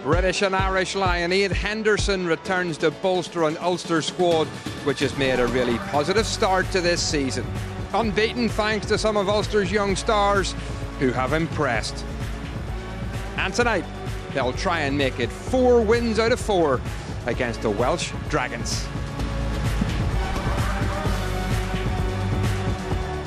British and Irish Lion Ian Henderson returns to bolster an Ulster squad which has made a really positive start to this season. Unbeaten thanks to some of Ulster's young stars who have impressed. And tonight, they'll try and make it 4 wins out of 4 against the Welsh Dragons.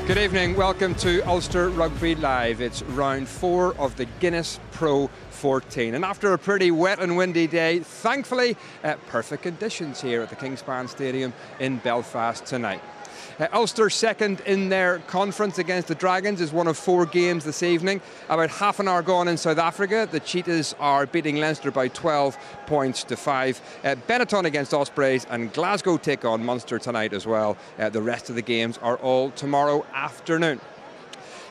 Good evening, welcome to Ulster Rugby Live. It's round 4 of the Guinness Pro 14. And after a pretty wet and windy day, thankfully, perfect conditions here at the Kingspan Stadium in Belfast tonight. Ulster second in their conference against the Dragons is one of 4 games this evening. About half an hour gone in South Africa. The Cheetahs are beating Leinster by 12 points to 5. Benetton against Ospreys and Glasgow take on Munster tonight as well. The rest of the games are all tomorrow afternoon.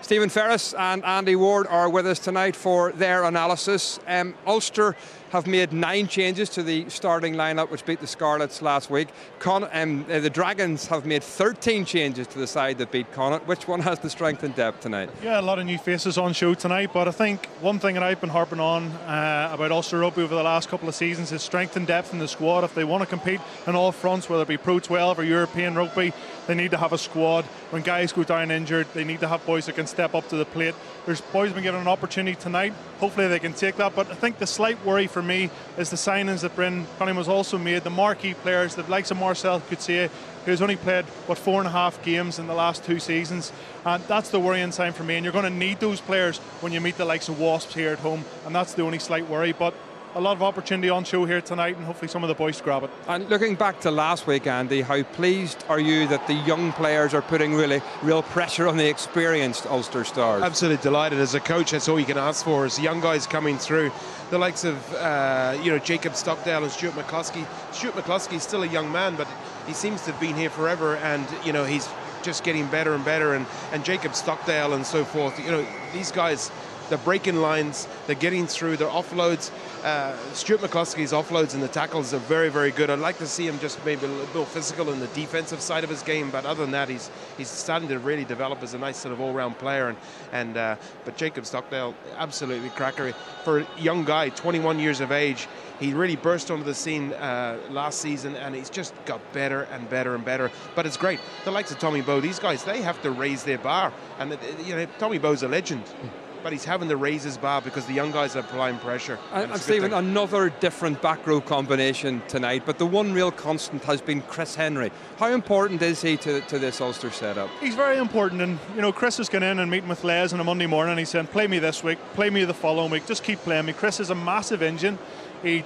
Stephen Ferris and Andy Ward are with us tonight for their analysis. Ulster have made 9 changes to the starting lineup which beat the Scarlets last week. The Dragons have made 13 changes to the side that beat Connacht. Which one has the strength and depth tonight? Yeah, a lot of new faces on show tonight, but I think one thing that I've been harping on about Ulster Rugby over the last couple of seasons is strength and depth in the squad. If they want to compete on all fronts, whether it be Pro 12 or European rugby, they need to have a squad. When guys go down injured, they need to have boys that can step up to the plate. There's boys been given an opportunity tonight. Hopefully they can take that, but I think the slight worry for me is the signings that Bryn Cunningham has also made, the marquee players, the likes of Marcel Coetzee, who's only played, 4.5 games in the last 2 seasons. And that's the worrying sign for me. And you're going to need those players when you meet the likes of Wasps here at home. And that's the only slight worry. But a lot of opportunity on show here tonight, and hopefully some of the boys grab it. And looking back to last week, Andy, how pleased are you that the young players are putting real pressure on the experienced Ulster stars? Absolutely delighted. As a coach, that's all you can ask for, is young guys coming through. The likes of Jacob Stockdale and Stuart McCluskey. Stuart McCluskey's still a young man, but he seems to have been here forever, and he's just getting better and better. And Jacob Stockdale and so forth. These guys, they're breaking lines, they're getting through, their offloads. Stuart McCluskey's offloads and the tackles are very, very good. I'd like to see him just maybe a little more physical in the defensive side of his game, but other than that, he's starting to really develop as a nice sort of all-round player. But Jacob Stockdale, absolutely crackery. For a young guy, 21 years of age, he really burst onto the scene last season, and he's just got better and better and better. But it's great. The likes of Tommy Bowe, these guys, they have to raise their bar. And Tommy Bowe's a legend. But he's having to raise his bar because the young guys are applying pressure. And Stephen, another different back row combination tonight, but the one real constant has been Chris Henry. How important is he to this Ulster setup? He's very important, and Chris has gone in and meeting with Les on a Monday morning. He said, play me this week, play me the following week, just keep playing me. Chris is a massive engine. He,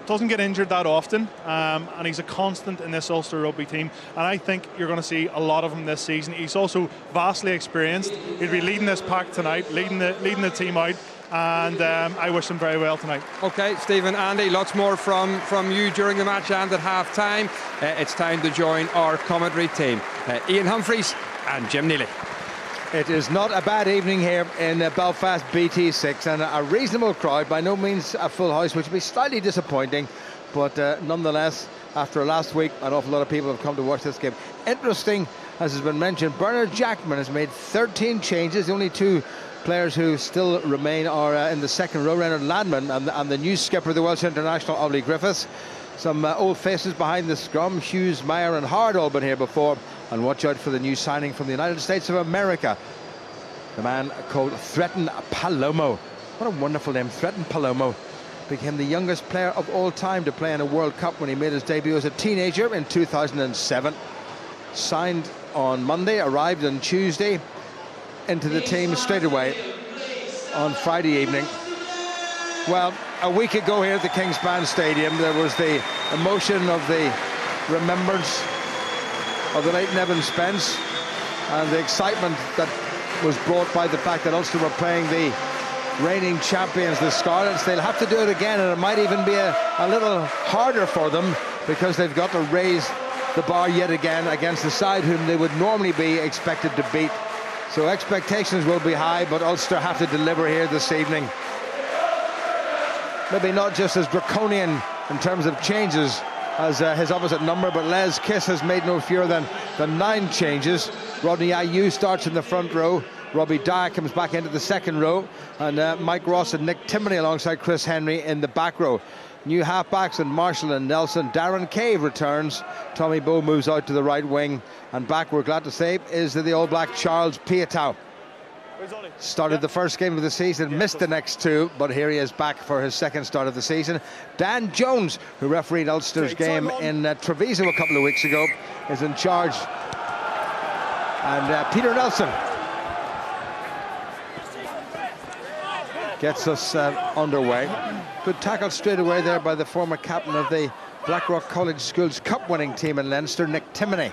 doesn't get injured that often, and he's a constant in this Ulster rugby team, and I think you're going to see a lot of him this season. He's also vastly experienced. He'll be leading this pack tonight, leading the team out, and I wish him very well tonight. Okay, Stephen, Andy, lots more from you during the match and at half time. It's time to join our commentary team, Ian Humphreys and Jim Neely. It is not a bad evening here in Belfast BT6, and a reasonable crowd, by no means a full house, which would be slightly disappointing, but nonetheless, after last week, an awful lot of people have come to watch this game. Interesting, as has been mentioned, Bernard Jackman has made 13 changes. The only 2 players who still remain are in the second row, Leonard Landman and the new skipper of the Welsh International, Ollie Griffiths. Some old faces behind the scrum. Hughes, Meyer and Hard all been here before. And watch out for the new signing from the United States of America, the man called Thretton Palomo. What a wonderful name. Thretton Palomo became the youngest player of all time to play in a World Cup when he made his debut as a teenager in 2007. Signed on Monday, arrived on Tuesday, into the team straight away on Friday evening. Well, a week ago here at the Kingspan Stadium, there was the emotion of the remembrance of the late Nevin Spence, and the excitement that was brought by the fact that Ulster were playing the reigning champions, the Scarlets. They'll have to do it again, and it might even be a little harder for them, because they've got to raise the bar yet again against the side whom they would normally be expected to beat. So expectations will be high, but Ulster have to deliver here this evening. Maybe not just as draconian in terms of changes as his opposite number, but Les Kiss has made no fewer than 9 changes. Rodney Ayew starts in the front row. Robbie Dyer comes back into the second row, and Mike Ross and Nick Timoney alongside Chris Henry in the back row. New halfbacks and Marshall and Nelson. Darren Cave returns. Tommy Bowe moves out to the right wing, and back, we're glad to say, is the All Black Charles Piatow. Started the first game of the season, missed the next two, but here he is back for his second start of the season. Dan Jones, who refereed Ulster's game in Treviso a couple of weeks ago, is in charge. And Peter Nelson gets us underway. Good tackle straight away there by the former captain of the Blackrock College Schools Cup winning team in Leinster, Nick Timoney.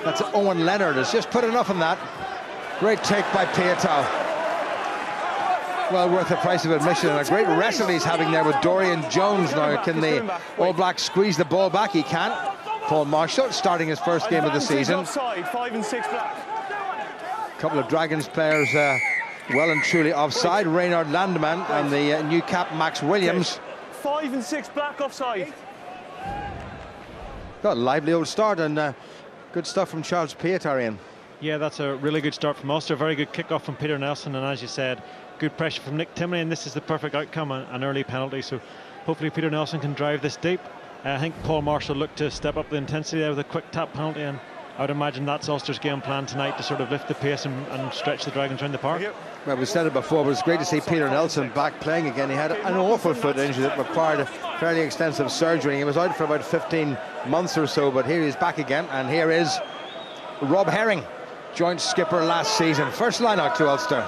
That's Owen Leonard has just put enough on that. Great take by Piatow. Well worth the price of admission, and a great wrestle he's having there with Dorian Jones now. Can the All Blacks squeeze the ball back? He can. Paul Marshall starting his first game of the season. Offside, 5 and 6 black. A couple of Dragons players well and truly offside. Reynard Landeman and the new cap Max Williams. 5 and 6 black offside. Got a lively old start, and good stuff from Charles Piatow, Ian. Yeah, that's a really good start from Ulster. Very good kick-off from Peter Nelson, and as you said, good pressure from Nick Timoney, and this is the perfect outcome, an early penalty. So hopefully Peter Nelson can drive this deep. I think Paul Marshall looked to step up the intensity there with a quick tap penalty, and I would imagine that's Ulster's game plan tonight, to sort of lift the pace and stretch the Dragons around the park. Well, we said it before, but it's great to see Peter Nelson back playing again. He had an awful foot injury that required a fairly extensive surgery. He was out for about 15 months or so, but here he's back again, and here is Rob Herring, joint skipper last season. First line out to Ulster.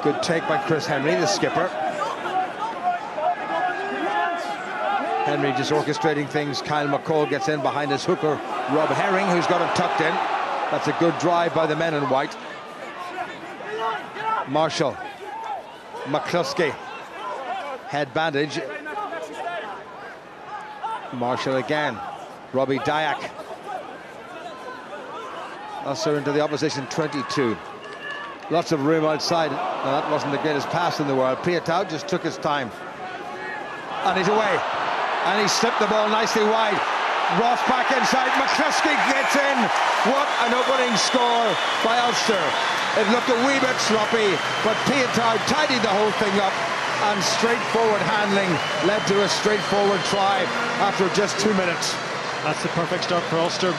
Good take by Chris Henry, the skipper. Henry just orchestrating things. Kyle McCall gets in behind his hooker, Rob Herring, who's got it tucked in. That's a good drive by the men in white. Marshall, McCluskey, head bandage. Marshall again, Robbie Dyack. Ulster into the opposition 22. Lots of room outside. Now, that wasn't the greatest pass in the world. Piatow just took his time. And he's away. And he slipped the ball nicely wide. Ross back inside. McCluskey gets in. What an opening score by Ulster. It looked a wee bit sloppy, but Piatow tidied the whole thing up, and straightforward handling led to a straightforward try after just 2 minutes. That's the perfect start for Ulster.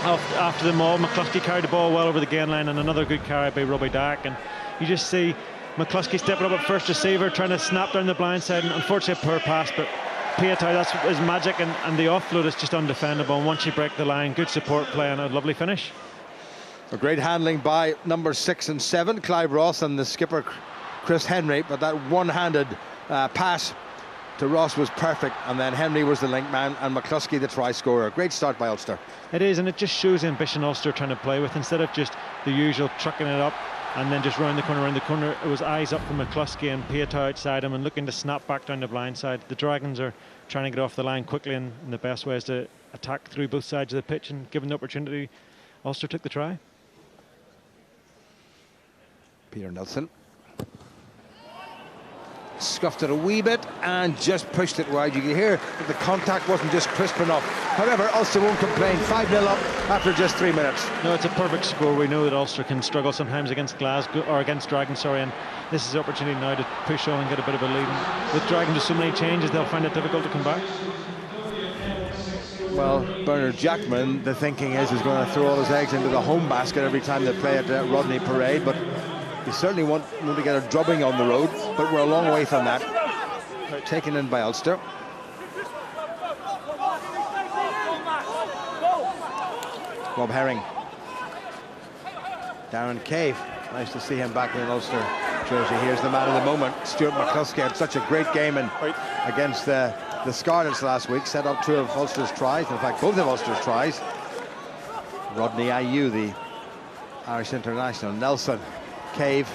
After the maul, McCluskey carried the ball well over the gain line, and another good carry by Robbie Dyack, and you just see McCluskey stepping up at first receiver, trying to snap down the blind side, and unfortunately a poor pass, but Piatow, that's his magic, and the offload is just undefendable, and once you break the line, good support play and a lovely finish. A great handling by number 6 and 7, Clive Ross, and the skipper Chris Henry, but that one-handed pass to Ross was perfect, and then Henry was the link man, and McCluskey the try scorer. Great start by Ulster. It is, and it just shows the ambition Ulster trying to play with. Instead of just the usual trucking it up and then just round the corner, it was eyes up from McCluskey and Piatow outside him and looking to snap back down the blind side. The Dragons are trying to get off the line quickly, and the best way is to attack through both sides of the pitch, and given the opportunity, Ulster took the try. Peter Nelson scuffed it a wee bit and just pushed it wide. You can hear that the contact wasn't just crisp enough. However, Ulster won't complain. 5-0 up after just 3 minutes. No, it's a perfect score. We know that Ulster can struggle sometimes against Glasgow, or against Dragons, sorry, and this is the opportunity now to push on and get a bit of a lead. And with Dragons, with so many changes, they'll find it difficult to come back. Well, Bernard Jackman, the thinking is going to throw all his eggs into the home basket every time they play at Rodney Parade, but you certainly want to get a drubbing on the road, but we're a long way from that. Taken in by Ulster. Rob Herring. Darren Cave. Nice to see him back in Ulster jersey. Here's the man of the moment, Stuart McCluskey. Had such a great game against the Scarlets last week. Set up 2 of Ulster's tries. In fact, both of Ulster's tries. Rodney Ayew, the Irish international. Nelson. Cave.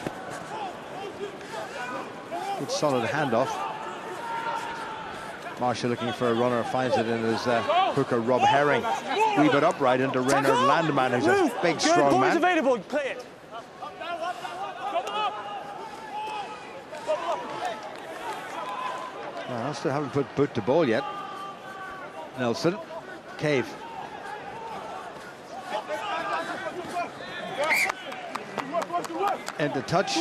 Good solid handoff. Marshall looking for a runner, finds it in his hooker Rob Herring. Wee bit upright into Reynard Landeman, who's a big, strong man. Available. Play it. Well, Ulster haven't put boot to ball yet. Nelson. Cave. into touch,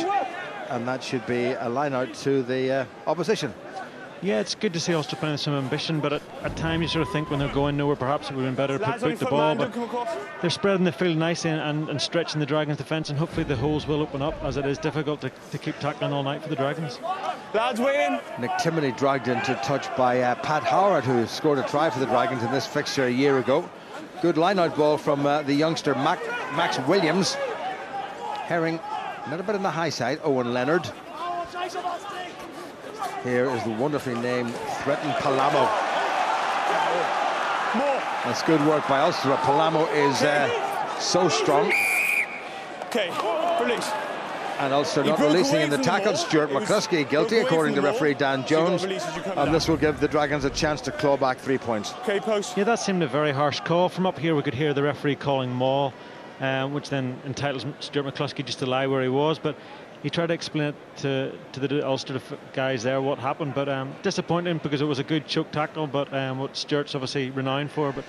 and that should be a line out to the opposition. Yeah, it's good to see Ulster playing with some ambition, but at times you sort of think when they're going nowhere, perhaps it would have been better to put the ball. But they're spreading the field nicely and stretching the Dragons' defence, and hopefully the holes will open up, as it is difficult to keep tackling all night for the Dragons. Lads, win. Nick Timoney dragged into touch by Pat Howard, who scored a try for the Dragons in this fixture a year ago. Good line-out ball from the youngster Max Williams. Herring, not a bit on the high side. Owen Leonard. Here is the wonderfully named Threaten Palamo. That's good work by Ulster. Palamo is so strong. Okay, release. And Ulster not releasing in the tackle. Stuart McCluskey guilty, according to referee Dan Jones. And this will give the Dragons a chance to claw back 3 points. Okay, post. Yeah, that seemed a very harsh call. From up here, we could hear the referee calling maul, which then entitles Stuart McCluskey just to lie where he was. But he tried to explain it to the Ulster guys there what happened, but disappointing because it was a good choke tackle, but what Stuart's obviously renowned for, but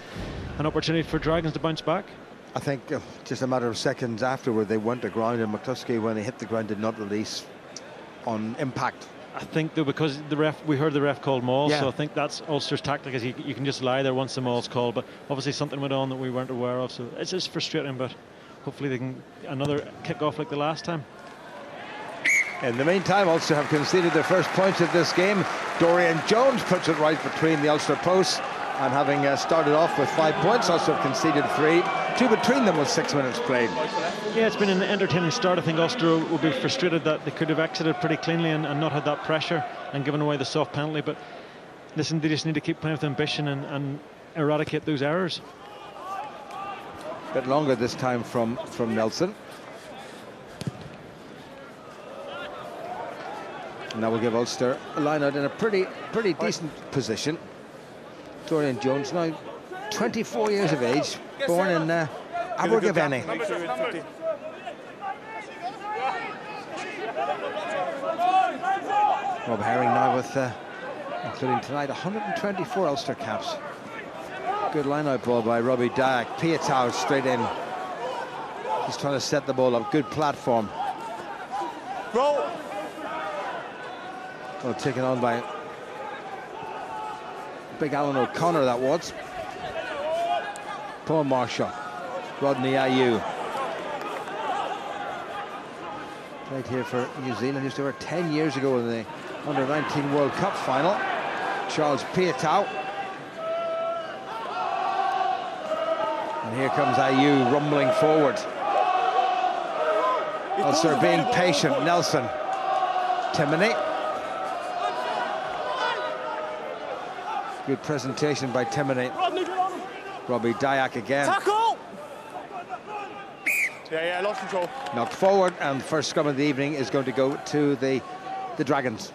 an opportunity for Dragons to bounce back. I think just a matter of seconds afterward they went to ground, and McCluskey, when they hit the ground, did not release on impact. I think though, because we heard the ref called maul, yeah. So I think that's Ulster's tactic, is you can just lie there once the maul's called, but obviously something went on that we weren't aware of, so it's just frustrating, but hopefully they can another kick off like the last time. In the meantime, Ulster have conceded their first points of this game. Dorian Jones puts it right between the Ulster posts, and having started off with 5 points, Ulster have conceded 3. 2 between them with 6 minutes played. Yeah, it's been an entertaining start. I think Ulster will be frustrated that they could have exited pretty cleanly and not had that pressure and given away the soft penalty, but listen, they just need to keep playing with ambition and eradicate those errors. A bit longer this time from Nelson. And that will give Ulster a line out in a pretty decent position. Dorian Jones, now 24 years of age, born in Abergavenny. Rob Herring now with, including tonight, 124 Ulster caps. Good line-out ball by Robbie Dyack. Piatow straight in. He's trying to set the ball up. Good platform. Roll. Well, taken on by big Alan O'Connor, that was. Paul Marshall, Rodney Ayew. Played here for New Zealand just over 10 years ago in the Under-19 World Cup final. Charles Piatow. And here comes Ayew rumbling forward. Ulster being patient. Nelson. Timoney. Good presentation by Timoney. Robbie Dyack again. Tackle! Yeah, lost control. Knocked forward, and first scrum of the evening is going to go to the Dragons.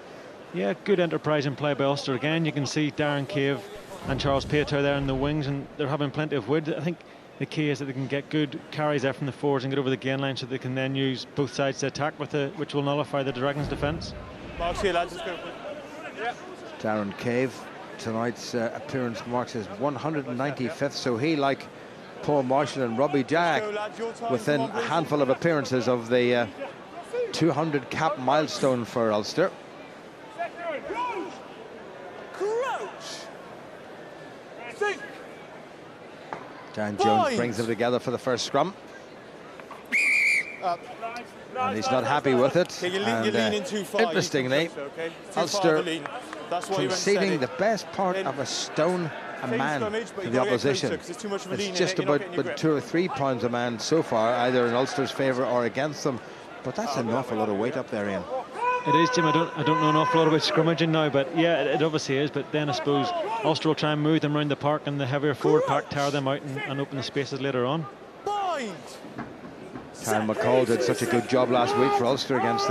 Yeah, good enterprise and play by Ulster again. You can see Darren Cave and Charles Piatow there in the wings, and they're having plenty of wood. I think the key is that they can get good carries there from the forwards and get over the gain line, so they can then use both sides to attack with it, which will nullify the Dragons' defence. Darren Cave, tonight's appearance marks his 195th, so he, like Paul Marshall and Robbie Dyack, within a handful of appearances of the 200 cap milestone for Ulster. Dan Jones brings them together for the first scrum. And he's not happy with it. And interestingly, Ulster conceding the best part of a stone a man to the opposition. It's just about 2 or 3 pounds a man so far, either in Ulster's favour or against them. But that's an awful lot of weight up there, Ian. It is, Jim. I don't know an awful lot about scrummaging now, but yeah, it obviously is. But then I suppose Ulster will try and move them around the park, and the heavier forward pack tire them out and open the spaces later on. Karen McCall did such a good job last week for Ulster against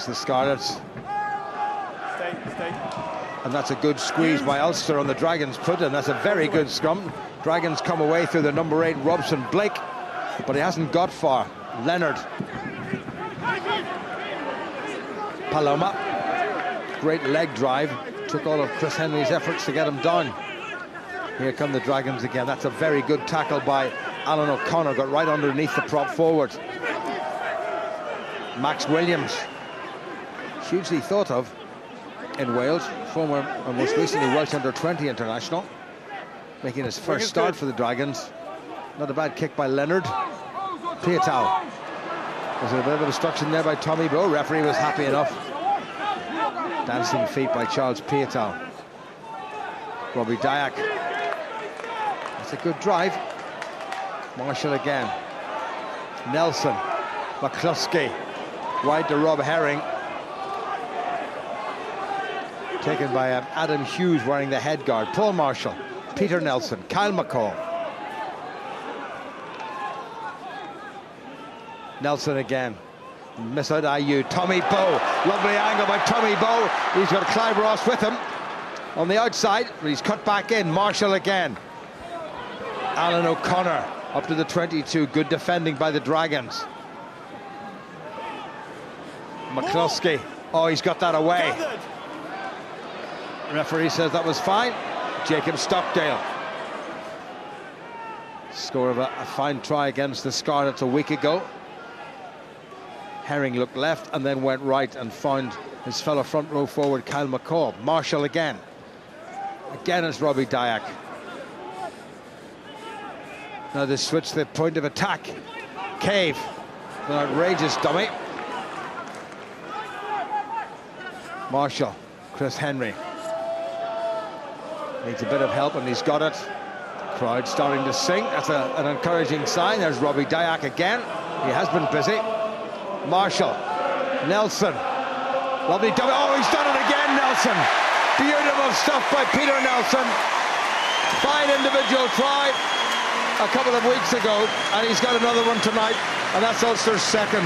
the Scarlets. And that's a good squeeze by Ulster on the Dragons' foot, and that's a very good scrum. Dragons come away through the number 8, Robson Blake, but he hasn't got far. Leonard. Paloma. Great leg drive. Took all of Chris Henry's efforts to get him down. Here come the Dragons again. That's a very good tackle by Alan O'Connor. Got right underneath the prop forward. Max Williams, hugely thought of in Wales, former and most recently Welsh under-20 international, making his first start for the Dragons. Not a bad kick by Leonard. Piatow. There's a bit of a destruction there by Tommy Bowe. Referee was happy enough. Dancing feet by Charles Piatow. Robbie Dyack. That's a good drive. Marshall again. Nelson. McCluskey. Wide to Rob Herring. Taken by Adam Hughes wearing the head guard. Paul Marshall. Peter Nelson. Kyle McCall. Nelson again. Miss out IU. Tommy Bowe. Lovely angle by Tommy Bowe. He's got Clive Ross with him on the outside, but he's cut back in. Marshall again. Alan O'Connor up to the 22. Good defending by the Dragons. McCluskey. Oh, he's got that away. Referee says that was fine. Jacob Stockdale. Score of a fine try against the Scarlets a week ago. Herring looked left and then went right and found his fellow front row forward Kyle McCall. Marshall again. Again it's Robbie Dyack. Now they switch the point of attack. Cave. An outrageous dummy. Marshall. Chris Henry. Needs a bit of help and he's got it. Crowd starting to sing. That's an encouraging sign. There's Robbie Dyack again. He has been busy. Marshall. Nelson. Lovely dummy. Oh, he's done it again, Nelson. Beautiful stuff by Peter Nelson. Fine individual try a couple of weeks ago, and he's got another one tonight, and that's Ulster's second.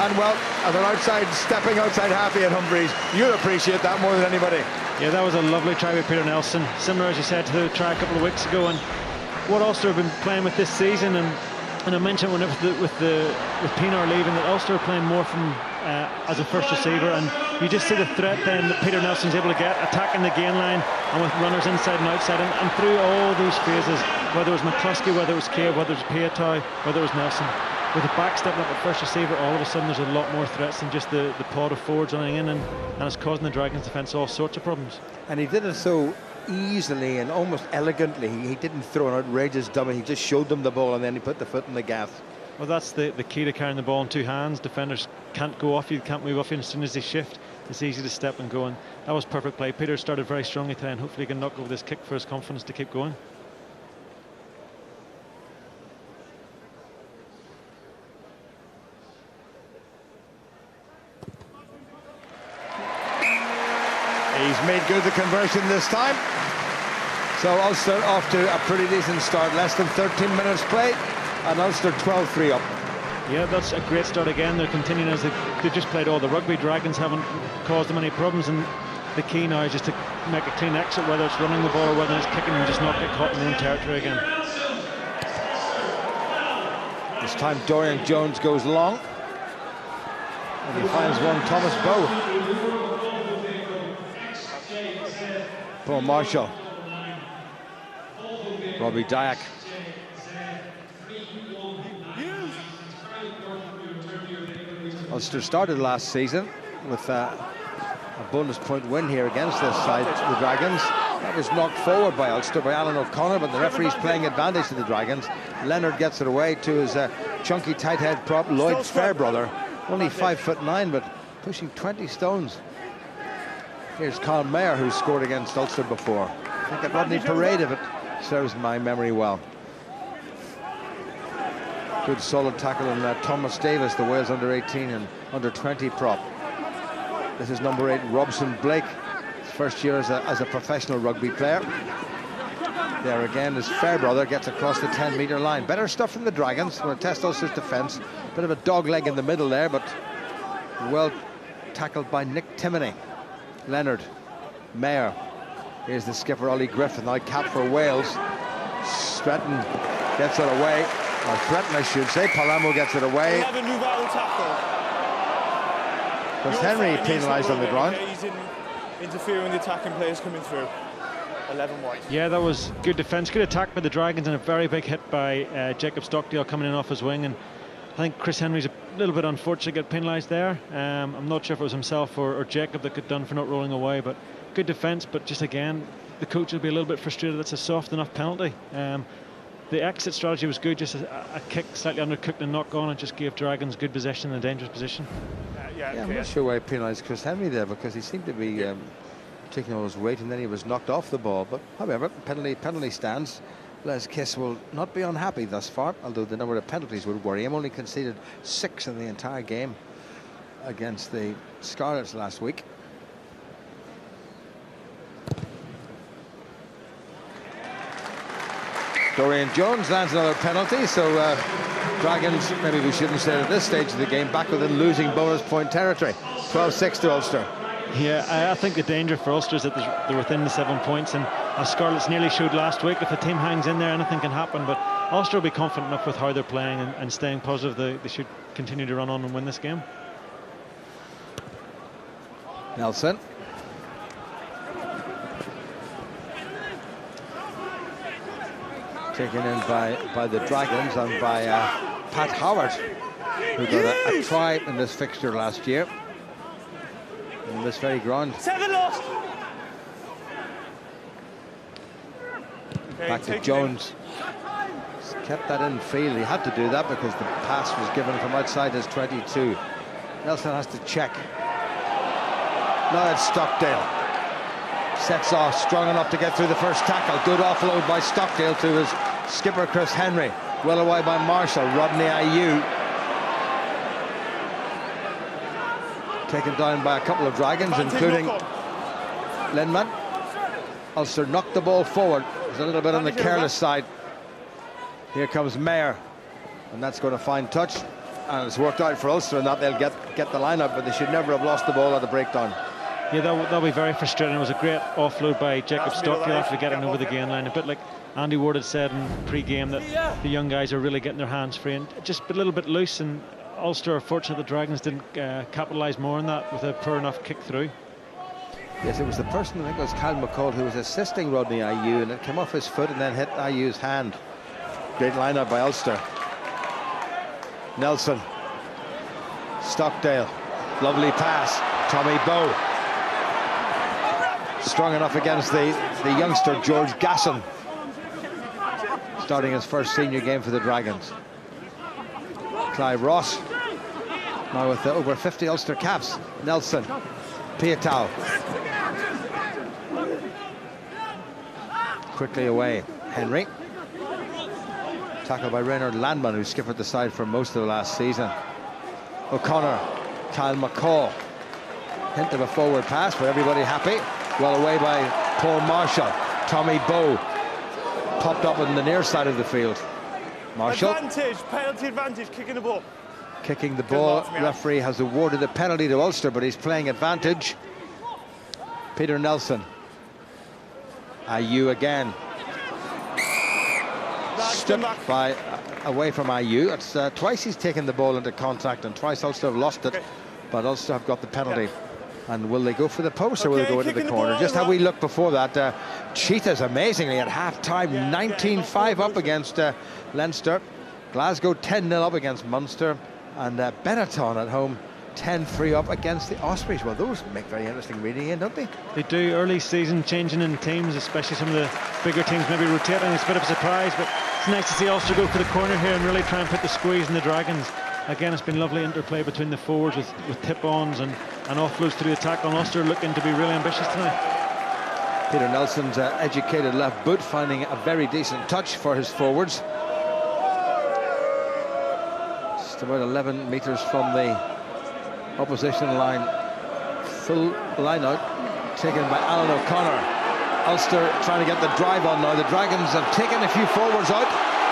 And well, as an outside, stepping outside halfie at Humphreys, you'll appreciate that more than anybody. Yeah, that was a lovely try by Peter Nelson. Similar, as you said, to the try a couple of weeks ago, and what Ulster have been playing with this season, and I mentioned with Pinar leaving that Ulster are playing more from as a first receiver, and you just see the threat then that Peter Nelson's able to get, attacking the gain line and with runners inside and outside, and through all these phases, whether it was McCluskey, whether it was Cave, whether it was Piatow, whether it was Nelson, with the back stepping up at first receiver, all of a sudden there's a lot more threats than just the pod of forwards running in, and it's causing the Dragons defence all sorts of problems. And he did it so easily and almost elegantly. He didn't throw an outrageous dummy, he just showed them the ball and then he put the foot in the gas. Well, that's the key to carrying the ball in two hands. Defenders can't go off you, can't move off you, and as soon as they shift, it's easy to step and go, and that was perfect play. Peter started very strongly today, and hopefully he can knock over this kick for his confidence to keep going. He's made good the conversion this time. So Ulster off to a pretty decent start. Less than 13 minutes played, and Ulster 12-3 up. Yeah, that's a great start again. They're continuing as they've just played all the rugby. Dragons haven't caused them any problems, and the key now is just to make a clean exit, whether it's running the ball or whether it's kicking, and just not get caught in their own territory again. This time Dorian Jones goes long, and he finds one Thomas Bowe. Paul Marshall. Robbie Dyack. Ulster started last season with a bonus point win here against this side, the Dragons. That was knocked forward by Ulster, by Alan O'Connor, but the referee's playing advantage to the Dragons. Leonard gets it away to his chunky tight head prop, Lloyd Fairbrother. Only 5'9", but pushing 20 stones. Here's Carl Mayer, who scored against Ulster before. I think at Rodney Parade, if it serves my memory well. Good solid tackle on Thomas Davis, the Wales under-18 and under-20 prop. This is number 8, Robson Blake. His first year as a professional rugby player. There again is Fairbrother, gets across the 10-metre line. Better stuff from the Dragons. We'll test Ulster's defence. Bit of a dog leg in the middle there, but well tackled by Nick Timoney. Leonard, Mayer. Here's the skipper, Ollie Griffin, now cap for Wales. Stretton gets it away. Or Threaten, I should say. Palamo gets it away. Chris Henry penalised on the ground. He's interfering with the attacking players coming through. 11 wide. Yeah, that was good defence, good attack by the Dragons, and a very big hit by Jacob Stockdale coming in off his wing. And think Chris Henry's a little bit unfortunate to get penalised there. I'm not sure if it was himself or Jacob that got done for not rolling away, but good defence. But just again, the coach will be a little bit frustrated. That's a soft enough penalty. The exit strategy was good, just a kick slightly undercooked and knock on, and just gave Dragons good possession in a dangerous position. I'm not sure why he penalised Chris Henry there, because he seemed to be taking all his weight and then he was knocked off the ball. But however, penalty stands. Les Kiss will not be unhappy thus far, although the number of penalties would worry him. Only conceded 6 in the entire game against the Scarlets last week. Dorian Jones lands another penalty, so Dragons, maybe we shouldn't say at this stage of the game, back within losing bonus point territory. 12-6 to Ulster. Yeah, I think the danger for Ulster is that they're within the 7 points, and as Scarlets nearly showed last week, if the team hangs in there, anything can happen. But Ulster will be confident enough with how they're playing and staying positive. They should continue to run on and win this game. Nelson. Taken in by the Dragons and by Pat Howard, who got a try in this fixture last year in this very ground. 7 lost. Back to Jones. He's kept that in field. He had to do that because the pass was given from outside his 22. Nelson has to check. Now it's Stockdale. Sets off strong enough to get through the first tackle. Good offload by Stockdale to his skipper Chris Henry. Well away by Marshall. Rodney Ayew taken down by a couple of Dragons, including Lindman. Ulster knocked the ball forward. It's a little bit on the careless side. Here comes Mayer, and that's going to find touch, and it's worked out for Ulster in that they'll get the lineup, but they should never have lost the ball at the breakdown. Yeah, that'll be very frustrating. It was a great offload by Jacob Stockdale after getting over the gain line. A bit like Andy Ward had said in pre-game, that the young guys are really getting their hands free and just a little bit loose, and Ulster are fortunate the Dragons didn't capitalise more on that with a poor enough kick through. Yes, it was the person, I think it was Kyle McCall, who was assisting Rodney Ayew, and it came off his foot and then hit Ayew's hand. Great line-out by Ulster. Nelson. Stockdale. Lovely pass. Tommy Bowe. Strong enough against the youngster George Gasson, starting his first senior game for the Dragons. Clive Ross, now with over 50 Ulster caps. Nelson, Piatow, quickly away. Henry, tackled by Reynard Landman, who skippered the side for most of the last season. O'Connor, Kyle McCall, hint of a forward pass, but everybody happy. Well away by Paul Marshall. Tommy Bowe popped up on the near side of the field. Marshall. Advantage, penalty advantage, kicking the ball. Kicking the ball. Referee has awarded a penalty to Ulster, but he's playing advantage. Peter Nelson. Ayew again. Stripped by away from Ayew. It's twice he's taken the ball into contact, and twice Ulster have lost it, but Ulster have got the penalty. Yeah. And will they go for the post or will they go into the corner? Just how we looked before that. Cheetahs amazingly at half-time, 19-5 up against Leinster. Glasgow 10-0 up against Munster. And Benetton at home 10-3 up against the Ospreys. Well, those make very interesting reading, don't they? They do. Early season changing in teams, especially some of the bigger teams maybe rotating. It's a bit of a surprise, but it's nice to see Ulster go for the corner here and really try and put the squeeze in the Dragons. Again, it's been lovely interplay between the forwards with tip-ons and offloads through the attack on Ulster, looking to be really ambitious tonight. Peter Nelson's educated left boot finding a very decent touch for his forwards. Just about 11 metres from the opposition line. Full line out, taken by Alan O'Connor. Ulster trying to get the drive on now. The Dragons have taken a few forwards out,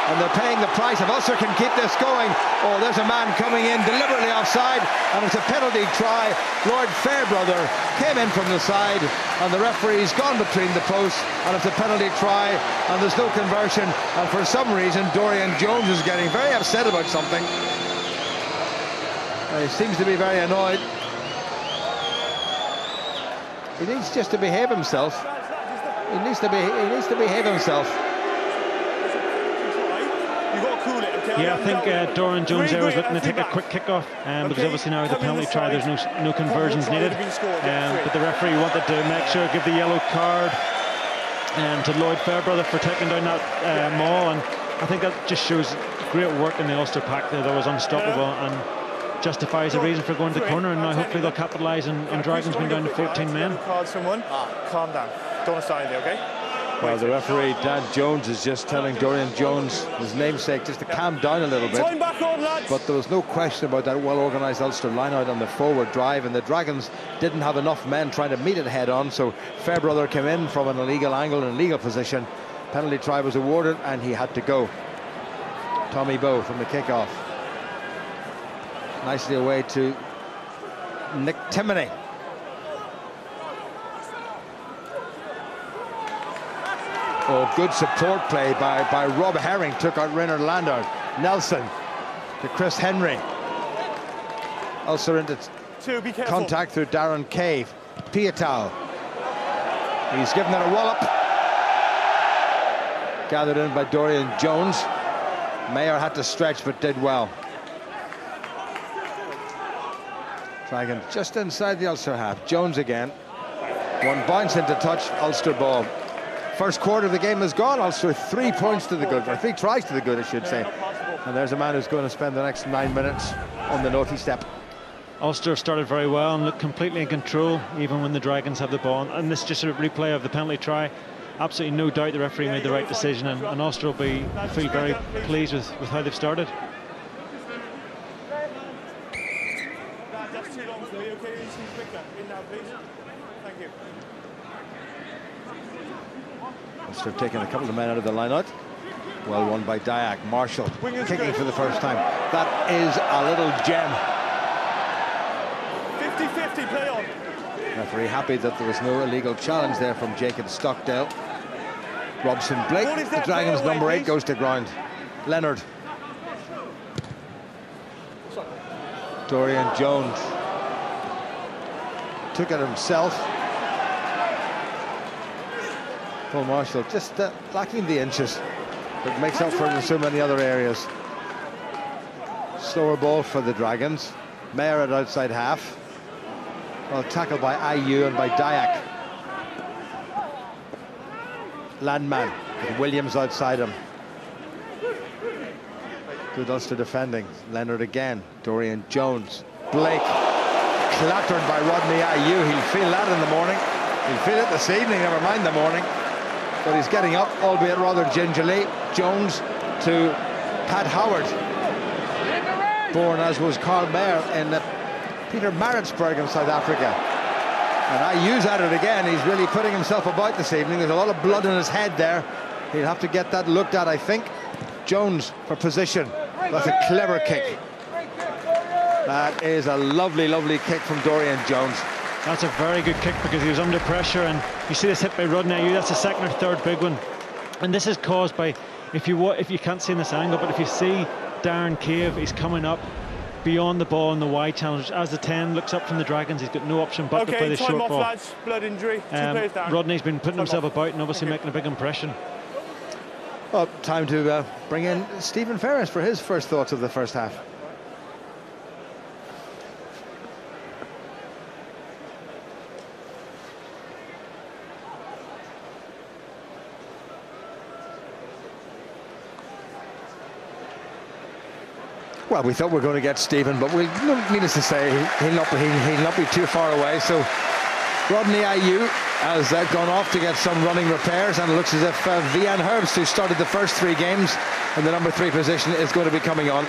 and they're paying the price. If Ulster can keep this going, oh, there's a man coming in deliberately offside, and it's a penalty try. Lloyd Fairbrother came in from the side, and the referee's gone between the posts, and it's a penalty try, and there's no conversion. And for some reason, Dorian Jones is getting very upset about something. He seems to be very annoyed. He needs just to behave himself. He needs to behave himself. You've got to cool it. Yeah, I think Dorian Jones there was looking to take a quick kick-off because obviously now the penalty try, there's no conversions needed. But the referee wanted to make sure, give the yellow card to Lloyd Fairbrother for taking down that maul, and I think that just shows great work in the Ulster pack there. That was unstoppable and justifies the reason for going to the corner, and now hopefully they'll capitalise and Dragons going down to 14 men. Calm down. Don't start anything, okay? Well, the referee, Dan Jones, is just telling Dorian Jones, his namesake, just to calm down a little bit. Time back on, lads. But there was no question about that well-organised Ulster line-out on the forward drive, and the Dragons didn't have enough men trying to meet it head-on, so Fairbrother came in from an illegal angle, an illegal position. Penalty try was awarded, and he had to go. Tommy Bowe from the kick-off. Nicely away to Nick Timoney. Oh, good support play by Rob Herring. Took out Reynard Landau. Nelson to Chris Henry. Also into contact through Darren Cave. Piatow. He's given it a wallop. Gathered in by Dorian Jones. Mayer had to stretch but did well. Dragon just inside the Ulster half. Jones again. One bounce into touch, Ulster ball. First quarter of the game is gone. Ulster 3 points to the good, or 3 tries to the good, I should say. And there's a man who's going to spend the next 9 minutes on the naughty step. Ulster started very well and looked completely in control, even when the Dragons have the ball. And this is just a replay of the penalty try. Absolutely no doubt the referee made the right decision, and Ulster will feel very pleased with how they've started. That's too long for me, okay? Quicker. In now, please. Thank you. Ulster taking a couple of men out of the line-out. Well won by Dyack. Marshall kicking for the first time. That is a little gem. 50-50, play on. Referee happy that there was no illegal challenge there from Jacob Stockdale. Robson Blake, the Dragons number 8, goes to ground. Leonard. Dorian Jones took it himself. Paul Marshall just lacking the inches, but makes up for it in so many other areas. Slower ball for the Dragons. Mayer at outside half. Well, tackled by IU and by Dyack. Landman with Williams outside him. Good Ulster defending. Leonard again. Dorian Jones. Blake clattered by Rodney IU. He'll feel that in the morning. He'll feel it this evening, never mind the morning. But he's getting up, albeit rather gingerly. Jones to Pat Howard. Born, as was Carl Mayer, in Peter Maritzburg in South Africa. And IU's at it again. He's really putting himself about this evening. There's a lot of blood in his head there. He'll have to get that looked at, I think. Jones for position. That's a clever kick. That is a lovely, lovely kick from Dorian Jones. That's a very good kick because he was under pressure, and you see this hit by Rodney IU. That's the second or third big one, and this is caused by, if you can't see in this angle, but if you see Darren Cave, he's coming up beyond the ball in the wide challenge. As the 10 looks up from the Dragons, he's got no option but to play the short ball. Lads. Blood injury. 2 players down. Rodney's been putting himself about and obviously making a big impression. Well, time to bring in Stephen Ferris for his first thoughts of the first half. Well, we thought we were going to get Stephen, but we'll, needless to say, he'll not be too far away. So Rodney IU has gone off to get some running repairs, and it looks as if Vian Herbst, who started the first 3 games in the number 3 position, is going to be coming on.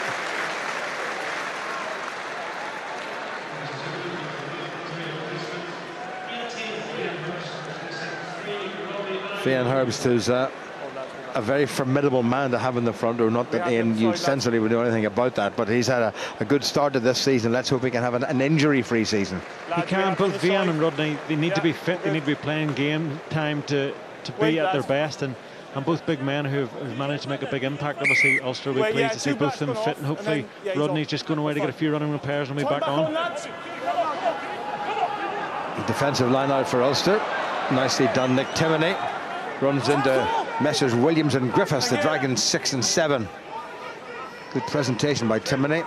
Vian Herbst, who's a very formidable man to have in the front row. Not that you sensibly would know anything about that, but he's had a good start to this season. Let's hope he can have an injury-free season. He can. Both Vian and Rodney, they need to be fit. They need to be playing game time to be at their best, and both big men who've managed to make a big impact. Obviously, Ulster will be pleased to see both of them fit, and hopefully Rodney's just going away to get a few running repairs and will be back on. The defensive line out for Ulster. Nicely done. Nick Timoney runs into Messrs Williams and Griffiths, the Dragons 6 and 7. Good presentation by Timoney.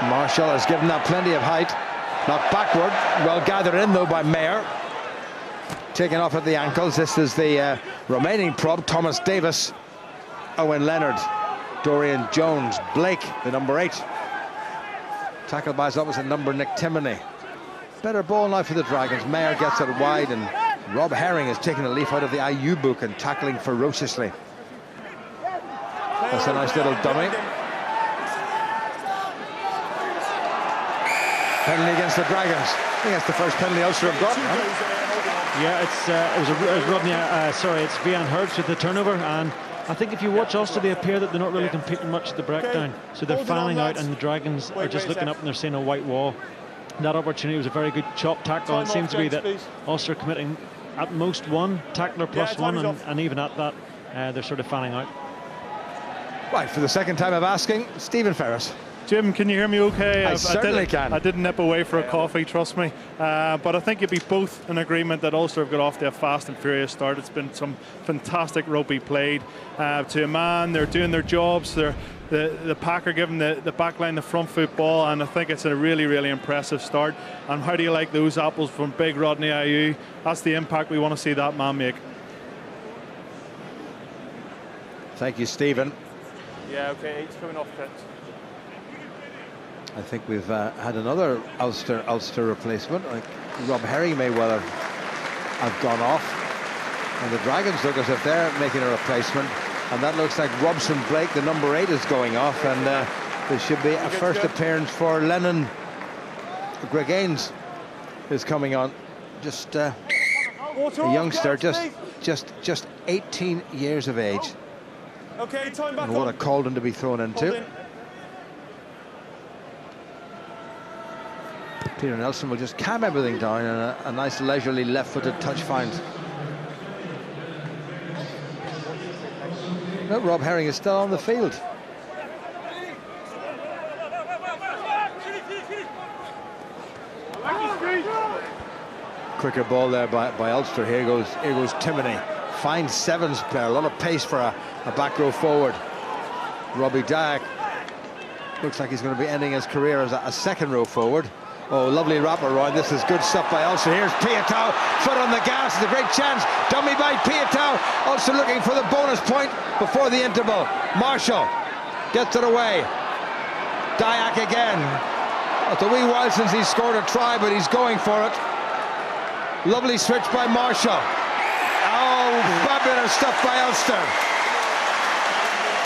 Marshall has given that plenty of height. Knocked backward. Well gathered in though by Mayer. Taken off at the ankles. This is the remaining prop. Thomas Davis, Owen Leonard, Dorian Jones, Blake, the number 8. Tackled by his opposite number, Nick Timoney. Better ball now for the Dragons. Mayer gets it wide, and Rob Herring has taken a leaf out of the IU book and tackling ferociously. That's a nice little dummy. Penalty against the Dragons. I think that's the first penalty Ulster have got. Yeah, it was Rodney. It's Vian Hurts with the turnover, and I think if you watch Ulster, they appear that they're not really competing much at the breakdown. So they're fanning out, and the Dragons are just looking up and they're seeing a white wall. That opportunity was a very good chop tackle. It seems to be that Ulster are committing at most one tackler plus one, and even at that, they're sort of fanning out. Right, for the second time of asking, Stephen Ferris. Jim, can you hear me okay? I certainly can. I did nip away for a coffee, trust me. But I think you'd be both in agreement that Ulster have got off to a fast and furious start. It's been some fantastic rugby played to a man. They're doing their jobs. The pack are giving the back line the front foot ball, and I think it's a really, really impressive start. And how do you like those apples from big Rodney IU? That's the impact we want to see that man make. Thank you, Stephen. Yeah, okay, 8's coming off pitch. I think we've had another Ulster replacement. Like Rob Herring may well have gone off, and the Dragons look as if they're making a replacement, and that looks like Robson Blake, the number 8, is going off, and there should be a first appearance for Lennon. Greg Ains is coming on, just a youngster, just 18 years of age. Okay, time back. And what a cauldron to be thrown into. Peter Nelson will just calm everything down, and a nice leisurely left-footed touch find. No, Rob Herring is still on the field. Quicker ball there by Ulster. Here goes Timoney. Fine sevens player, a lot of pace for a back row forward. Robbie Dyack looks like he's going to be ending his career as a second row forward. Oh, lovely wraparound. This is good stuff by Ulster. Here's Piatow, foot on the gas. It's a great chance. Dummy by Piatow. Ulster looking for the bonus point before the interval. Marshall gets it away. Dyack again. It's a wee while since he's scored a try, but he's going for it. Lovely switch by Marshall. Oh, fabulous stuff by Ulster.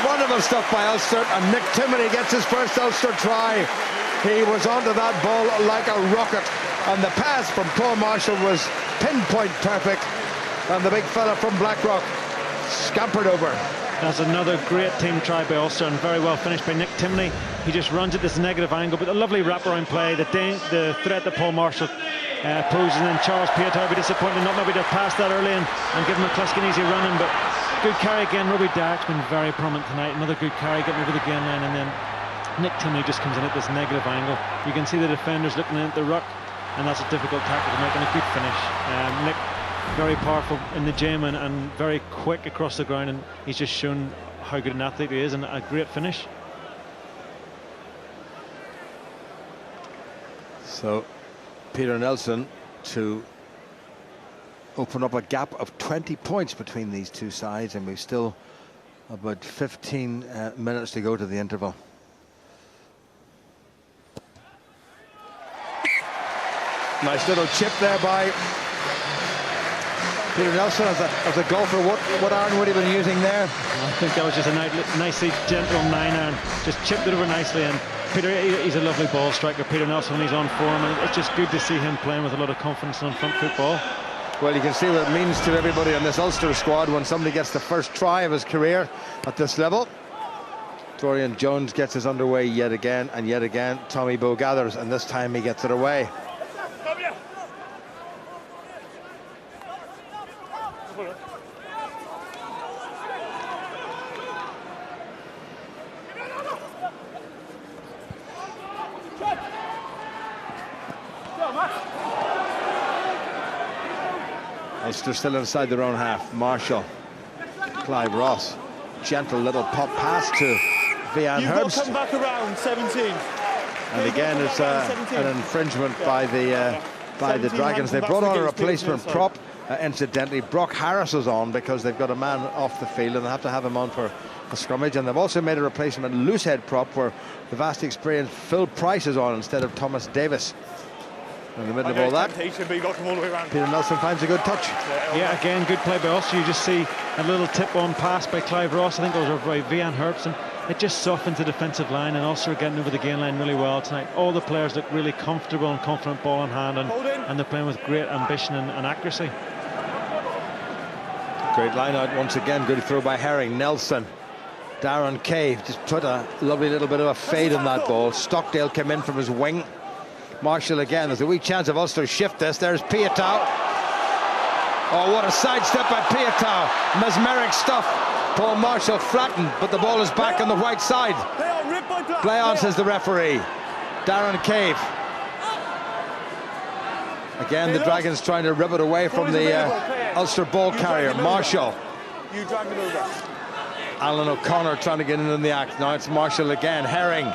Wonderful stuff by Ulster, and Nick Timoney gets his first Ulster try. He was onto that ball like a rocket, and the pass from Paul Marshall was pinpoint perfect, and the big fella from Blackrock scampered over. That's another great team try by Ulster, and very well finished by Nick Timoney. He just runs at this negative angle, but a lovely wraparound play. The threat that Paul Marshall poses, and then Charles Piatow will be disappointed not maybe to pass that early and give McCluskey an easy running, but good carry again. Robbie Dyack's been very prominent tonight. Another good carry getting over the gain line, and then Nick Timoney just comes in at this negative angle. You can see the defenders looking in at the ruck, and that's a difficult tackle to make, and a good finish. Nick, very powerful in the gym and very quick across the ground, and he's just shown how good an athlete he is, and a great finish. So Peter Nelson to open up a gap of 20 points between these two sides, and we've still about 15 minutes to go to the interval. Nice little chip there by Peter Nelson as a golfer. What iron would he have been using there? I think that was just a nicely gentle 9-iron. Just chipped it over nicely, and Peter, he's a lovely ball striker. Peter Nelson, when he's on form, and it's just good to see him playing with a lot of confidence on front foot ball. Well, you can see what it means to everybody on this Ulster squad when somebody gets the first try of his career at this level. Dorian Jones gets his underway yet again, and yet again Tommy Bowe gathers, and this time he gets it away. Ulster still inside their own half. Marshall, Clive Ross, gentle little pop pass to Vian You've got Herbst. to come back around, 17. And again, it's an infringement by the Dragons. They brought on a replacement prop. Incidentally, Brock Harris is on because they've got a man off the field and they have to have him on for a scrummage. And they've also made a replacement loosehead prop where the vastly experienced Phil Price is on instead of Thomas Davis. In the middle of all that, Peter Nelson finds a good touch. Yeah, again, good play by Ulster. You just see a little tip-on pass by Clive Ross. I think it was over by Vian Herbst, and it just softens the defensive line, and Ulster are getting over the gain line really well tonight. All the players look really comfortable and confident ball in hand, and they're playing with great ambition and accuracy. Great line out once again. Good throw by Herring. Nelson. Darren Cave just put a lovely little bit of a fade in that ball. Stockdale came in from his wing. Marshall again. There's a wee chance of Ulster shift this. There's Piatow. Oh, what a sidestep by Piatow. Mesmeric stuff. Paul Marshall flattened, but the ball is back on the right side. Play on, says the referee. Darren Cave. Again, the Dragons trying to rip it away from the Ulster ball carrier, Marshall. You drag it over. Alan O'Connor trying to get in the act. Now it's Marshall again. Herring.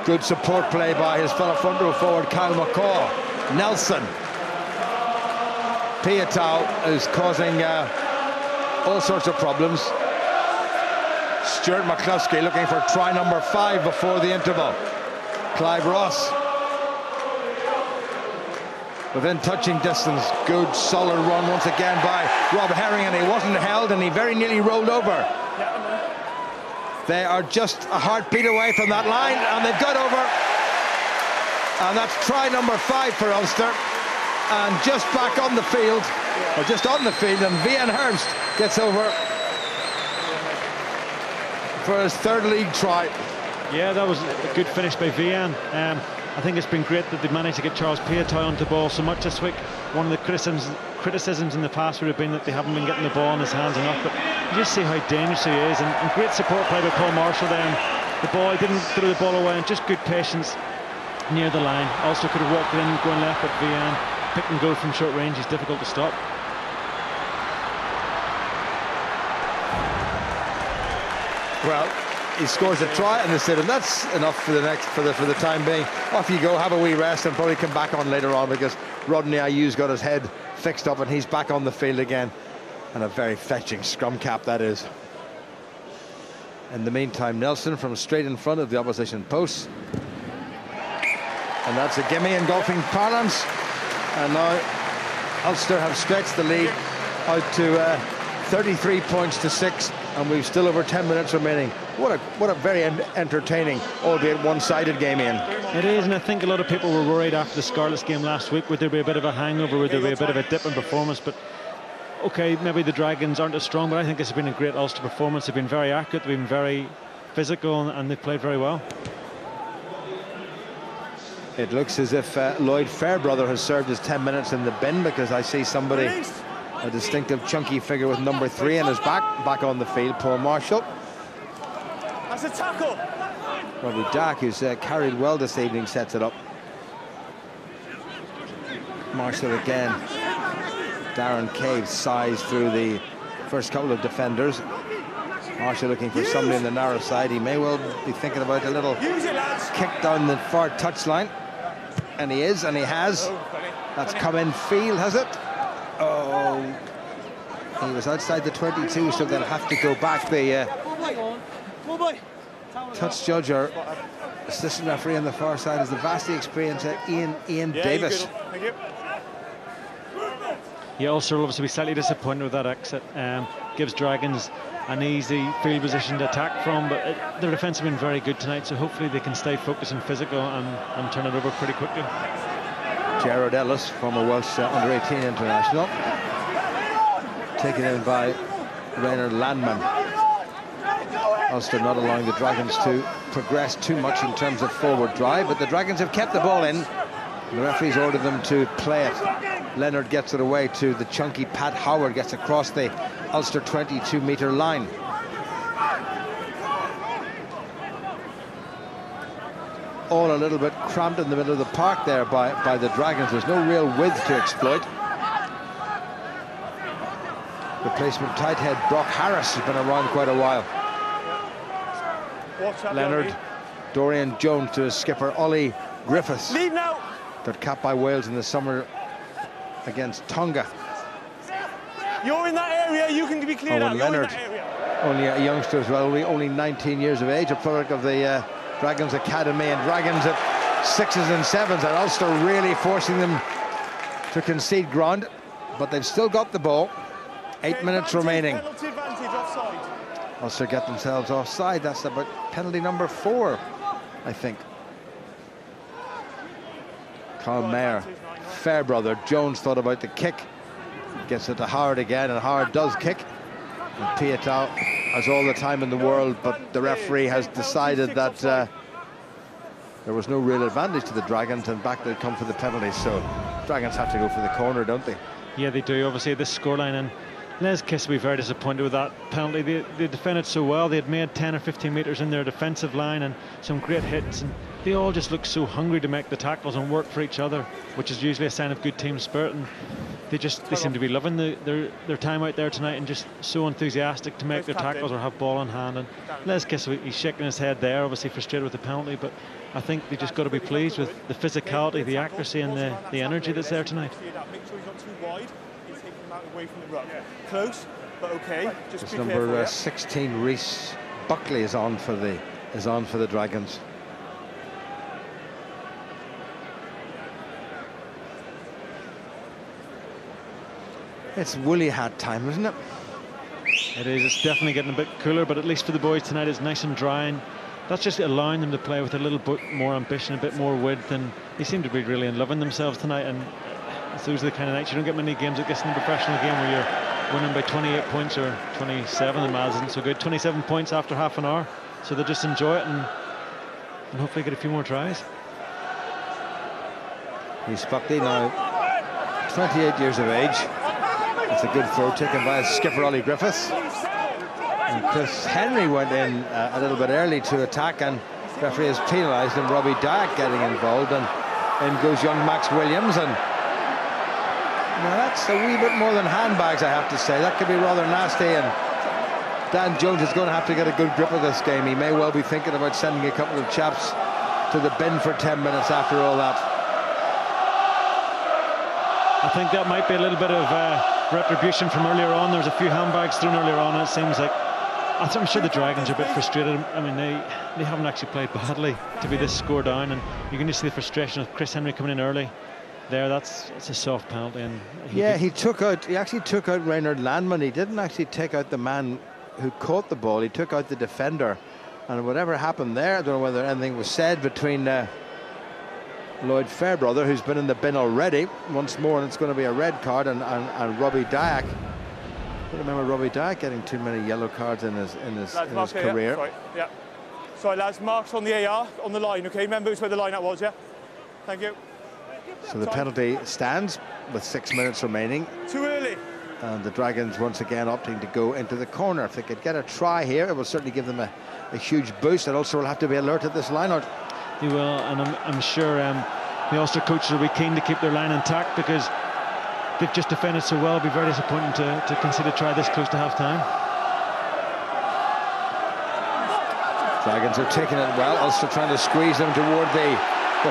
Good support play by his fellow front row forward, Kyle McCaw. Nelson. Piatow is causing all sorts of problems. Stuart McCluskey looking for try number 5 before the interval. Clive Ross. Within touching distance. Good solid run once again by Rob Herring, and he wasn't held and he very nearly rolled over. They are just a heartbeat away from that line, and they've got over. And that's try number 5 for Ulster. And just back on the field, or just on the field, and Vian Herbst gets over for his 3rd league try. Yeah, that was a good finish by Vian. I think it's been great that they've managed to get Charles Piatow onto the ball so much this week. One of the criticisms in the past would have been that they haven't been getting the ball in his hands enough, but you just see how dangerous he is, and great support play by Paul Marshall there. And the ball, he didn't throw the ball away, and just good patience near the line. Also could have walked in, going left, but Vian pick and go from short range. He's difficult to stop. Well, he scores a try and they said, and that's enough for the time being. Off you go, have a wee rest, and probably come back on later on, because Rodney Ayu's got his head fixed up and he's back on the field again. And a very fetching scrum cap that is. In the meantime, Nelson from straight in front of the opposition post, and that's a gimme in golfing parlance. And now Ulster have stretched the lead out to 33 points to 6, and we've still over 10 minutes remaining. What a very entertaining, albeit one-sided game, Ian. It is, and I think a lot of people were worried after the Scarlets game last week. Would there be a bit of a hangover? Would there be a bit of a dip in performance? But okay, maybe the Dragons aren't as strong, but I think this has been a great Ulster performance. They've been very accurate, they've been very physical, and they've played very well. It looks as if Lloyd Fairbrother has served his 10 minutes in the bin, because I see somebody, a distinctive chunky figure with number 3 in his back on the field, Paul Marshall. That's a tackle. Robbie Dack, who's carried well this evening, sets it up. Marshall again. Darren Cave size through the first couple of defenders. Marshall looking for somebody in the narrow side. He may well be thinking about a little kick down the far touchline. And he is, and he has. That's come in field, has it? Oh, he was outside the 22, so they'll have to go back. The touch judge or assistant referee on the far side is the vastly experienced Ian Davis. Thank you. Yeah, Ulster will obviously be slightly disappointed with that exit. Gives Dragons an easy field position to attack from, but their defence have been very good tonight, so hopefully they can stay focused and physical and turn it over pretty quickly. Gerard Ellis, former Welsh under-18 international, taken in by Rainer Landman. Ulster not allowing the Dragons to progress too much in terms of forward drive, but the Dragons have kept the ball in. The referees ordered them to play it. Leonard gets it away to the chunky Pat Howard, gets across the Ulster 22-metre line. All a little bit cramped in the middle of the park there by the Dragons. There's no real width to exploit. Replacement tight head Brock Harris has been around quite a while. Leonard, Dorian Jones to his skipper, Ollie Griffiths. Lead now. Got capped by Wales in the summer against Tonga. You're in that area, you can be cleared out. Leonard, only a youngster as well, only 19 years of age, a product of the Dragons Academy, and Dragons at 6s and 7s, and Ulster really forcing them to concede ground, but they've still got the ball. 8 minutes remaining. Penalty advantage, offside. Ulster get themselves offside. That's about penalty number 4, I think. Carl Mayer, Fairbrother, Jones thought about the kick. Gets it to Howard again, and Howard does kick. And Pietau has all the time in the world, but the referee has decided that there was no real advantage to the Dragons, and back they come for the penalty. So Dragons have to go for the corner, don't they? Yeah, they do. Obviously, this scoreline, and Les Kiss will be very disappointed with that penalty. They defended so well. They had made 10 or 15 metres in their defensive line and some great hits, and they all just look so hungry to make the tackles and work for each other, which is usually a sign of good team spirit. And they seem to be loving their time out there tonight, and just so enthusiastic to make their tackles or have ball in hand. And Les Kiss, he's shaking his head there, obviously frustrated with the penalty, but I think they just got to be pleased with the physicality, the accuracy, and the energy that's there tonight. Make sure he's not too wide. He's taking him out away from the ruck. Close, but okay. Just it's be number careful, 16, Reece Buckley is on for the Dragons. It's woolly hat time, isn't it? It is. It's definitely getting a bit cooler, but at least for the boys tonight, it's nice and dry, and that's just allowing them to play with a little bit more ambition, a bit more width, and they seem to be really in loving themselves tonight. And those are the kind of nights you don't get many games like this in a professional game where you're winning by 28 points or 27. The Maz isn't so good. 27 points after half an hour, so they'll just enjoy it and hopefully get a few more tries. Reece Buckley now 28 years of age. It's a good throw taken by skipper Ollie Griffiths. And Chris Henry went in a little bit early to attack, and referee has penalised him. Robbie Dyack getting involved, and in goes young Max Williams. And now that's a wee bit more than handbags, I have to say. That could be rather nasty, and Dan Jones is going to have to get a good grip of this game. He may well be thinking about sending a couple of chaps to the bin for 10 minutes after all that. I think that might be a little bit of retribution from earlier on. There was a few handbags thrown earlier on, and it seems like I'm sure the Dragons are a bit frustrated. I mean, they haven't actually played badly to be this score down, and you can just see the frustration of Chris Henry coming in early. It's a soft penalty, and he actually took out Reynard Landman. He didn't actually take out the man who caught the ball. He took out the defender, and whatever happened there, I don't know whether anything was said between Lloyd Fairbrother, who's been in the bin already once more, and it's going to be a red card, and Robbie Dyack. I don't remember Robbie Dyack getting too many yellow cards in his career. Sorry, yeah. Sorry, lads, marks on the AR, on the line, okay? Remember where the line-out was, yeah? Thank you. So the penalty stands with 6 minutes remaining. Too early. And the Dragons once again opting to go into the corner. If they could get a try here, it will certainly give them a huge boost. And also will have to be alert at this line-out. He will, and I'm sure the Ulster coaches will be keen to keep their line intact, because they've just defended so well. It'll be very disappointing to concede a try this close to half-time. Dragons are taking it well. Ulster trying to squeeze them toward the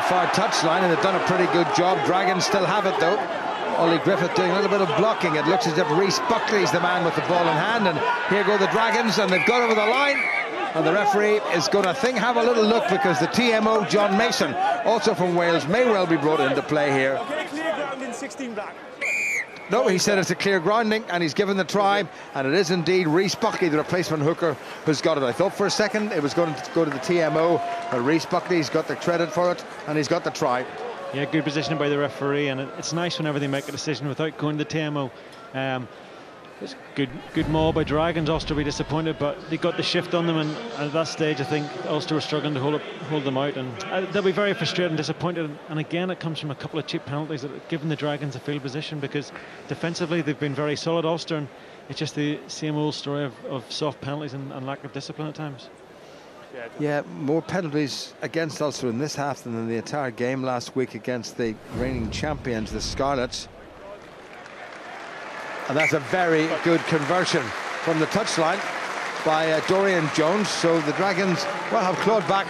far touchline, and they've done a pretty good job. Dragons still have it, though. Ollie Griffith doing a little bit of blocking. It looks as if Reece Buckley's the man with the ball in hand, and here go the Dragons, and they've got over the line. And the referee is going to have a little look, because the TMO, John Mason, also from Wales, may well be brought into play here. Okay, clear ground in 16 black. No, he said it's a clear grounding, and he's given the try, and it is indeed Reece Buckley, the replacement hooker, who's got it. I thought for a second it was going to go to the TMO, but Reece Buckley's got the credit for it, and he's got the try. Yeah, good positioning by the referee, and it's nice whenever they make a decision without going to the TMO. It's good maul by Dragons. Ulster will be disappointed, but they got the shift on them, and at that stage I think Ulster were struggling to hold them out, and they'll be very frustrated and disappointed. And again, it comes from a couple of cheap penalties that have given the Dragons a field position, because defensively they've been very solid, Ulster, and it's just the same old story of soft penalties and lack of discipline at times. Yeah, more penalties against Ulster in this half than in the entire game last week against the reigning champions, the Scarlets. And that's a very good conversion from the touchline by Dorian Jones. So the Dragons will have clawed back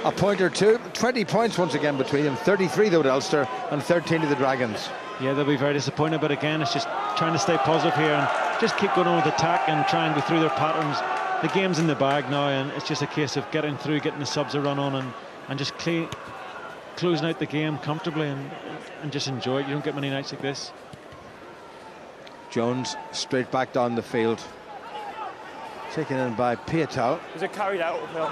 a point or two. 20 points once again between them. 33 though to Ulster and 13 to the Dragons. Yeah, they'll be very disappointed, but again, it's just trying to stay positive here and just keep going on with attack and try and go through their patterns. The game's in the bag now, and it's just a case of getting through, getting the subs a run on, and just closing out the game comfortably and just enjoy it. You don't get many nights like this. Jones straight back down the field. Taken in by Piatal. Was it carried out? No.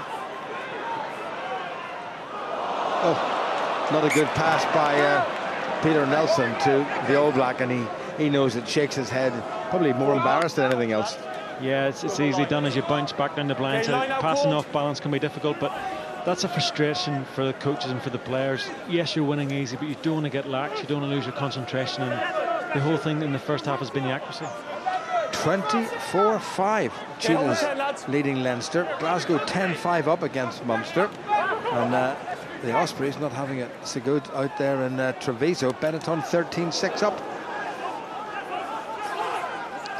Oh, not a good pass by Peter Nelson to the All Black, and he knows it, shakes his head, probably more embarrassed than anything else. Yeah, it's easily done as you bounce back down the blind side. Passing off balance can be difficult, but that's a frustration for the coaches and for the players. Yes, you're winning easy, but you don't want to get lax, you don't want to lose your concentration, and the whole thing in the first half has been the accuracy. 24-5, Cheetahs leading Leinster. Glasgow 10-5 up against Munster, and the Ospreys not having it so good out there in Treviso. Benetton 13-6 up.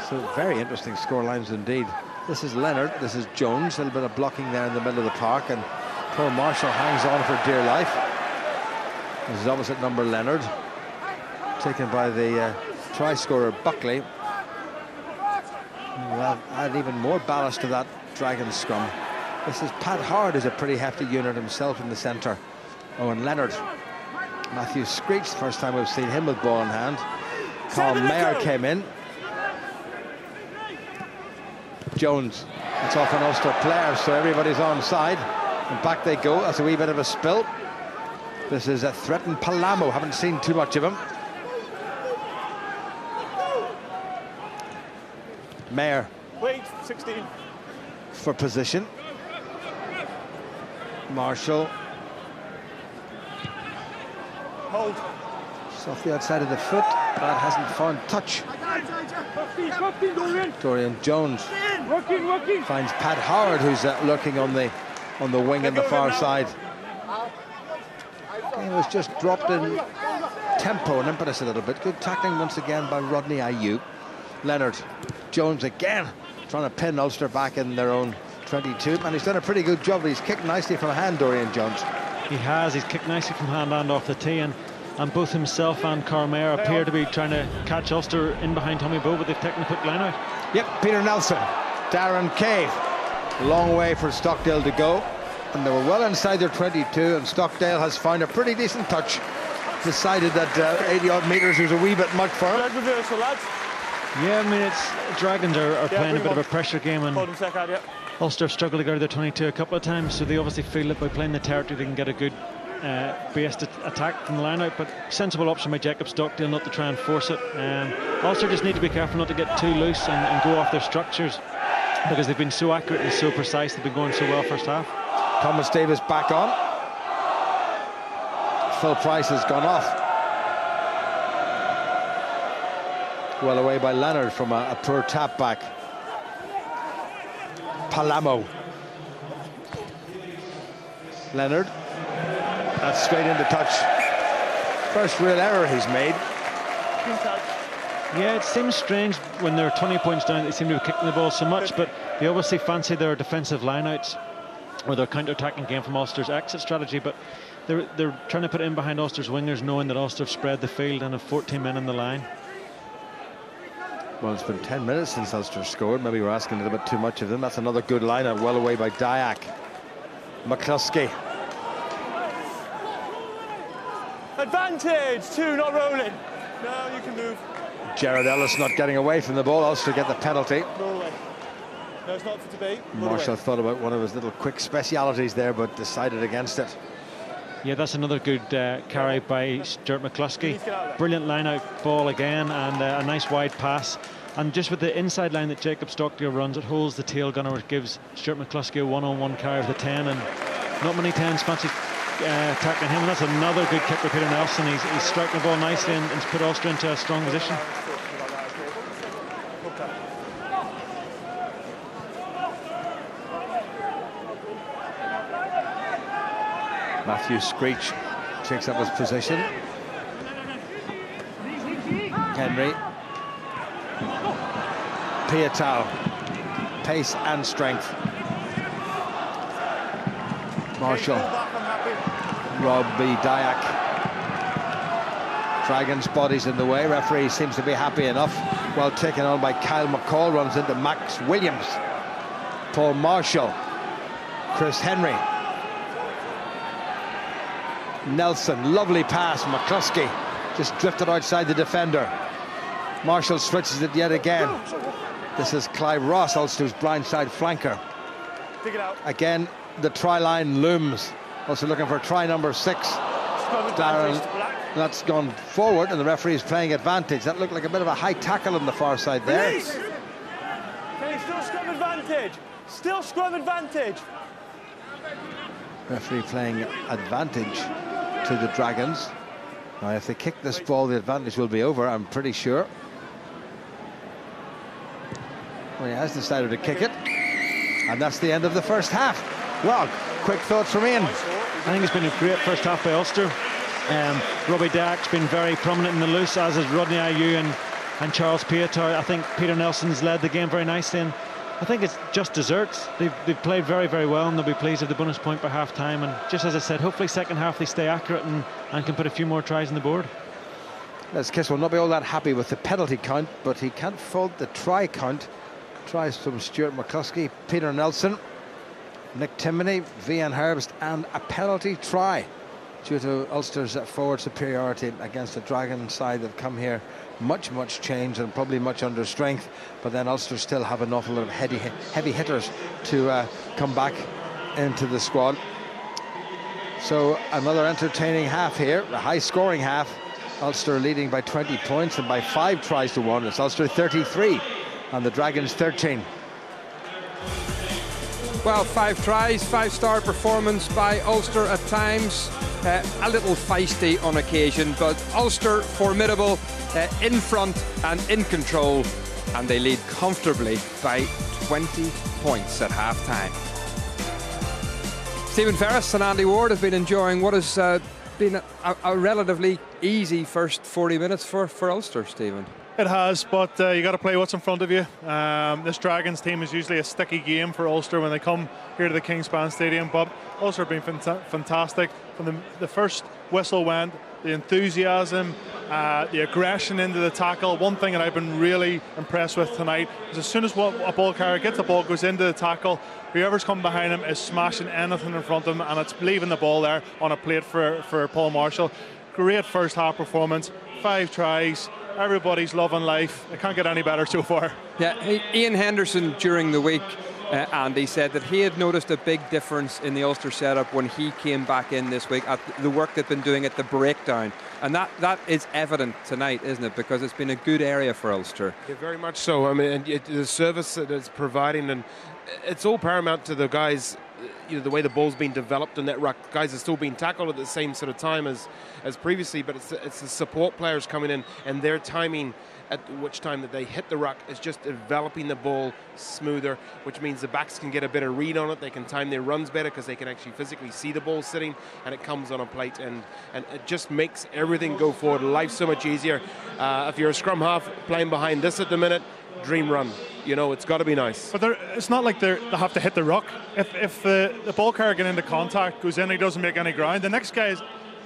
So very interesting scorelines indeed. This is Leonard, this is Jones. A little bit of blocking there in the middle of the park, and poor Marshall hangs on for dear life. This is opposite number Leonard, taken by the try scorer Buckley. Well, add even more ballast to that Dragons scrum. This is Pat Hard, who's a pretty hefty unit himself in the centre. Oh, and Leonard. Matthew Screech, the first time we've seen him with ball in hand. Carl Mayer came in. Jones, it's off an Ulster player, so everybody's on side. And back they go. That's a wee bit of a spill. This is a threatened Palamo. Haven't seen too much of him. Mayer. Wait, 16. For position. Marshall. Hold. It's off the outside of the foot. That hasn't found touch. Dorian Jones finds Pat Howard, who's lurking on the wing on the far side. He was just dropped in tempo and impetus a little bit. Good tackling once again by Rodney Ayew. Leonard Jones again trying to pin Ulster back in their own 22, and he's done a pretty good job. He's kicked nicely from hand, Dorian Jones. He has. He's kicked nicely from hand and off the tee, and both himself and Carmere appear to be trying to catch Ulster in behind Tommy Bowe, but they've taken a quick line out. Yep, Peter Nelson, Darren Cave. Long way for Stockdale to go, and they were well inside their 22, and Stockdale has found a pretty decent touch. Decided that 80-odd metres was a wee bit much for him. Reversal, lads. Yeah, I mean, it's Dragons are playing a bit of a pressure game, and Ulster have struggled to go to their 22 a couple of times, so they obviously feel that by playing the territory they can get a good based attack from the line out, but sensible option by Jacob Stockdale not to try and force it. Ulster just need to be careful not to get too loose and go off their structures, because they've been so accurate and so precise. They've been going so well first half. Thomas Davis back on. Phil Price has gone off. Well away by Leonard from a poor tap back. Palamo. Leonard. That's straight into touch. First real error he's made. Yeah, it seems strange when they're 20 points down, they seem to be kicking the ball so much, but they obviously fancy their defensive lineouts or their counter-attacking game from Ulster's exit strategy, but they're trying to put it in behind Ulster's wingers, knowing that Ulster have spread the field and have 14 men in the line. Well, it's been 10 minutes since Ulster scored. Maybe we're asking a little bit too much of them. That's another good line-out, well away by Dyack. McCluskey. Advantage, 2, not rolling. No, you can move. Jared Ellis not getting away from the ball. Ulster get the penalty. Roll away. No, it's not for debate. Marshall thought about one of his little quick specialities there, but decided against it. Yeah, that's another good carry by Stuart McCluskey. Brilliant line-out ball again, and a nice wide pass. And just with the inside line that Jacob Stockdale runs, it holds the tail gunner, which gives Stuart McCluskey a one-on-one carry of the 10, and not many 10s fancy tackling him. And that's another good kick for Peter Nelson. He's striking the ball nicely and put Ulster into a strong position. Matthew Screech takes up his position. Henry. Piatal. pace and strength. Marshall, Robbie Dyack. Dragon's body's in the way. Referee seems to be happy enough. Well taken on by Kyle McCall. Runs into Max Williams. Paul Marshall. Chris Henry. Nelson, lovely pass. McCluskey just drifted outside the defender. Marshall switches it yet again. This is Clive Ross, Ulster's blindside flanker. Dig it out. Again, the try line looms. Also looking for try number 6. Darren, that's gone forward, and the referee is playing advantage. That looked like a bit of a high tackle on the far side there. Okay, still scrum advantage. Still scrum advantage. Referee playing advantage to the Dragons. Now, if they kick this ball, the advantage will be over, I'm pretty sure. Well, he has decided to kick it. And that's the end of the first half. Well, quick thoughts from Ian. I think it's been a great first half by Ulster. Robbie Dyack's been very prominent in the loose, as is Rodney Ayew and Charles Piatow. I think Peter Nelson's led the game very nicely, and I think it's just desserts. They've played very, very well, and they'll be pleased with the bonus point by half-time. And just as I said, hopefully second half they stay accurate and can put a few more tries on the board. Les Kiss will not be all that happy with the penalty count, but he can't fault the try count. Tries from Stuart McCluskey, Peter Nelson, Nick Timoney, Vian Herbst, and a penalty try due to Ulster's forward superiority against the Dragon side that come here much changed and probably much under strength, but then Ulster still have an awful lot of heavy hitters to come back into the squad. So another entertaining half here, a high scoring half. Ulster leading by 20 points and by 5 tries to 1. It's Ulster 33 and the Dragons 13. Well, 5 tries, 5-star performance by Ulster at times. A little feisty on occasion, but Ulster formidable, in front and in control, and they lead comfortably by 20 points at half-time. Stephen Ferris and Andy Ward have been enjoying what has been a relatively easy first 40 minutes for Ulster, Stephen. It has, but you got to play what's in front of you. This Dragons team is usually a sticky game for Ulster when they come here to the Kingspan Stadium, but Ulster have been fantastic. From the first whistle went, the enthusiasm, the aggression into the tackle. One thing that I've been really impressed with tonight is as soon as a ball carrier gets the ball, goes into the tackle, whoever's come behind him is smashing anything in front of him, and it's leaving the ball there on a plate for Paul Marshall. Great first half performance, 5 tries. Everybody's loving life. It can't get any better so far. Yeah, Ian Henderson during the week, Andy, said that he had noticed a big difference in the Ulster setup when he came back in this week at the work they've been doing at the breakdown. And that is evident tonight, isn't it? Because it's been a good area for Ulster. Yeah, very much so. I mean, the service that it's providing, and it's all paramount to the guys. You know, the way the ball's been developed and that ruck, guys are still being tackled at the same sort of time as previously, but it's the support players coming in and their timing at which time that they hit the ruck is just developing the ball smoother, which means the backs can get a better read on it. They can time their runs better because they can actually physically see the ball sitting and it comes on a plate, and it just makes everything go forward. Life's so much easier. If you're a scrum half playing behind this at the minute, dream run. You know, it's got to be nice. But it's not like they have to hit the ruck. If the ball carrier getting into contact, goes in, he doesn't make any ground, the next guy is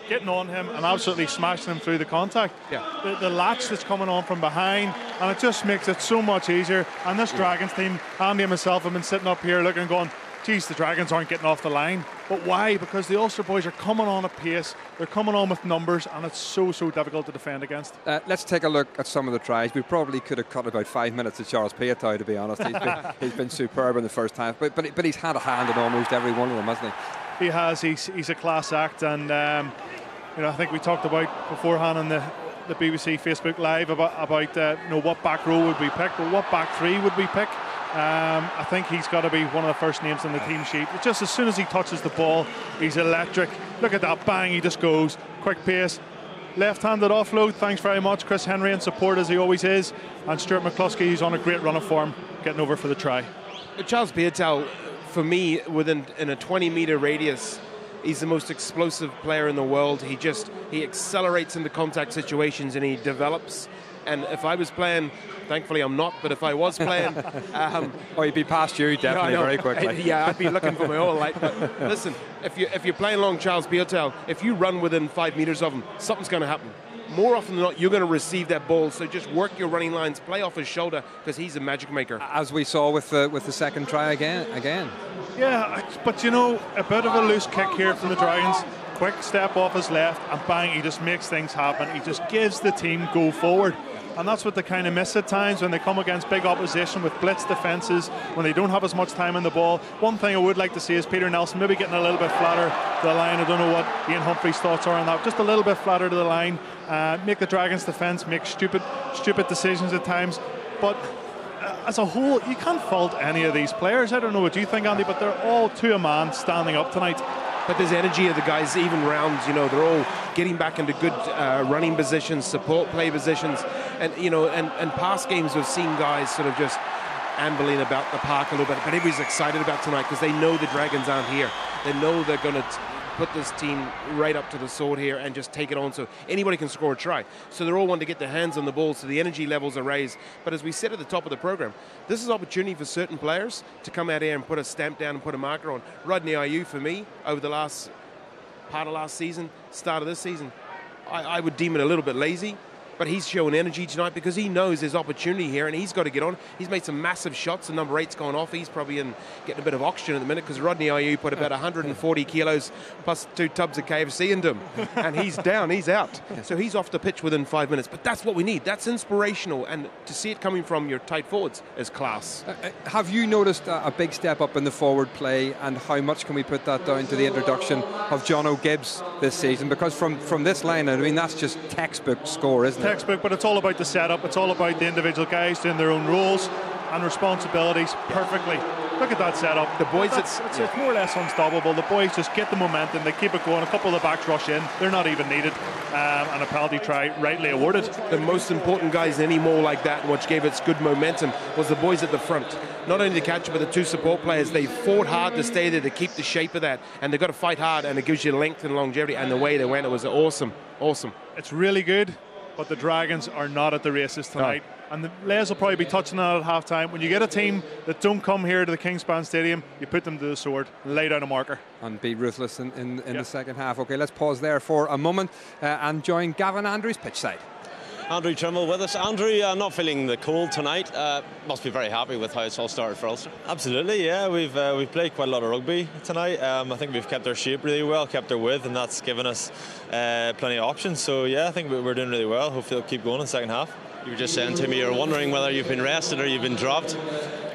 getting on him and absolutely smashing him through the contact. Yeah. The latch that's coming on from behind, and it just makes it so much easier. And this Dragons team, Andy and myself have been sitting up here looking, going, geez, the Dragons aren't getting off the line. But why? Because the Ulster boys are coming on at pace, they're coming on with numbers, and it's so difficult to defend against. Let's take a look at some of the tries. We probably could have cut about 5 minutes of Charles Piatow, to be honest. He's been superb in the first half, but he's had a hand in almost every one of them, hasn't he? He has. He's a class act, and I think we talked about beforehand on the BBC Facebook Live about what back row would we pick, or what back three would we pick. I think he's got to be one of the first names on the team sheet. Just as soon as he touches the ball, he's electric. Look at that, bang, he just goes. Quick pace, left-handed offload. Thanks very much, Chris Henry, in support as he always is. And Stuart McCluskey, he's on a great run of form, getting over for the try. Charles Piatow, for me, in a 20-metre radius, he's the most explosive player in the world. He accelerates into contact situations and he develops And if I was playing, thankfully I'm not, but if I was playing... Oh, you'd be past you definitely very quickly. Yeah, I'd be looking for my whole life. But listen, if you're playing along Charles Piotel, if you run within 5 meters of him, something's going to happen. More often than not, you're going to receive that ball, so just work your running lines, play off his shoulder, because he's a magic maker. As we saw with the second try again. Yeah, but you know, a bit of a loose kick here from the Dragons. Quick step off his left, and bang, he just makes things happen. He just gives the team go forward. And that's what they kind of miss at times when they come against big opposition with blitz defences, when they don't have as much time on the ball. One thing I would like to see is Peter Nelson maybe getting a little bit flatter to the line. I don't know what Ian Humphrey's thoughts are on that. Just a little bit flatter to the line. Make the Dragons defence make stupid decisions at times. But as a whole, you can't fault any of these players. I don't know what you think, Andy, but they're all to a man standing up tonight. But there's energy of the guys, even rounds, you know, they're all getting back into good running positions, support play positions. And, you know, and past games we've seen guys sort of just ambling about the park a little bit. But everybody's excited about tonight because they know the Dragons aren't here. They know they're going to put this team right up to the sword here and just take it on so anybody can score a try. So they're all wanting to get their hands on the ball so the energy levels are raised. But as we said at the top of the program, this is an opportunity for certain players to come out here and put a stamp down and put a marker on. Rodney Ayew, for me, over the last part of last season, start of this season, I would deem it a little bit lazy. But he's showing energy tonight because he knows there's opportunity here and he's got to get on. He's made some massive shots and number 8's gone off. He's probably getting a bit of oxygen at the minute because Rodney Ayew put about 140 kilos plus 2 tubs of KFC into him. And he's down, he's out. So he's off the pitch within 5 minutes. But that's what we need. That's inspirational. And to see it coming from your tight forwards is class. Have you noticed a big step up in the forward play, and how much can we put that down to the introduction of John O'Gibbs this season? Because from this line, I mean, that's just textbook score, isn't it? Textbook, but it's all about the setup. It's all about the individual guys doing their own roles and responsibilities perfectly. Look at that setup. The boys, it's more or less unstoppable. The boys just get the momentum. They keep it going. A couple of the backs rush in. They're not even needed. And a penalty try rightly awarded. The most important guys anymore like that, which gave it good momentum, was the boys at the front. Not only the catcher, but the 2 support players. They fought hard to stay there, to keep the shape of that. And they've got to fight hard, and it gives you length and longevity. And the way they went, it was awesome. Awesome. It's really good. But the Dragons are not at the races tonight. No. And the Les will probably be touching on it at half-time. When you get a team that don't come here to the Kingspan Stadium, you put them to the sword, lay down a marker. And be ruthless in the second half. OK, let's pause there for a moment and join Gavin Andrews pitchside. Andrew Trimble with us. Andrew, not feeling the cold tonight. Must be very happy with how it's all started for Ulster. Absolutely, yeah. We've played quite a lot of rugby tonight. I think we've kept our shape really well, kept our width, and that's given us plenty of options. So yeah, I think we're doing really well. Hopefully it'll keep going in the second half. You were just saying to me you're wondering whether you've been rested or you've been dropped.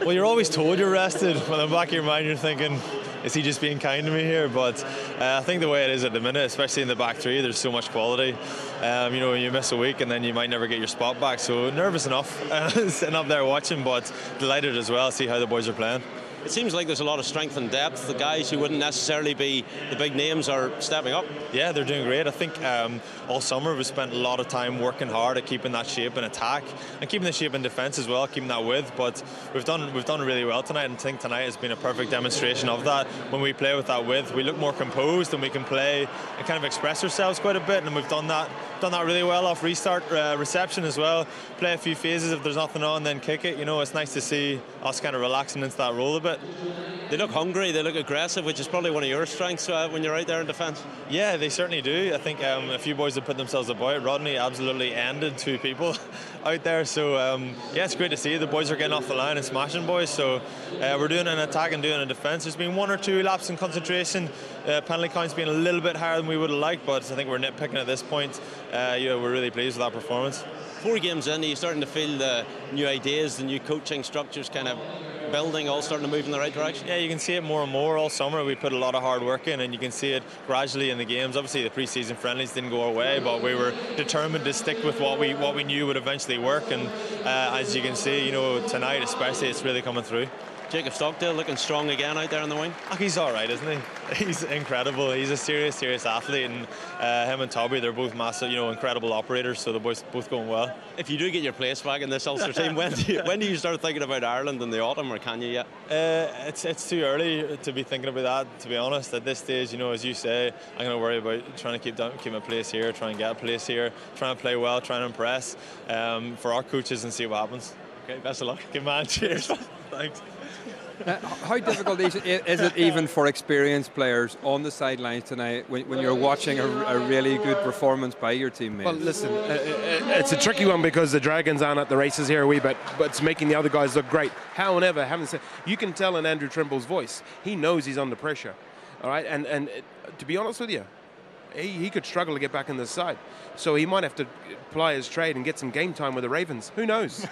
Well, you're always told you're rested. When in the back of your mind you're thinking, is he just being kind to me here? But I think the way it is at the minute, especially in the back three, there's so much quality. You know, you miss a week and then you might never get your spot back. So nervous enough, sitting up there watching, but delighted as well to see how the boys are playing. It seems like there's a lot of strength and depth. The guys who wouldn't necessarily be the big names are stepping up. Yeah, they're doing great. I think all summer we've spent a lot of time working hard at keeping that shape in attack and keeping the shape in defence as well, keeping that width. But we've done really well tonight, and I think tonight has been a perfect demonstration of that. When we play with that width, we look more composed and we can play and kind of express ourselves quite a bit, and we've done that really well off restart, reception as well. Play a few phases if there's nothing on, then kick it. You know, it's nice to see us kind of relaxing into that role a bit. They look hungry, they look aggressive, which is probably one of your strengths when you're out there in defence. Yeah, they certainly do. I think a few boys have put themselves about. Rodney absolutely ended 2 people out there. So yeah, it's great to see the boys are getting off the line and smashing boys. So we're doing an attack and doing a defence. There's been 1 or 2 laps in concentration. Penalty count's been a little bit higher than we would have liked, but I think we're nitpicking at this point. We're really pleased with that performance. 4 games in, are you starting to feel the new ideas, the new coaching structures kind of building, all starting to move in the right direction? Yeah, you can see it more and more all summer. We put a lot of hard work in, and you can see it gradually in the games. Obviously the pre-season friendlies didn't go our way, but we were determined to stick with what we knew would eventually work, and as you can see, you know, tonight especially, it's really coming through. Jacob Stockdale looking strong again out there on the wing. Oh, he's all right, isn't he? He's incredible. He's a serious athlete, and him and Toby, they're both massive, incredible operators, so they're both going well. If you do get your place back in this Ulster team, when do you start thinking about Ireland in the autumn, or can you yet? It's too early to be thinking about that, to be honest. At this stage, as you say, I'm going to worry about trying to keep my place here, try and get a place here, trying to play well, trying to impress for our coaches and see what happens. Okay, best of luck. Good man. Cheers. Thanks. How difficult is it even for experienced players on the sidelines tonight when you're watching a really good performance by your teammates? Well, listen, it's a tricky one because the Dragons aren't at the races here a wee bit, but it's making the other guys look great. However, having said, you can tell in Andrew Trimble's voice, he knows he's under pressure. All right, and to be honest with you, he could struggle to get back in this side. So he might have to ply his trade and get some game time with the Ravens. Who knows?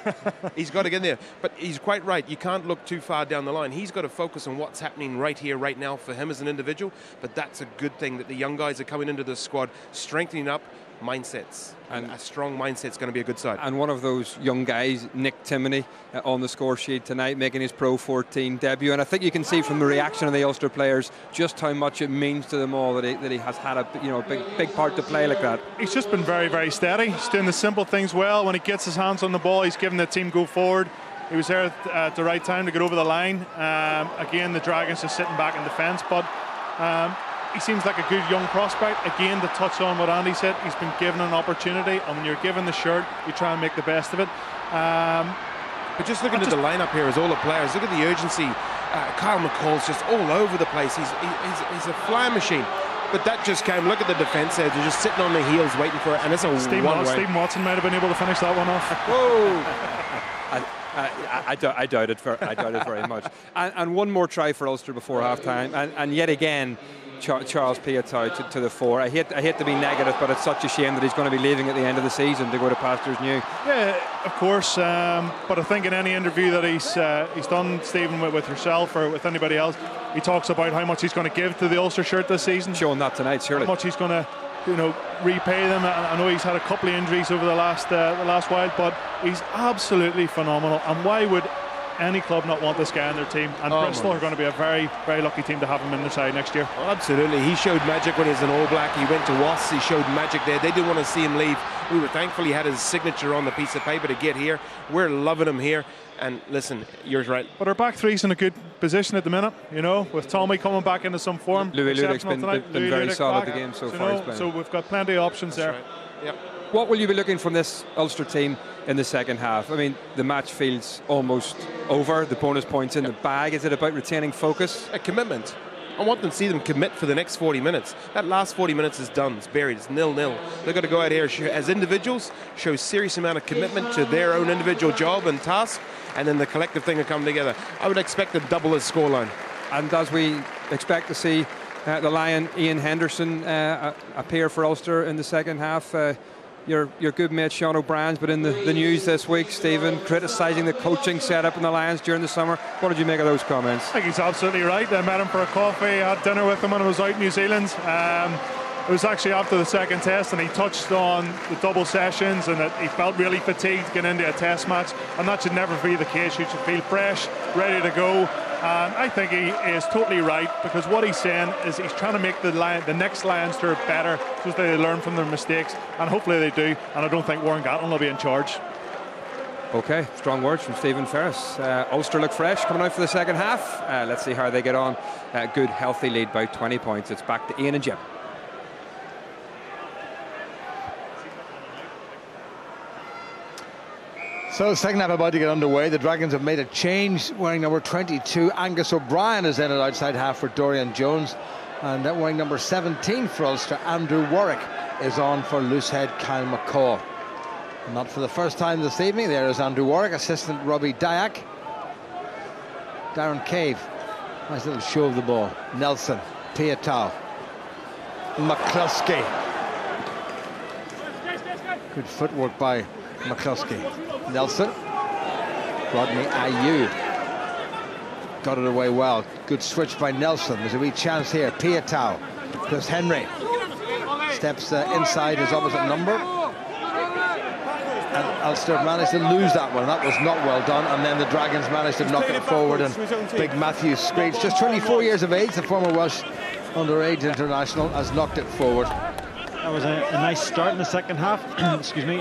He's got to get there. But he's quite right. You can't look too far down the line. He's got to focus on what's happening right here, right now for him as an individual. But that's a good thing that the young guys are coming into the squad, strengthening up mindsets. And a strong mindset's going to be a good side. And one of those young guys, Nick Timoney, on the score sheet tonight, making his Pro 14 debut. And I think you can see from the reaction of the Ulster players just how much it means to them all that he has had a big part to play like that. He's just been very, very steady. He's doing the simple things well. When he gets his hands on the ball, he's giving the team go forward. He was there at the right time to get over the line. Again, the Dragons are sitting back in defence, but he seems like a good young prospect. Again, to touch on what Andy said, he's been given an opportunity, and when you're given the shirt, you try and make the best of it. But just looking at the lineup here as all the players, look at the urgency. Kyle McCall's just all over the place. He's a flying machine. But that just came. Look at the defence there. They're just sitting on their heels waiting for it, and it's a one-way. Stephen Watson might have been able to finish that one off. Whoa! I doubt it very much. And one more try for Ulster before half-time, and yet again, Charles Piatow to the fore. I hate to be negative, but it's such a shame that he's going to be leaving at the end of the season to go to pastures new. Yeah, of course. But I think in any interview that he's done, Stephen, with yourself or with anybody else, he talks about how much he's going to give to the Ulster shirt this season. Showing that tonight, surely. How much he's going to, repay them. I know he's had a couple of injuries over the last while, but he's absolutely phenomenal. And why would any club not want this guy on their team? And Bristol are going to be a very, very lucky team to have him in their side next year. Well, absolutely. He showed magic when he was an All Black. He went to Wasps. He showed magic there. They didn't want to see him leave. We were thankful he had his signature on the piece of paper to get here. We're loving him here. And listen, you're right. But our back three's in a good position at the minute, with Tommy coming back into some form. Louis Ludwig's been very solid the game so far. So we've got plenty of options there. Right. Yep. What will you be looking from this Ulster team in the second half? I mean, the match feels almost over. The bonus points in the bag. Is it about retaining focus? A commitment. I want them to see them commit for the next 40 minutes. That last 40 minutes is done. It's buried. It's 0-0. They've got to go out here as individuals, show serious amount of commitment to their own individual job and task, and then the collective thing will come together. I would expect to double his scoreline. And as we expect to see the Lion Ian Henderson appear for Ulster in the second half, your good mate Sean O'Brien's been in the news this week, Stephen, criticising the coaching setup in the Lions during the summer. What did you make of those comments? I think he's absolutely right. I met him for a coffee, had dinner with him when I was out in New Zealand. It was actually after the second test, and he touched on the double sessions and that he felt really fatigued getting into a test match, and that should never be the case. You should feel fresh, ready to go. I think he is totally right, because what he's saying is he's trying to make the next Lions tour better, so they learn from their mistakes, and hopefully they do. And I don't think Warren Gatlin will be in charge. Okay, strong words from Stephen Ferris. Ulster look fresh coming out for the second half. Let's see how they get on. Good, healthy lead by 20 points. It's back to Ian and Jim. So the second half about to get underway. The Dragons have made a change. Wearing number 22, Angus O'Brien is in at outside half for Dorian Jones. And wearing number 17 for Ulster, Andrew Warwick is on for loosehead Kyle McCall. Not for the first time this evening. There is Andrew Warwick, assistant Robbie Dyack. Darren Cave, nice little show of the ball. Nelson, Piatow, McCluskey. Good footwork by McCluskey. Nelson, Rodney Ayew got it away well. Good switch by Nelson. There's a wee chance here. Piatow, Chris Henry steps inside his opposite number. and Ulster managed to lose that one. That was not well done, and then the Dragons managed to knock it forward, and Big Matthew Screech, just 24 years of age, the former Welsh underage international, has knocked it forward. That was a nice start in the second half. Excuse me.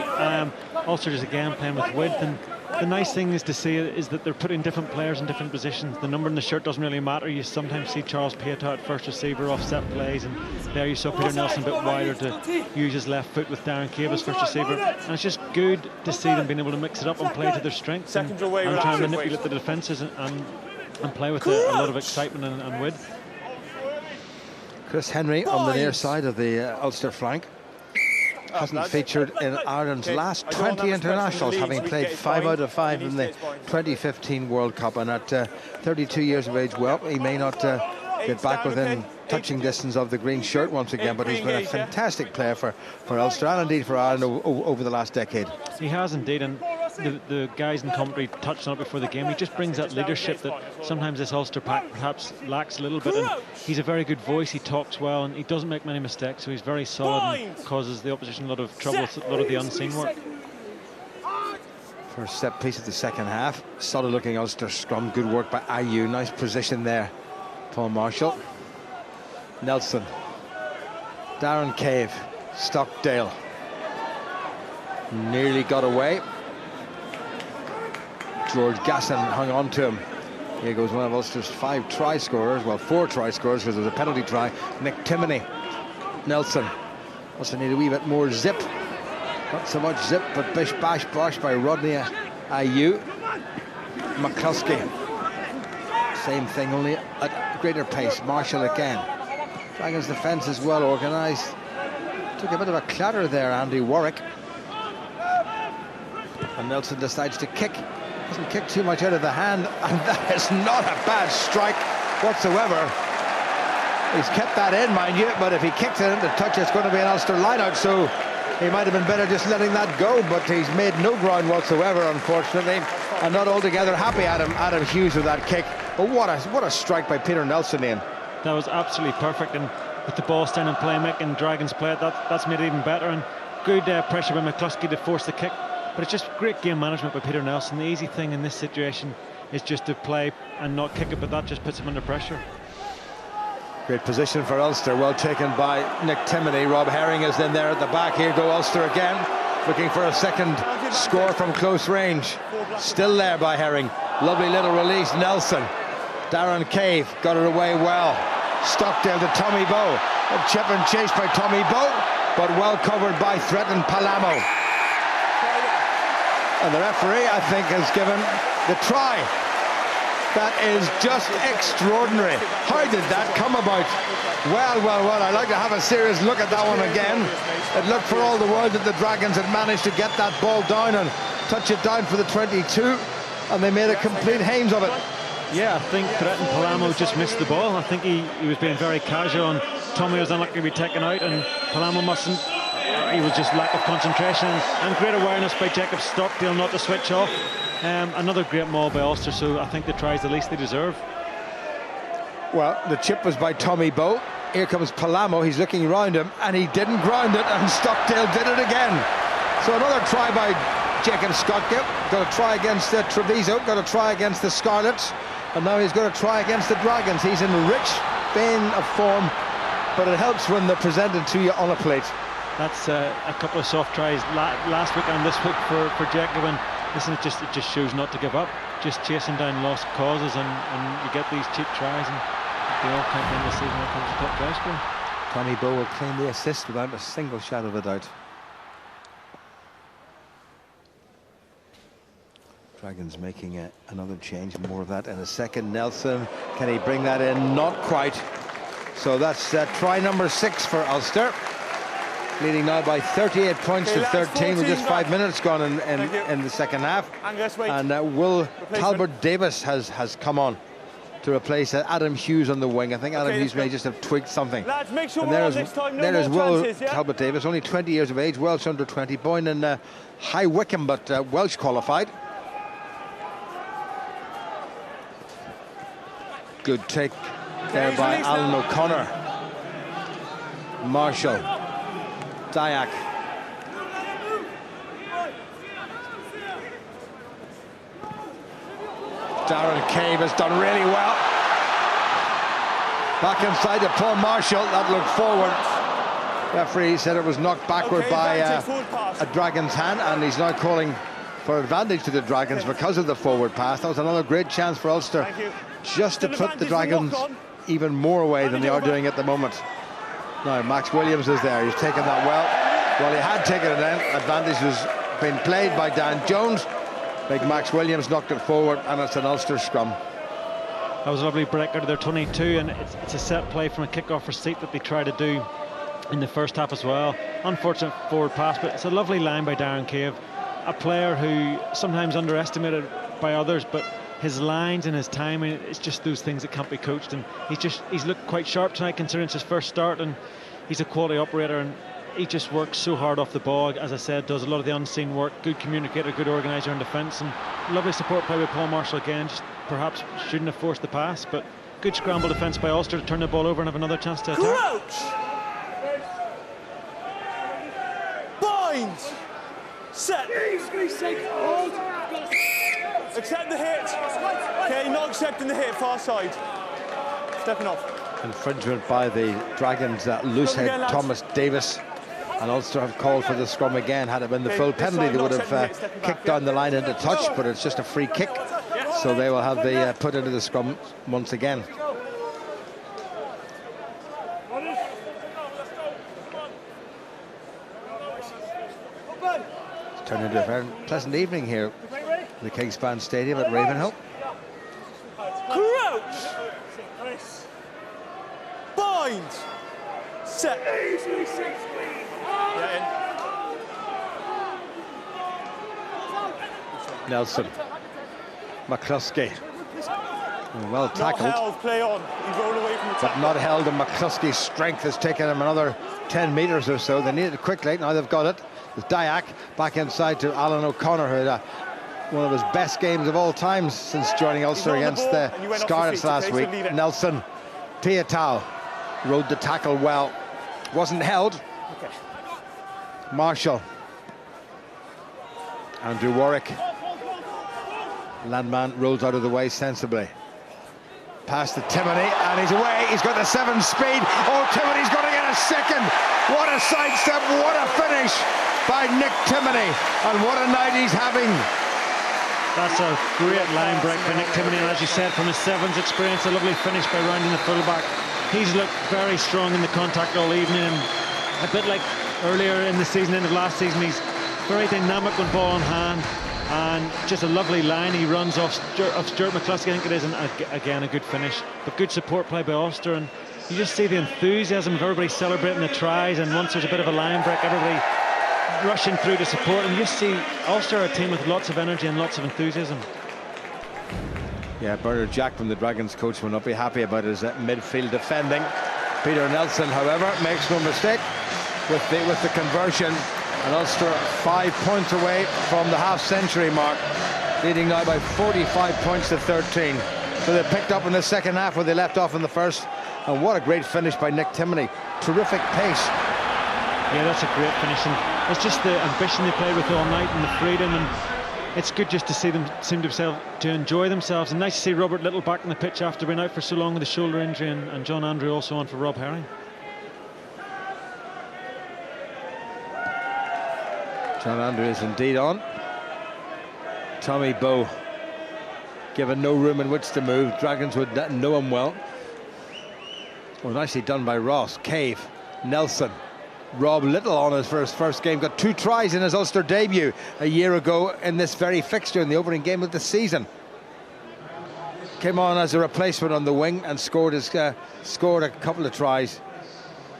Ulster just again playing with width, and the nice thing is to see is that they're putting different players in different positions. The number in the shirt doesn't really matter. You sometimes see Charles Pieta at first receiver off set plays, and there you saw Peter Nelson a bit wider to use his left foot with Darren Cave as first receiver. And it's just good to see them being able to mix it up and play to their strengths and try and manipulate the defences and play with a lot of excitement and width. Chris Henry on the near side of the Ulster flank hasn't featured in Ireland's last 20 internationals, having played 5 out of 5 in the 2015 World Cup, and at 32 years of age, well, he may not get back within touching distance of the green shirt once again, but he's been a fantastic player for Ulster and indeed for Ireland over the last decade. He has indeed, and the guys in commentary touched on it before the game. He just brings that leadership that sometimes this Ulster pack perhaps lacks a little bit, and he's a very good voice. He talks well and he doesn't make many mistakes, so he's very solid and causes the opposition a lot of trouble, a lot of the unseen work. First set piece of the second half, solid looking Ulster scrum, good work by Ayew, nice position there, Paul Marshall. Nelson, Darren Cave, Stockdale, nearly got away. George Gasson hung on to him. Here goes one of Ulster's 5 try scorers, well 4 try scorers because there was a penalty try, Nick Timoney. Nelson, Ulster need a wee bit more zip, not so much zip, but bish bash bosh by Rodney Ayew. McCluskey, same thing, only at greater pace. Marshall again. Dragons defence is well organised. Took a bit of a clatter there, Andy Warwick. And Nelson decides to kick. Doesn't kick too much out of the hand, and that is not a bad strike whatsoever. He's kept that in, mind you, but if he kicks it into touch, it's going to be an Ulster line-out, so he might have been better just letting that go, but he's made no ground whatsoever, unfortunately, and not altogether happy, Adam Hughes, with that kick. But what a strike by Peter Nelson, Ian. That was absolutely perfect, and with the ball stand and playmaking, Dragons play it, that's made it even better, and good pressure by McCluskey to force the kick. But it's just great game management by Peter Nelson. The easy thing in this situation is just to play and not kick it, but that just puts him under pressure. Great position for Ulster, well taken by Nick Timoney. Rob Herring is in there at the back. Here go Ulster again, looking for a second score from close range. Still there by Herring. Lovely little release, Nelson. Darren Cave got it away well. Stockdale to Tommy Bowe. A chip and chase by Tommy Bowe, but well covered by Threaten Palamo. And the referee, I think, has given the try. That is just extraordinary. How did that come about? Well, I'd like to have a serious look at that one again. It looked for all the world that the Dragons had managed to get that ball down and touch it down for the 22, and they made a complete hames of it. Yeah, I think Threaten Palamo just missed the ball. I think he was being very casual, and Tommy was unlucky to be taken out, and Palamo mustn't. He was just lack of concentration and great awareness by Jacob Stockdale not to switch off. Another great maul by Ulster, so I think the try is the least they deserve. Well, the chip was by Tommy Bowe. Here comes Palamo, he's looking round him, and he didn't ground it, and Stockdale did it again. So another try by Jacob Stockdale. Got to try against Treviso, got to try against the Scarlets, and now he's going to try against the Dragons. He's in rich vein of form, but it helps when they're presented to you on a plate. That's a couple of soft tries last week and this week for Jacob, and listen, it just shows not to give up, just chasing down lost causes, and you get these cheap tries, and they all count in this season when it comes to top try scoring. Tommy Bowe will claim the assist without a single shadow of a doubt. Dragons making another change, more of that in a second. Nelson, can he bring that in? Not quite. So that's try number 6 for Ulster. Leading now by 38 points to 13 with just 5 minutes gone in the second half. And Will Talbot Davis has come on to replace Adam Hughes on the wing. I think Adam Hughes may just have tweaked something. And there's Will Talbot Davis, only 20 years of age, Welsh under 20, born in High Wycombe, but Welsh qualified. Good take there by Alan O'Connor. Marshall. Dyack. Darren Cave has done really well. Back inside to Paul Marshall. That looked forward. Referee said it was knocked backward by a Dragons hand, and he's now calling for advantage to the Dragons because of the forward pass. That was another great chance for Ulster just to put the Dragons even more away than they are doing at the moment. Now Max Williams is there. He's taken that well. He had taken it in. Advantage was being played by Dan Jones. Big Max Williams knocked it forward, and it's an Ulster scrum. That was a lovely break out of their 22, and it's a set play from a kick-off receipt that they try to do in the first half as well. Unfortunate forward pass, but it's a lovely line by Darren Cave, a player who sometimes underestimated by others, but his lines and his timing, it's just those things that can't be coached, and he's looked quite sharp tonight considering it's his first start, and he's a quality operator, and he just works so hard off the ball. As I said, does a lot of the unseen work, good communicator, good organiser in defence, and lovely support play with Paul Marshall again. Just perhaps shouldn't have forced the pass, but good scramble defence by Ulster to turn the ball over and have another chance to attack. Crouch! Bind! Set! Accept the hit! Okay, not accepting the hit, far side. Stepping off. Infringement by the Dragons, loosehead Thomas Davis. And Ulster have called for the scrum again. Had it been the full penalty, they would have kicked down the line into touch, but it's just a free kick. So they will have the put into the scrum once again. It's turned into a very pleasant evening here at the Kingspan Stadium at Ravenhill. Crouch! Bind! Set! Nelson. McCluskey. Well tackled. Not held, play on. He rolled away from the tackle. But not held, and McCluskey's strength has taken him another 10 metres or so. They needed it quickly. Now they've got it. With Dyack back inside to Alan O'Connor, who had one of his best games of all time since joining Ulster against the Scarlets last week. Nelson. Piatal rode the tackle well. Wasn't held. Okay. Marshall. Andrew Warwick. Landman rolls out of the way sensibly. Past to Timoney, and he's away. He's got the 7 speed. Oh, Timoney's going to get a second. What a sidestep, what a finish by Nick Timoney. And what a night he's having. That's a great line break by Nick Timoney, and as you said, from his 7s experience, a lovely finish by rounding the fullback. He's looked very strong in the contact all evening, and a bit like earlier in the season, end of last season, he's very dynamic with ball in hand, and just a lovely line. He runs off Stuart McCluskey, I think it is, and again a good finish, but good support play by Ulster, and you just see the enthusiasm of everybody celebrating the tries, and once there's a bit of a line break, everybody rushing through to support, and you see Ulster are a team with lots of energy and lots of enthusiasm. Yeah, Bernard Jack from the Dragons coach will not be happy about his midfield defending. Peter Nelson, however, makes no mistake with the conversion, and Ulster 5 points away from the half-century mark, leading now by 45 points to 13. So they picked up in the second half where they left off in the first, and what a great finish by Nick Timoney. Terrific pace. Yeah, that's a great finish, and it's just the ambition they played with all night and the freedom, and it's good just to see them seem to enjoy themselves, and nice to see Robert Little back on the pitch after being out for so long with a shoulder injury, and John Andrew also on for Rob Herring. John Andrew is indeed on. Tommy Bowe given no room in which to move. Dragons would know him well. Well, nicely done by Ross. Cave, Nelson, Rob Little on his first game. Got 2 tries in his Ulster debut a year ago in this very fixture in the opening game of the season. Came on as a replacement on the wing and scored a couple of tries.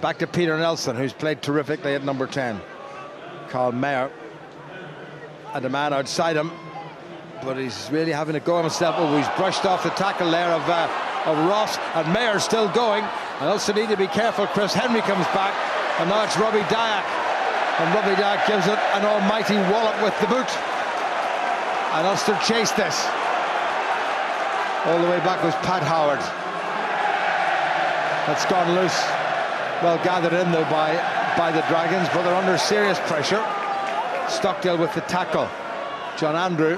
Back to Peter Nelson, who's played terrifically at number 10. Carl Mayer and a man outside him, but he's really having a go himself. Oh, he's brushed off the tackle there of Ross, and Mayer's still going. And also need to be careful. Chris Henry comes back, and now it's Robbie Dyack, and Robbie Dyack gives it an almighty wallop with the boot, and Ulster chased this. All the way back was Pat Howard. That's gone loose. Well gathered in though by the Dragons, but they're under serious pressure. Stockdale with the tackle. John Andrew.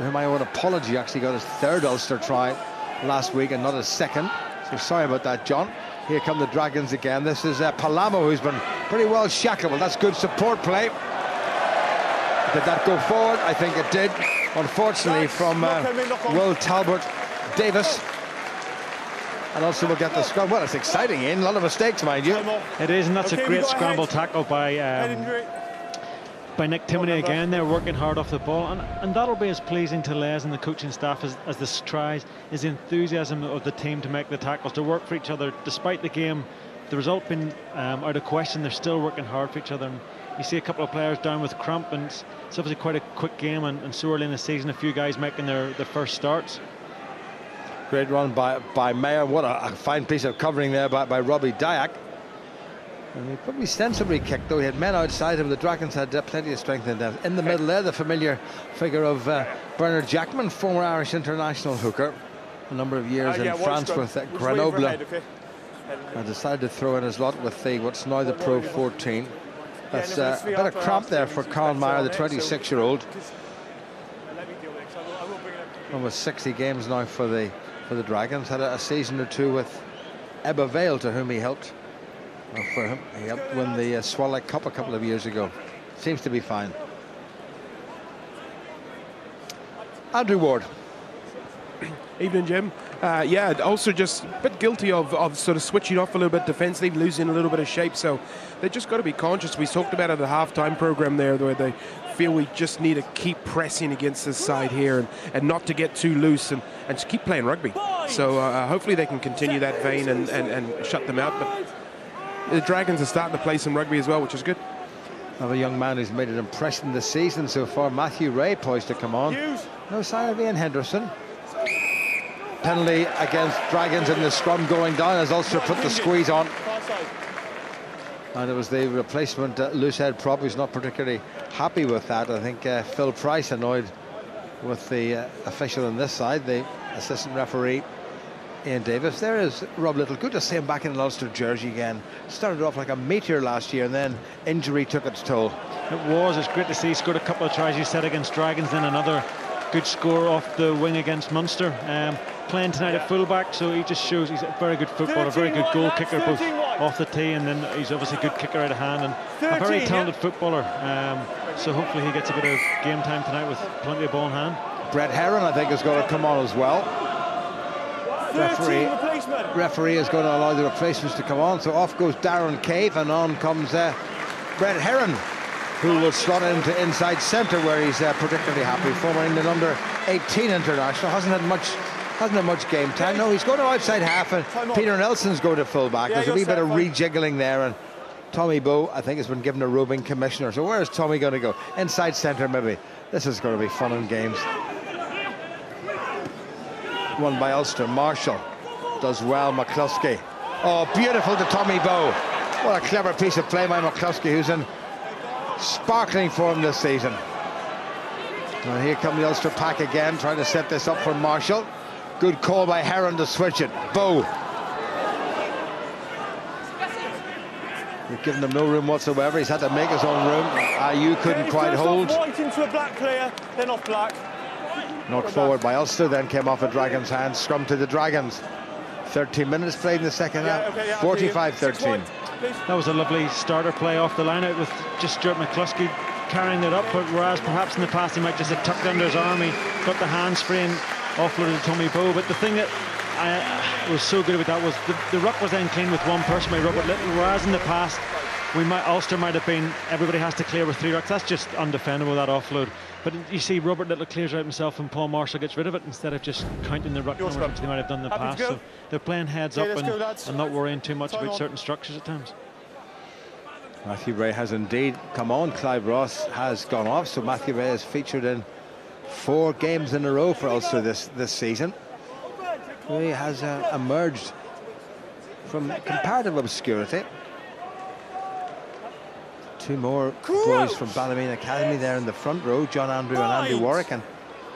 to whom I owe an apology, actually got his third Ulster try last week and not his second. So sorry about that, John. Here come the Dragons again. This is Palamo, who's been pretty well shackled. Well, that's good support play. Did that go forward? I think it did. Unfortunately, from Will Talbot Davis. And also we'll get the scrum. Well, it's exciting, Ian. A lot of mistakes, mind you. It is, and that's a great scramble tackle by Nick Timoney again. They're working hard off the ball, and that'll be as pleasing to Les and the coaching staff as the tries, is the enthusiasm of the team to make the tackles, to work for each other. Despite the game, the result being out of question, they're still working hard for each other. And you see a couple of players down with cramp, and it's obviously quite a quick game, and so early in the season, a few guys making their first starts. Great run by Mayer. What a fine piece of covering there by Robbie Dyack. And he probably sensibly kicked, though. He had men outside him. The Dragons had plenty of strength in depth. In the middle there, the familiar figure of Bernard Jackman, former Irish international hooker, a number of years in France with Grenoble. And decided to throw in his lot with what's now the Pro 14. That's a bit of cramp there for Carl Meyer, the 26-year-old. Almost 60 games now for the Dragons. Had a season or two with Ebba Vale, to whom he helped. For him, he helped win the Swallow Cup a couple of years ago. Seems to be fine. Andrew Ward. Evening, Jim. Yeah, also just a bit guilty of sort of switching off a little bit defensively, losing a little bit of shape. So they just got to be conscious. We talked about it at the halftime program there, where they feel we just need to keep pressing against this side here and not to get too loose and just keep playing rugby. So hopefully they can continue that vein and shut them out. But the Dragons are starting to play some rugby as well, which is good. Another young man who's made an impression this season so far, Matthew Ray, poised to come on. No sign of Ian Henderson. Penalty against Dragons in the scrum going down as Ulster put the squeeze on. And it was the replacement loosehead prop who's not particularly happy with that. I think Phil Price annoyed with the official on this side, the assistant referee Ian Davis. There is Rob Little. Good to see him back in an Ulster jersey again. Started off like a meteor last year, and then injury took its toll. It's great to see. He scored a couple of tries, you said, against Dragons, then another good score off the wing against Munster. Playing tonight at fullback, so he just shows he's a very good footballer, a very good goal kicker, both off the tee, and then he's obviously a good kicker out of hand, and a very talented footballer. So hopefully he gets a bit of game time tonight with plenty of ball in hand. Brett Herron, I think, is going to come on as well. Referee is going to allow the replacements to come on, so off goes Darren Cave, and on comes Brett Herron, who will slot into inside centre, where he's particularly happy. Former England under-18 international, hasn't had much game time. No, he's going to outside half, and Peter Nelson's going to full back. There's a wee bit of rejiggling there, and Tommy Bowe, I think, has been given a roving commissioner. So where is Tommy going to go? Inside centre, maybe. This is going to be fun and games. Won by Ulster. Marshall does well. McCluskey. Oh, beautiful to Tommy Bowe. What a clever piece of play by McCluskey, who's in sparkling form this season. And here come the Ulster pack again, trying to set this up for Marshall. Good call by Herron to switch it. Bowe. They've given him no room whatsoever. He's had to make his own room. You couldn't quite hold. White into a black player, then off black. Knocked forward by Ulster, then came off a Dragons' hands. Scrum to the Dragons. 13 minutes played in the second half. 45-13. That was a lovely starter play off the line out with just Stuart McCluskey carrying it up, but whereas perhaps in the past he might just have tucked under his arm, he got the hands free and offloaded to Tommy Bowe. But the thing that was so good about that was the ruck was then clean with one person by Robert Little, whereas in the past Ulster might have been everybody has to clear with three rucks. That's just undefendable, that offload. But you see Robert Little clears out himself and Paul Marshall gets rid of it instead of just counting the ruck numbers, which they might have done in the past. So they're playing heads up and not worrying too much about certain structures at times. Matthew Ray has indeed come on. Clive Ross has gone off, so Matthew Ray has featured in 4 games in a row for Ulster this season. He has emerged from comparative obscurity. 2 more boys from Ballymena Academy there in the front row, John Andrew and Andy Warwick, and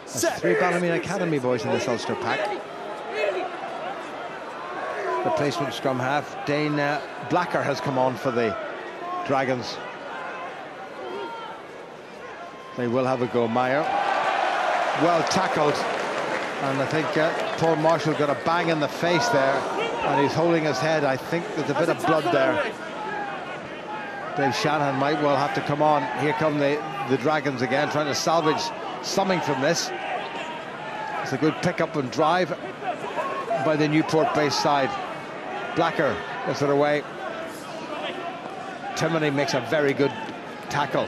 there's 3 Ballymena Academy boys in this Ulster pack. Replacement scrum half, Dane Blacker, has come on for the Dragons. They will have a go. Meyer well tackled. And I think Paul Marshall got a bang in the face there, and he's holding his head. I think there's a bit of blood there. Dave Shanahan might well have to come on. Here come the Dragons again, trying to salvage something from this. It's a good pick-up and drive by the Newport-based side. Blacker gets it away. Timoney makes a very good tackle.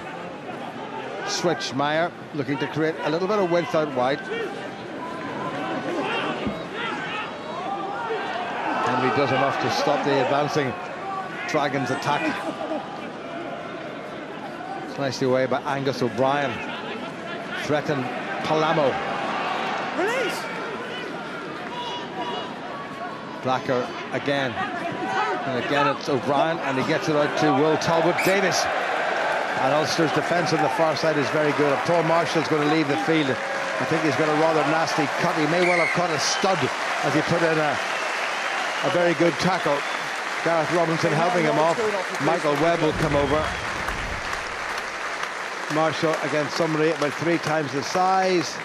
Switch, Meyer looking to create a little bit of width out wide. Henry does enough to stop the advancing Dragons attack. It's nicely away by Angus O'Brien. Threatened Palamo. Release! Blacker again. And again it's O'Brien, and he gets it out to Will Talbot Davis. And Ulster's defence on the far side is very good. And Paul Marshall's going to leave the field. I think he's got a rather nasty cut. He may well have caught a stud as he put in a very good tackle. Gareth Robinson helping him off. Michael Webb will come over. Marshall against somebody about 3 times the size.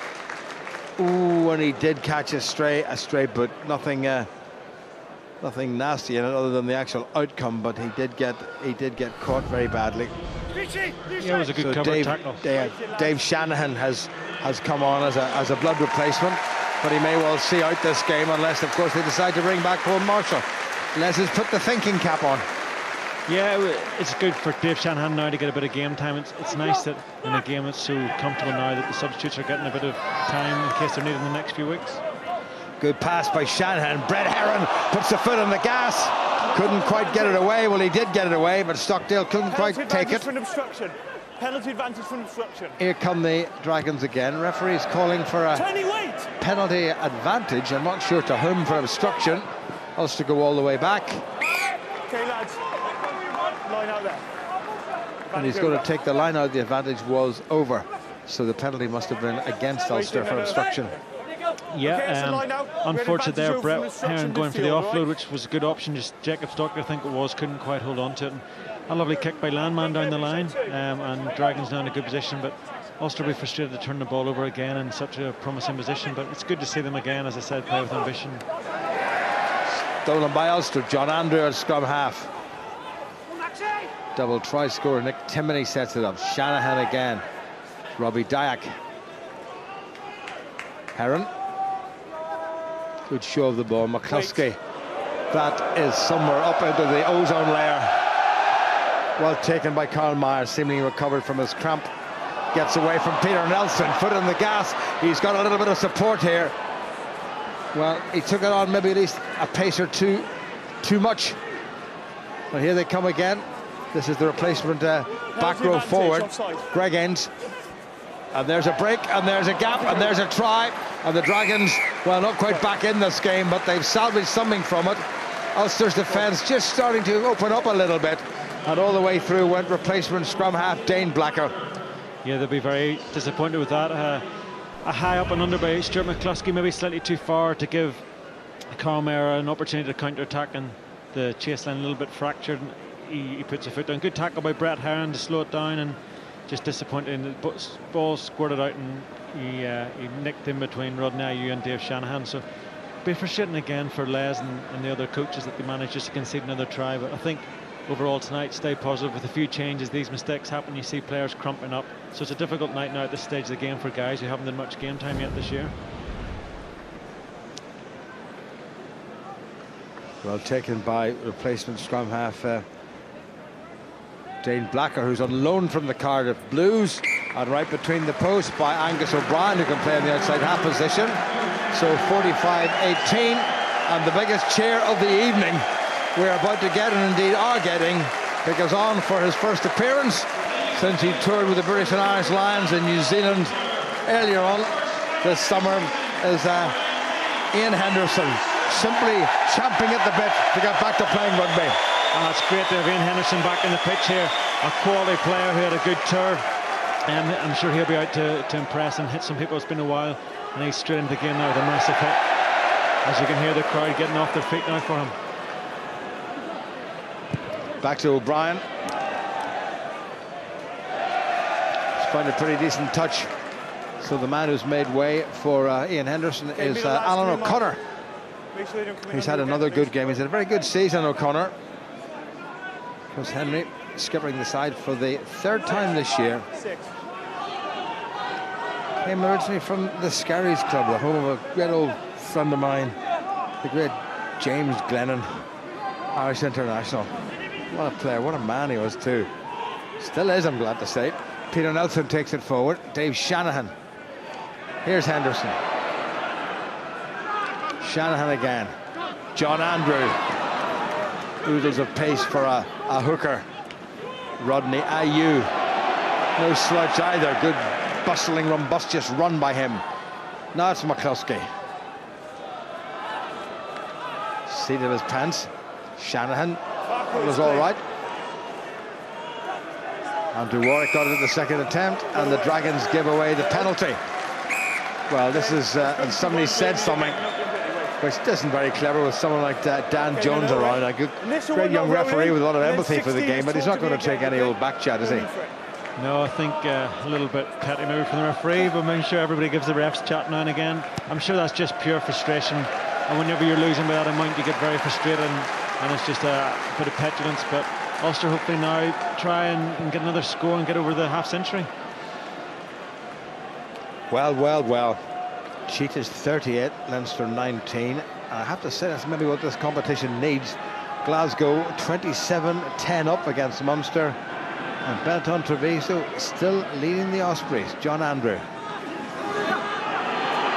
Ooh, and he did catch a stray, but nothing nasty in it other than the actual outcome. But he did get caught very badly. Yeah, it was a good cover tackle. Dave Shanahan has come on as a blood replacement, but he may well see out this game unless, of course, they decide to bring back Paul Marshall. Les has put the thinking cap on. Yeah, it's good for Dave Shanahan now to get a bit of game time. It's nice that in a game it's so comfortable now that the substitutes are getting a bit of time in case they're needed in the next few weeks. Good pass by Shanahan. Brett Herron puts the foot on the gas. Couldn't quite get it away. Well, he did get it away, but Stockdale couldn't quite take it. Penalty advantage for an obstruction. Here come the Dragons again. Referee's calling for a penalty advantage. I'm not sure to whom for obstruction. Ulster go all the way back. Okay, lads. Line out there. And he's going to take the line out. The advantage was over. So the penalty must have been against Ulster for obstruction. Yeah, unfortunate there, Brett Herron going for the offload, which was a good option. Just Jacob Stocker, I think it was, couldn't quite hold on to it. And a lovely kick by Landman down the line, and Dragons now in a good position, but Ulster will be frustrated to turn the ball over again in such a promising position. But it's good to see them again, as I said, play with ambition. Stolen by Ulster. John Andrew at scrum half. Double try scorer. Nick Timoney sets it up. Shanahan again. Robbie Dyack. Herron. Good show of the ball. McCluskey. That is somewhere up into the ozone layer. Well taken by Carl Meyer, seemingly recovered from his cramp. Gets away from Peter Nelson. Foot on the gas. He's got a little bit of support here. Well, he took it on maybe at least a pace or two too much. But here they come again. This is the replacement back row forward. Greg Ends. And there's a break, and there's a gap, and there's a try. And the Dragons, well, not quite back in this game, but they've salvaged something from it. Ulster's defence just starting to open up a little bit. And all the way through went replacement scrum half Dane Blacker. Yeah, they'll be very disappointed with that. A high up and under by Stuart McCluskey, maybe slightly too far to give Carl Meyer an opportunity to counter-attack, and the chase line a little bit fractured. He puts a foot down. Good tackle by Brett Herron to slow it down, and just disappointing. The ball squirted out, and he nicked in between Rodney Ayew and Dave Shanahan. So be frustrating again for Les and the other coaches that they managed just to concede another try. But I think overall tonight, stay positive. With a few changes, these mistakes happen. You see players crumping up. So it's a difficult night now at this stage of the game for guys who haven't had much game time yet this year. Well taken by replacement scrum half Dane Blacker, who's on loan from the Cardiff Blues, and right between the posts by Angus O'Brien, who can play in the outside half position. So 45-18, and the biggest cheer of the evening we're about to get, and indeed are getting, because on for his first appearance since he toured with the British and Irish Lions in New Zealand earlier on this summer is Ian Henderson, simply champing at the bit to get back to playing rugby. Oh, it's great to have Ian Henderson back in the pitch here. A quality player who had a good tour. And I'm sure he'll be out to impress and hit some people. It's been a while. And he's straight into the game now with a massive hit. As you can hear the crowd getting off their feet now for him. Back to O'Brien. He's found a pretty decent touch. So the man who's made way for Ian Henderson is Alan O'Connor. He's had another good game. He's had a very good season, O'Connor. Chris Henry skippering the side for the third time this year. Came originally from the Scarries Club, the home of a great old friend of mine, the great James Glennon, Irish international. What a player, what a man he was too. Still is, I'm glad to say. Peter Nelson takes it forward. Dave Shanahan. Here's Henderson. Shanahan again. John Andrew. Oodles of pace for a hooker. Rodney Ayew. No slouch either. Good bustling, rumbustious run by him. Now it's McCluskey. Seat of his pants. Shanahan. That was all right. Andrew Warwick got it at the second attempt, and the Dragons give away the penalty. Well, this is, and somebody said something which isn't very clever with someone like Dan Jones around. A good, great young referee with a lot of empathy for the game, but he's not going to take any old back chat, is he? No, I think a little bit petty maybe from the referee, but I'm sure everybody gives the refs chat now and again. I'm sure that's just pure frustration, and whenever you're losing by that amount, you get very frustrated, and it's just a bit of petulance. But Ulster hopefully now try and get another score and get over the half-century. Well. Cheetahs 38, Leinster 19. And I have to say that's maybe what this competition needs. Glasgow 27-10 up against Munster. And Benetton Treviso still leading the Ospreys. John Andrew.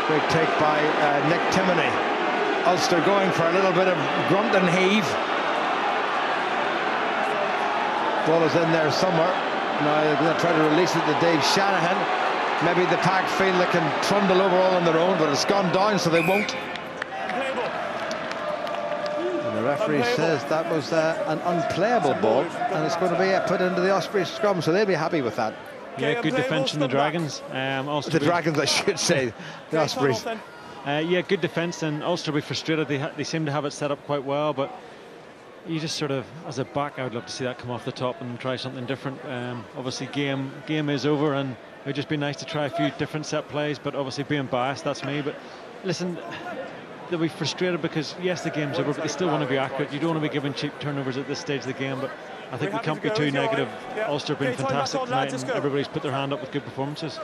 Great take by Nick Timoney. Ulster going for a little bit of grunt and heave. Ball is in there somewhere. Now they're going to try to release it to Dave Shanahan. Maybe the pack feel they can trundle over all on their own, but it's gone down, so they won't. And the referee says that was an unplayable ball, and it's going to be put into the Ospreys scrum, so they'll be happy with that. Yeah, good defence from the Dragons. The Dragons, I should say. The Ospreys. Yeah, good defence, and Ulster will be frustrated. They seem to have it set up quite well, but you just sort of, as a back, I would love to see that come off the top and try something different. Obviously, game is over, and it would just be nice to try a few different set plays, but obviously being biased, that's me. But listen, they'll be frustrated because, yes, the game's over, but they still want to be accurate. You don't want to be giving cheap turnovers at this stage of the game, but I think we can't be too negative. Ulster have been fantastic tonight, and everybody's put their hand up with good performances.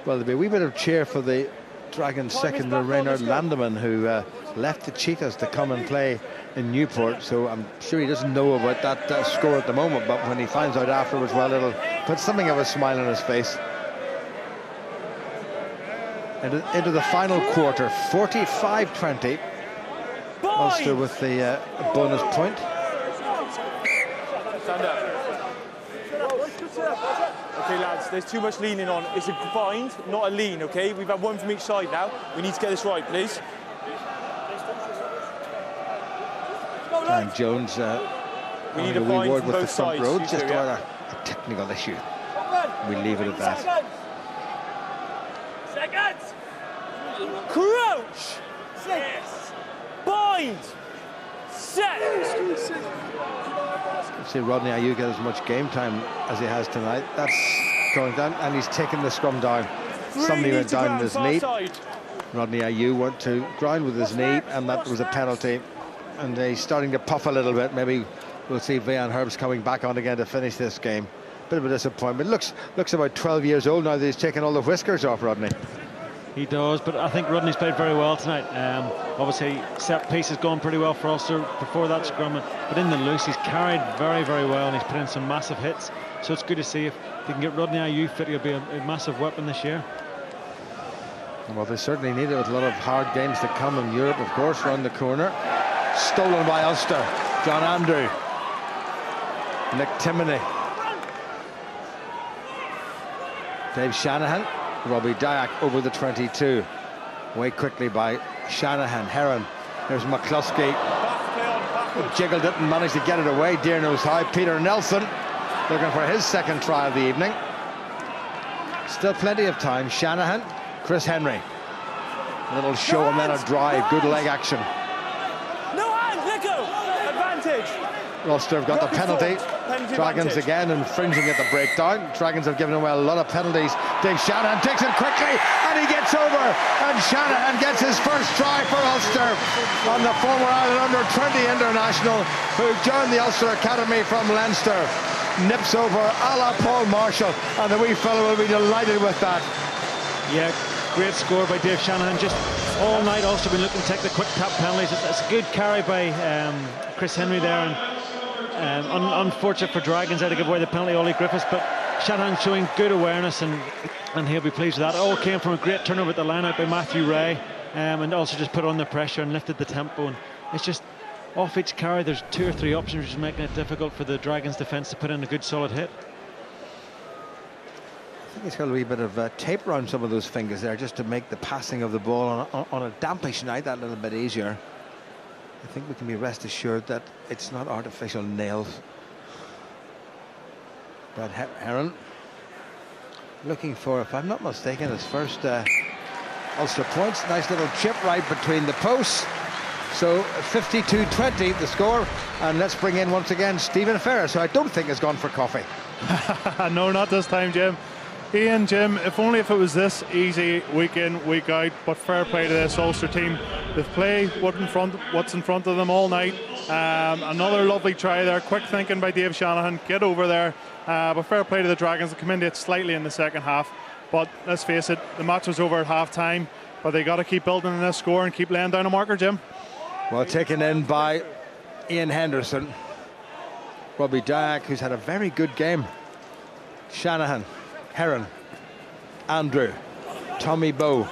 Well, there'll be a wee bit of cheer for the Dragons' second, Reynard Landeman, who left the Cheetahs to come and play in Newport, so I'm sure he doesn't know about that score at the moment, but when he finds out afterwards, well, it'll put something of a smile on his face. Into the final quarter, 45-20. Ulster with the bonus point. Stand up. Okay, lads, there's too much leaning on. It's a bind, not a lean, okay? We've had one from each side now. We need to get this right, please. And Jones we need a bind from with both the front sides. row, just about a technical issue. We leave it at that. Seconds! Crouch! Yes! Bind! Set! See Rodney Ayew get as much game time as he has tonight. That's going down, and he's taken the scrum down. Somebody went down with his knee. Rodney Ayew went to ground with his knee, and that was a penalty. And he's starting to puff a little bit. Maybe we'll see Vaughan Herbst coming back on again to finish this game. Bit of a disappointment. Looks about 12 years old now that he's taken all the whiskers off, Rodney. He does, but I think Rodney's played very well tonight. Obviously, set piece has gone pretty well for Ulster before that scrum, but in the loose, he's carried very, very well, and he's put in some massive hits. So it's good to see if they can get Rodney Ayew fit. He'll be a massive weapon this year. Well, they certainly need it with a lot of hard games to come in Europe, of course, round the corner. Stolen by Ulster. John Andrew. Nick Timoney. Dave Shanahan. Robbie Dyack over the 22. Way quickly by Shanahan. Heron. There's McCluskey. Jiggled it and managed to get it away. Dear knows how. Peter Nelson looking for his second try of the evening. Still plenty of time. Shanahan. Chris Henry. A little show and then a drive. Good leg action. No hands, let go! Advantage. Ulster have got the penalty. Dragons advantage. again infringing at the breakdown. Dragons have given away a lot of penalties. Dave Shanahan takes it quickly and he gets over. And Shanahan gets his first try for Ulster on the former Ireland under-20 international who joined the Ulster Academy from Leinster. Nips over a la Paul Marshall, and the wee fellow will be delighted with that. Yeah, great score by Dave Shanahan. Just all night Ulster been looking to take the quick tap penalties. It's a good carry by Chris Henry there, and unfortunate for Dragons there to give away the penalty, Ollie Griffiths, but Shanahan showing good awareness, and he'll be pleased with that. It all came from a great turnover at the line out by Matthew Ray, and also just put on the pressure and lifted the tempo, and it's just off each carry there's 2 or 3 options, which is making it difficult for the Dragons defence to put in a good solid hit. I think he's got a wee bit of tape around some of those fingers there just to make the passing of the ball on a dampish night that little bit easier. I think we can be rest assured that it's not artificial nails. But Heron looking for, if I'm not mistaken, his first Ulster points. Nice little chip right between the posts. So 52-20 the score, and let's bring in once again Stephen Ferris, who I don't think has gone for coffee. No, not this time, Jim. Ian, Jim, if only if it was this easy week in, week out, but fair play to this Ulster team. They've played what's in front of them all night. Another lovely try there, quick thinking by Dave Shanahan, get over there. But fair play to the Dragons. They come in late slightly in the second half, but let's face it, the match was over at half time, but they got to keep building on this score and keep laying down a marker, Jim. Well, taken in by Ian Henderson. Robbie Dyack, who's had a very good game. Shanahan, Heron, Andrew, Tommy Bowe.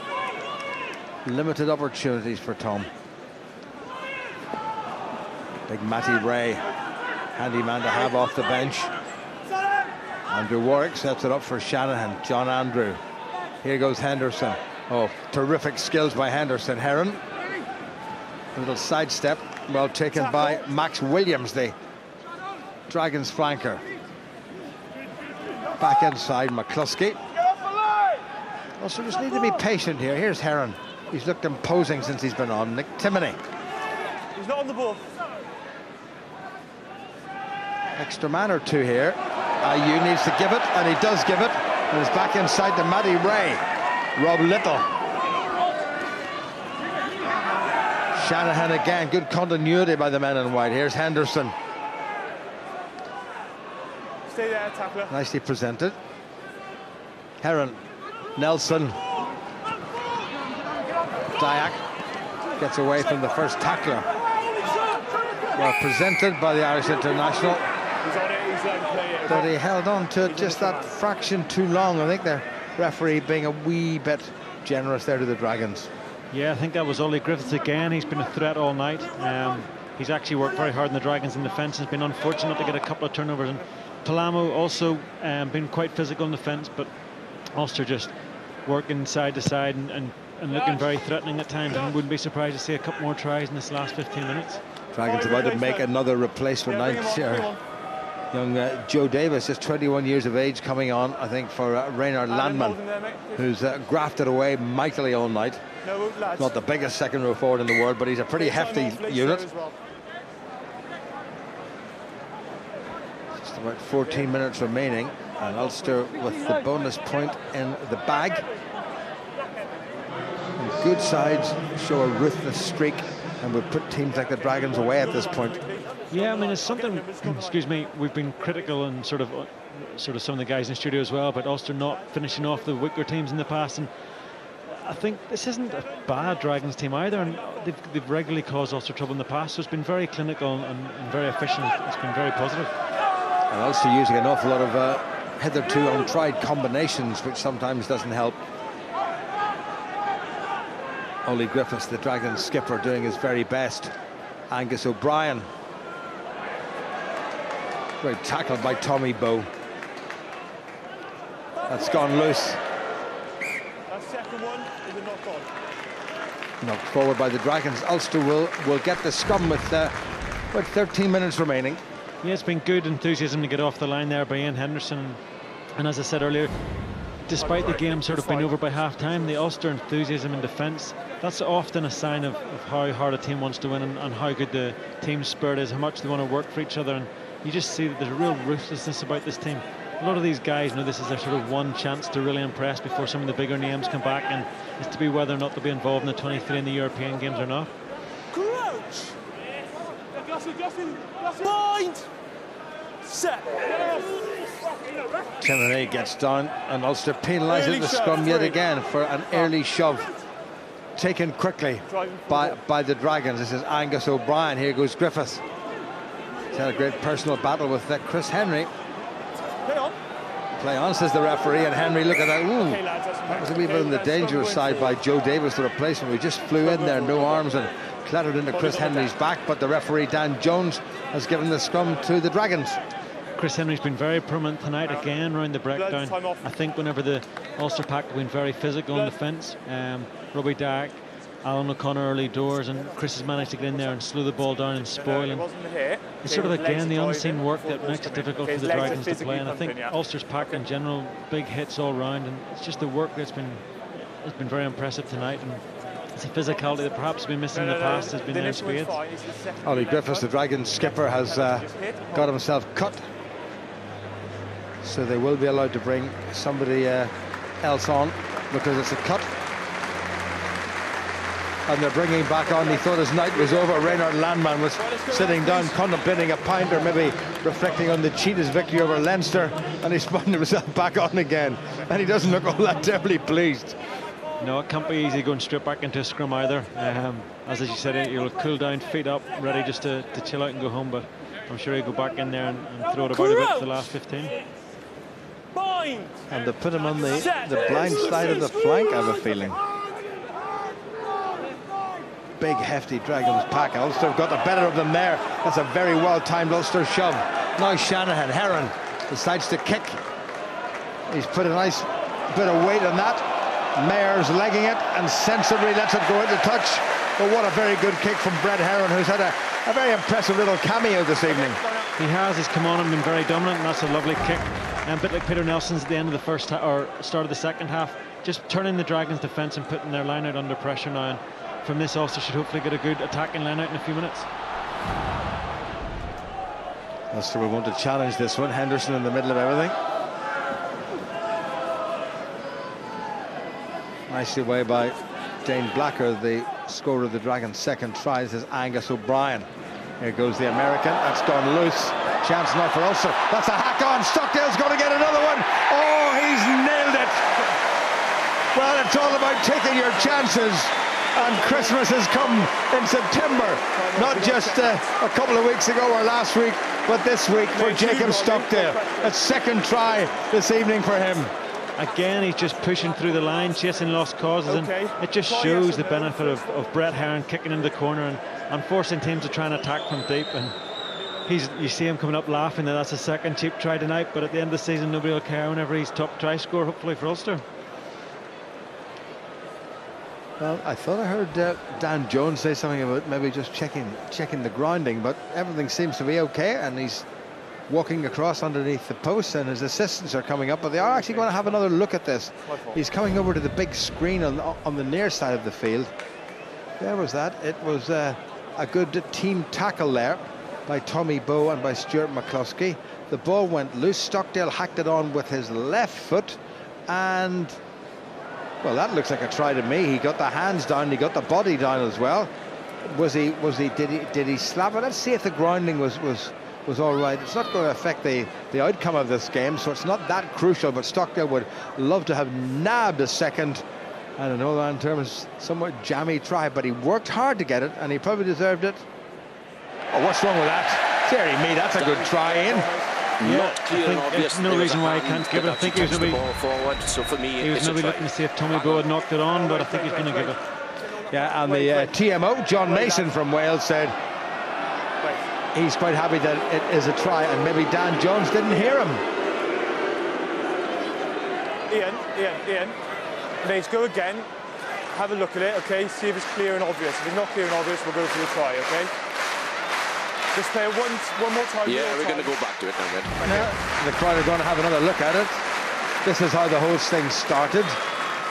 Limited opportunities for Tom. Big Matty Ray, handy man to have off the bench. Andrew Warwick sets it up for Shanahan. John Andrew. Here goes Henderson. Oh, terrific skills by Henderson. Heron. A little sidestep, well taken by Max Williams, the Dragons flanker. Back inside McCluskey. Also just need to be patient here. Here's Heron. He's looked imposing since he's been on. Nick Timoney. He's not on the ball. Extra man or two here. IU needs to give it, and he does give it. And it's back inside to Matty Ray. Rob Little. Shanahan again, good continuity by the men in white. Here's Henderson. Stay there, tackler. Nicely presented. Heron, Nelson. Dyack gets away from the first tackler. Well presented by the Irish international. He's on it, he's letting play it. But he held on to it just that fraction too long. I think the referee being a wee bit generous there to the Dragons. Yeah, I think that was Ollie Griffiths again. He's been a threat all night. He's actually worked very hard in the Dragons in defence. Has been unfortunate to get a couple of turnovers. And Palamo also been quite physical in defence, but Ulster just working side to side and looking very threatening at times. And wouldn't be surprised to see a couple more tries in this last 15 minutes. Dragons about to make another replacement. Young Joe Davis, just 21 years of age, coming on, I think, for Reynard Landman, who's grafted away mightily all night. Not the biggest second row forward in the world, but he's a pretty hefty unit. Just about 14 minutes remaining, and Ulster with the bonus point in the bag. And good sides show a ruthless streak and would put teams like the Dragons away at this point. Yeah, I mean, it's something, excuse me, we've been critical and sort of some of the guys in the studio as well, but Ulster not finishing off the weaker teams in the past. And I think this isn't a bad Dragons team either, and they've regularly caused Ulster trouble in the past, so it's been very clinical and very efficient. It's been very positive. And Ulster using an awful lot of hitherto untried combinations, which sometimes doesn't help. Ollie Griffiths, the Dragons skipper, doing his very best. Angus O'Brien. Great tackle by Tommy Bowe. That's gone loose. That second one is a knock on. Knocked forward by the Dragons. Ulster will get the scum with 13 minutes remaining. Yeah, it's been good enthusiasm to get off the line there by Ian Henderson. And as I said earlier, despite the game sort of being over by half-time, the Ulster enthusiasm in defence, that's often a sign of how hard a team wants to win and how good the team spirit is, how much they want to work for each other. And you just see that there's a real ruthlessness about this team. A lot of these guys know this is their sort of one chance to really impress before some of the bigger names come back, and it's to be whether or not they'll be involved in the 23 in the European games or not. Crouch! Mind! Set! Timoney gets down, and Ulster penalises the scrum yet again for an early shove taken quickly by the Dragons. This is Angus O'Brien. Here goes Griffith. He's had a great personal battle with Chris Henry. Play on, says the referee, and Henry, look at that. Ooh, that was a wee bit on the dangerous side by Joe Davis, the replacement. We just flew in there, no arms, and clattered into Chris Henry's back, but the referee, Dan Jones, has given the scrum to the Dragons. Chris Henry's been very prominent tonight again around the breakdown. I think whenever the Ulster pack have been very physical in defence, Robbie Dark, Alan O'Connor early doors, and Chris has managed to get in there and slow the ball down and spoil. And it's sort of again the unseen work that makes it difficult for the Dragons to play. And I think Ulster's pack in general, big hits all round, and it's just the work that's been very impressive tonight. And it's a physicality that perhaps has been missing in the past, has been there in spades. Ollie Griffiths, the Dragons skipper, has got himself cut, so they will be allowed to bring somebody else on because it's a cut. And they're bringing back on, he thought his night was over. Reynard Landman was sitting down contemplating a pint, or maybe reflecting on the Cheetahs' victory over Leinster, and he spun himself back on again, and he doesn't look all that terribly pleased. No, it can't be easy going straight back into a scrum either. As you said, you'll cool down, feet up, ready just to chill out and go home, but I'm sure he'll go back in there and throw it about a bit for the last 15. And they put him on the blind side of the flank, I have a feeling. Big hefty Dragons pack. Ulster have got the better of them there. That's a very well timed Ulster shove. Now Shanahan, Heron decides to kick. He's put a nice bit of weight on that. Mayer's legging it and sensibly lets it go into touch. But what a very good kick from Brett Heron, who's had a very impressive little cameo this evening. He has, he's come on and been very dominant, and that's a lovely kick. And a bit like Peter Nelson's at the end of the first or start of the second half, just turning the Dragons' defence and putting their line out under pressure now. And from this, Ulster should hopefully get a good attacking line out in a few minutes. Ulster will want to challenge this one. Henderson in the middle of everything. Nicely away by Dane Blacker, the scorer of the Dragons' second try. This is Angus O'Brien. Here goes the American. That's gone loose. Chance now for Ulster. That's a hack on. Stockdale's going to get another one. Oh, he's nailed it. Well, it's all about taking your chances. And Christmas has come in September, not just a couple of weeks ago or last week, but this week for Jacob Stockdale. A second try this evening for him. Again, he's just pushing through the line, chasing lost causes, and it just shows the benefit of Brett Heron kicking in the corner and forcing teams to try and attack from deep. And you see him coming up laughing that that's a second cheap try tonight, but at the end of the season nobody will care whenever he's top try scorer, hopefully for Ulster. Well, I thought I heard Dan Jones say something about maybe just checking the grounding, but everything seems to be okay, and he's walking across underneath the posts, and his assistants are coming up, but they are actually going to have another look at this. He's coming over to the big screen on the near side of the field. There was that. It was a good team tackle there by Tommy Bowe and by Stuart McCluskey. The ball went loose. Stockdale hacked it on with his left foot, and well, that looks like a try to me. He got the hands down, he got the body down as well. Did he slap it? Let's see if the grounding was all right. It's not going to affect the outcome of this game, so it's not that crucial, but Stockdale would love to have nabbed a second, I don't know, in terms somewhat jammy try, but he worked hard to get it, and he probably deserved it. Oh, what's wrong with that? Deary me, that's a good try in. Yeah, I think there's no reason why he can't give it. I think he was maybe looking to see if Tommy Bowe had knocked it on, but I think he's going to give it. Yeah, and the TMO, John Mason from Wales, said he's quite happy that it is a try, and maybe Dan Jones didn't hear him. Ian, let's go again. Have a look at it, okay? See if it's clear and obvious. If it's not clear and obvious, we'll go for the try, okay? Just play it one more time. Yeah, we're going to go back to it now, man. Yeah, the crowd are going to have another look at it. This is how the whole thing started.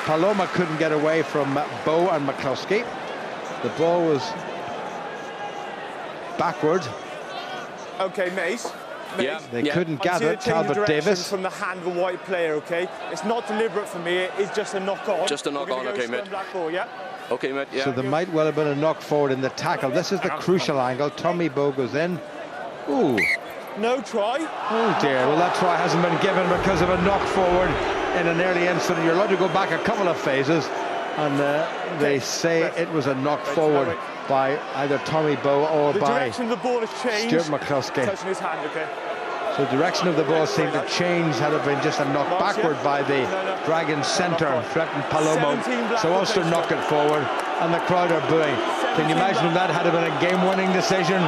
Paloma couldn't get away from Bow and McCluskey. The ball was backward. Okay, Mace. Yeah. They couldn't gather it. Talbot Davis. From the hand of a white player, okay? It's not deliberate for me, it's just a knock on. Just a knock on, okay, mate. Black ball, yeah? Okay, mate, yeah. So there might well have been a knock forward in the tackle. This is the crucial angle. Tommy Bow goes in. Ooh. No try. Oh dear, well that try hasn't been given because of a knock forward in an early incident. You're allowed to go back a couple of phases, and they say it was a knock forward by either Tommy Bow or by the direction of the ball has changed. Stuart McCluskey. Touching his hand, okay. So the direction of the ball seemed to change had it been just a knock backward by the Dragons centre, threatened Palomo. So Ulster knocked it forward, and the crowd are booing. Can you imagine if that had been a game-winning decision?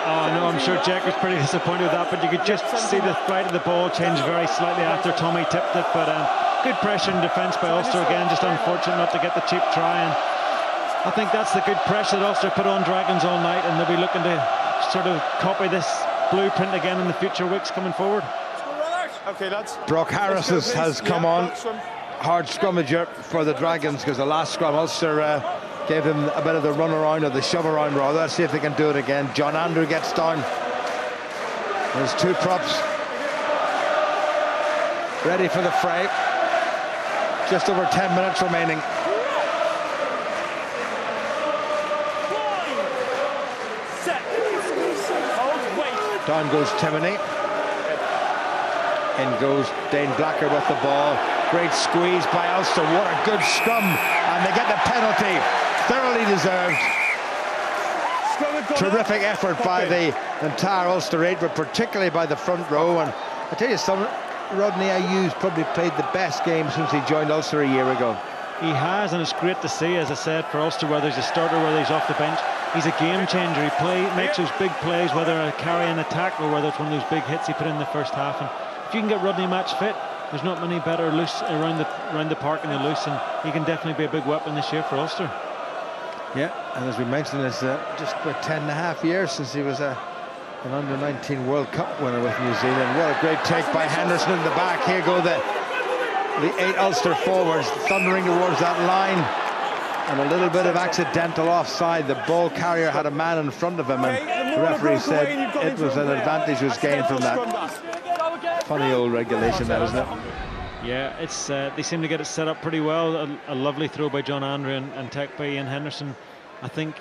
Oh no, I'm sure Jack was pretty disappointed with that, but you could just see the flight of the ball change very slightly after Tommy tipped it. But good pressure in defence by Ulster again, just unfortunate not to get the cheap try. And I think that's the good pressure that Ulster put on Dragons all night, and they'll be looking to sort of copy this blueprint again in the future weeks coming forward. Okay, lads. Brock Harris has come on, hard scrummager for the Dragons, because the last scrum Ulster gave him a bit of the run around, or the shove around rather. Let's see if they can do it again. John Andrew gets down. There's two props ready for the fray. Just over 10 minutes remaining. Down goes Timoney. In goes Dane Blacker with the ball. Great squeeze by Ulster. What a good scrum. And they get the penalty. Thoroughly deserved. Terrific effort by the entire Ulster 8, but particularly by the front row. And I tell you something, Rodney Ayew's probably played the best game since he joined Ulster a year ago. He has, and it's great to see, as I said, for Ulster, whether he's a starter, whether he's off the bench. He's a game changer. He makes those big plays, whether a carry and attack or whether it's one of those big hits he put in the first half. And if you can get Rodney match fit, there's not many better loose around the park in the loose, and he can definitely be a big weapon this year for Ulster. Yeah, and as we mentioned, it's just about 10.5 years since he was an under-19 World Cup winner with New Zealand. What a great take by Henderson in the back. Here go the 8 Ulster forwards thundering towards that line, and a little bit of accidental offside. The ball carrier had a man in front of him, and the referee said it was an advantage was gained from that. Funny old regulation, that, isn't it? Yeah, it's they seem to get it set up pretty well. A lovely throw by John Andrew and Tekpe and Henderson. I think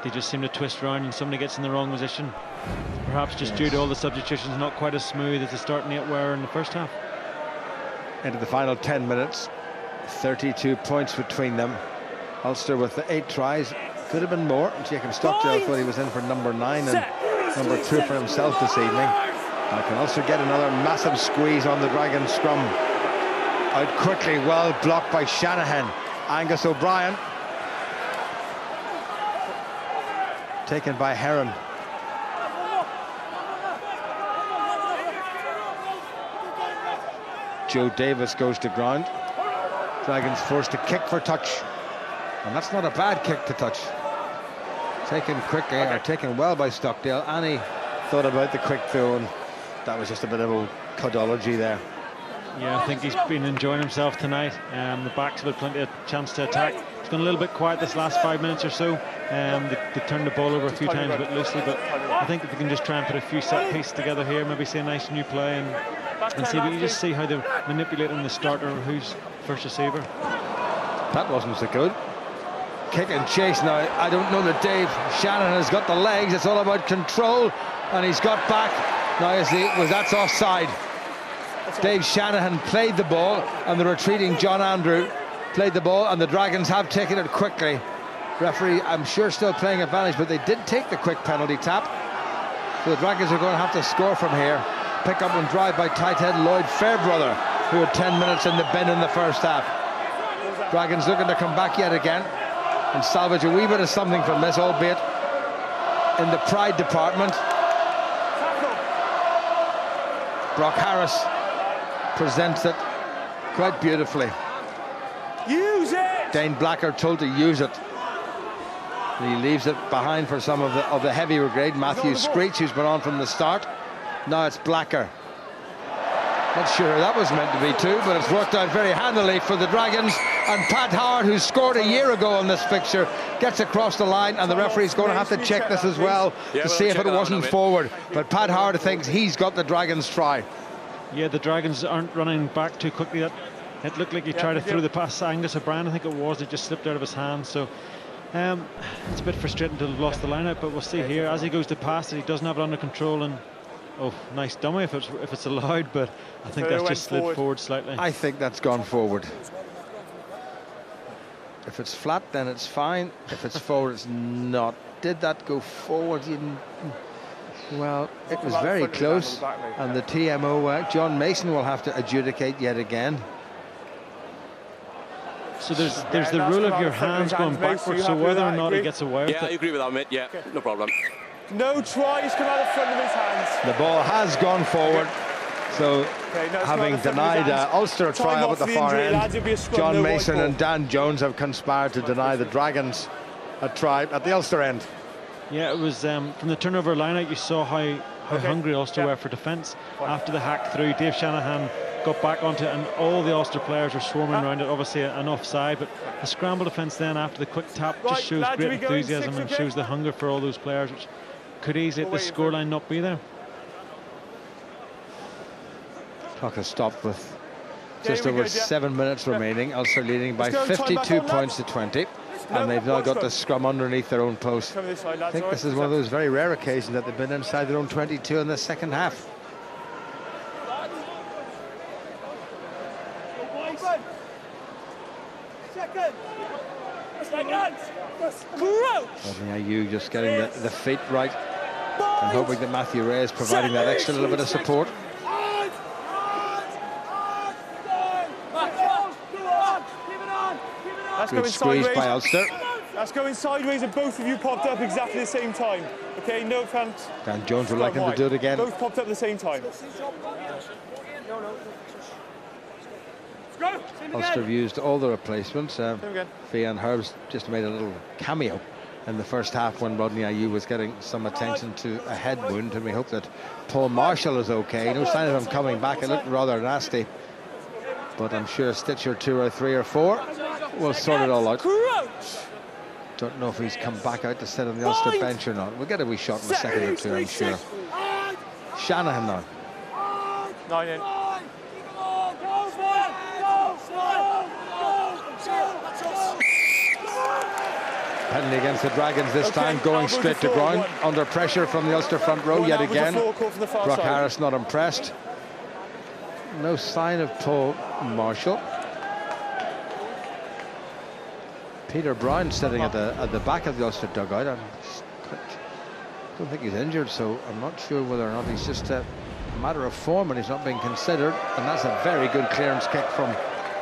they just seem to twist around and somebody gets in the wrong position. Perhaps just due to all the substitutions not quite as smooth as the starting 8 were in the first half. Into the final 10 minutes, 32 points between them. Ulster with the 8 tries, could have been more. Jacob Stockdale thought he was in for number 9 and number 2 for himself this evening. Can Ulster get another massive squeeze on the Dragon scrum? Out quickly, well blocked by Shanahan. Angus O'Brien. Taken by Heron. Joe Davis goes to ground. Dragons forced to kick for touch. And that's not a bad kick to touch. Taken quickly, or taken well by Stockdale. Annie thought about the quick throw, and that was just a bit of old codology there. Yeah, I think he's been enjoying himself tonight. The backs have had plenty of chance to attack. It's gone a little bit quiet this last 5 minutes or so. They turned the ball over a few times a bit loosely, but I think if they can just try and put a few set pieces together here, maybe see a nice new play and see, but you just see how they're manipulating the starter, who's first receiver. That wasn't so good. Kick and chase now. I don't know that Dave Shanahan has got the legs. It's all about control, and he's got back. Now that's offside. Dave Shanahan played the ball, and the retreating John Andrew played the ball, and the Dragons have taken it quickly. Referee, I'm sure, still playing advantage, but they did take the quick penalty tap. So the Dragons are going to have to score from here. Pick up and drive by tight head Lloyd Fairbrother, who had 10 minutes in the bin in the first half. Dragons looking to come back yet again and salvage a wee bit of something from this, albeit in the pride department. Brock Harris presents it quite beautifully. Use it! Dane Blacker told to use it. And he leaves it behind for some of the heavier grade. Matthew Screech, who's been on from the start. Now it's Blacker. Not sure that was meant to be too, but it's worked out very handily for the Dragons. And Pat Howard, who scored a year ago on this fixture, gets across the line, and the referee's going to have to check this as well to see if it wasn't forward. But Pat Howard thinks he's got the Dragons try. Yeah, the Dragons aren't running back too quickly. It looked like he tried to throw the pass to Angus O'Brien, I think it was. It just slipped out of his hand. So it's a bit frustrating to have lost the line out, but we'll see here as he goes to pass it, he doesn't have it under control. And oh, nice dummy if it's allowed, but I think that's just slid forward slightly. I think that's gone forward. If it's flat, then it's fine. If it's forward, it's not. Did that go forward? Well, it was very close, and the TMO, John Mason, will have to adjudicate yet again. So there's the rule of your hands going backwards, so whether or not he gets away with it. Yeah, I agree with that, mate. Yeah, no problem. No tries come out of front of his hands. The ball has gone forward. So, having denied Ulster a try up at the far end, John Mason and Dan Jones have conspired to deny the Dragons a try at the Ulster end. Yeah, it was from the turnover line-out, you saw how hungry Ulster were for defence. After the hack through, Dave Shanahan got back onto it, and all the Ulster players were swarming around it, obviously an offside, but the scramble defence then after the quick tap just shows great enthusiasm and shows the hunger for all those players, which could easily at this scoreline not be there. Clock has stopped with just over 7 minutes remaining. Ulster leading by 52 points to 20, and they've now got the scrum underneath their own post. I think this is one of those very rare occasions that they've been inside their own 22 in the second half. You just getting the feet right and hoping that Matthew Ray is providing that extra little bit of support. Good squeeze by Ulster. That's going sideways, and both of you popped up exactly the same time. Okay, no offense. Dan Jones would like him to do it again. Both popped up at the same time. Ulster have used all the replacements. Fian Herb's just made a little cameo in the first half when Rodney Ayew was getting some attention to a head wound, and we hope that Paul Marshall is okay. No sign of him coming back. It looked rather nasty, but I'm sure a stitch or two or three or four will sort it all out. Don't know if he's come back out to sit on the Ulster bench or not. We'll get a wee shot in a second or two, I'm sure. Shanahan now. 9 in. Penalty against the Dragons this time, going straight to ground. Under pressure from the Ulster front row yet again. Brock Harris not impressed. No sign of Paul Marshall. Peter Brown sitting at the back of the Ulster dugout. I don't think he's injured, so I'm not sure whether or not he's just a matter of form and he's not being considered. And that's a very good clearance kick from